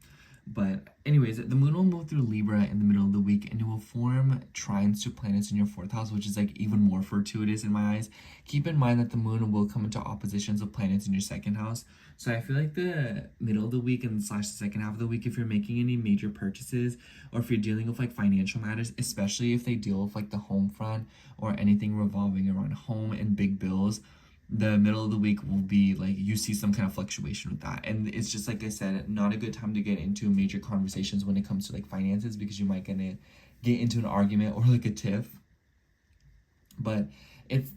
But anyways, the moon will move through Libra in the middle of the week, and it will form trines to planets in your 4th house, which is like even more fortuitous in my eyes. Keep in mind that the moon will come into oppositions of planets in your 2nd house. So I feel like the middle of the week and / the second half of the week, if you're making any major purchases, or if you're dealing with like financial matters, especially if they deal with like the home front or anything revolving around home and big bills, the middle of the week will be like you see some kind of fluctuation with that. And it's just like I said, not a good time to get into major conversations when it comes to like finances, because you might gonna get into an argument or like a tiff. But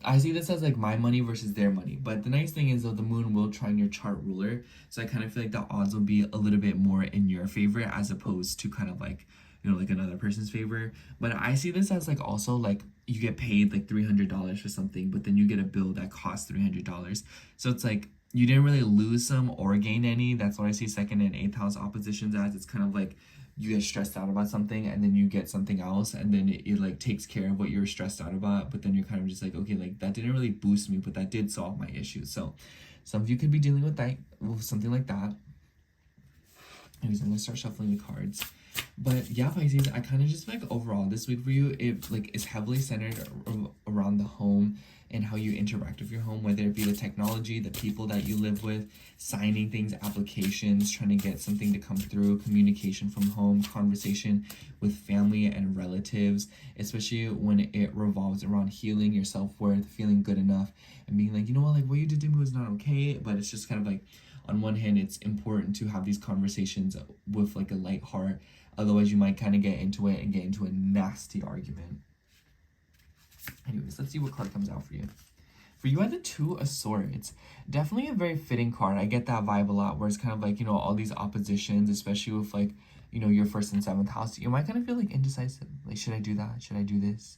I see this as like my money versus their money. But the nice thing is though, the moon will trine your chart ruler, so I kind of feel like the odds will be a little bit more in your favor, as opposed to kind of like, you know, like another person's favor. But I see this as like also like you get paid like $300 for something, but then you get a bill that costs $300. So it's like you didn't really lose some or gain any. That's what I see 2nd and 8th house oppositions as. It's kind of like you get stressed out about something, and then you get something else, and then it like takes care of what you're stressed out about. But then you're kind of just like, okay, like that didn't really boost me, but that did solve my issues. So some of you could be dealing with that, with something like that. Anyways, I'm gonna start shuffling the cards. But yeah, Pisces, I kind of just like overall this week for you, it like is heavily centered around the home and how you interact with your home, whether it be the technology, the people that you live with, signing things, applications, trying to get something to come through, communication from home, conversation with family and relatives, especially when it revolves around healing your self-worth, feeling good enough, and being like, you know what, like what you did to me was not okay. But it's just kind of like, on one hand, it's important to have these conversations with like a light heart. Otherwise, you might kind of get into it and get into a nasty argument. Anyways, let's see what card comes out for you. For you, I had the 2 of Swords. Definitely a very fitting card. I get that vibe a lot, where it's kind of like, you know, all these oppositions, especially with like, you know, your 1st and 7th house. You might kind of feel like indecisive. Like, should I do that? Should I do this?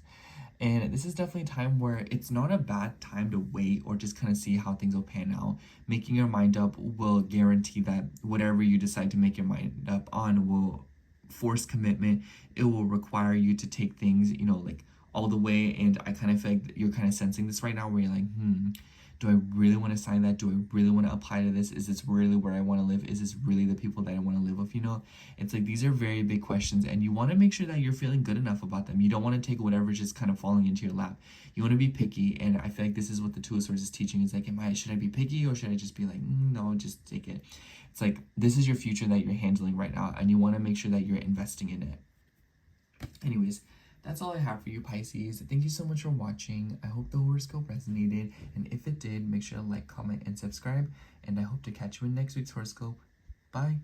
And this is definitely a time where it's not a bad time to wait or just kind of see how things will pan out. Making your mind up will guarantee that whatever you decide to make your mind up on will force commitment. It will require you to take things, you know, like all the way. And I kind of feel like you're kind of sensing this right now, where you're like, Do I really want to sign that? Do I really want to apply to this? Is this really where I want to live? Is this really the people that I want to live with? You know, it's like these are very big questions, and you want to make sure that you're feeling good enough about them. You don't want to take whatever's just kind of falling into your lap. You want to be picky, and I feel like this is what the Two of Swords is teaching. It's like, should I be picky, or should I just be like, no, just take it? It's like, this is your future that you're handling right now, and you want to make sure that you're investing in it. Anyways, that's all I have for you, Pisces. Thank you so much for watching. I hope the horoscope resonated, and if it did, make sure to like, comment, and subscribe, and I hope to catch you in next week's horoscope. Bye!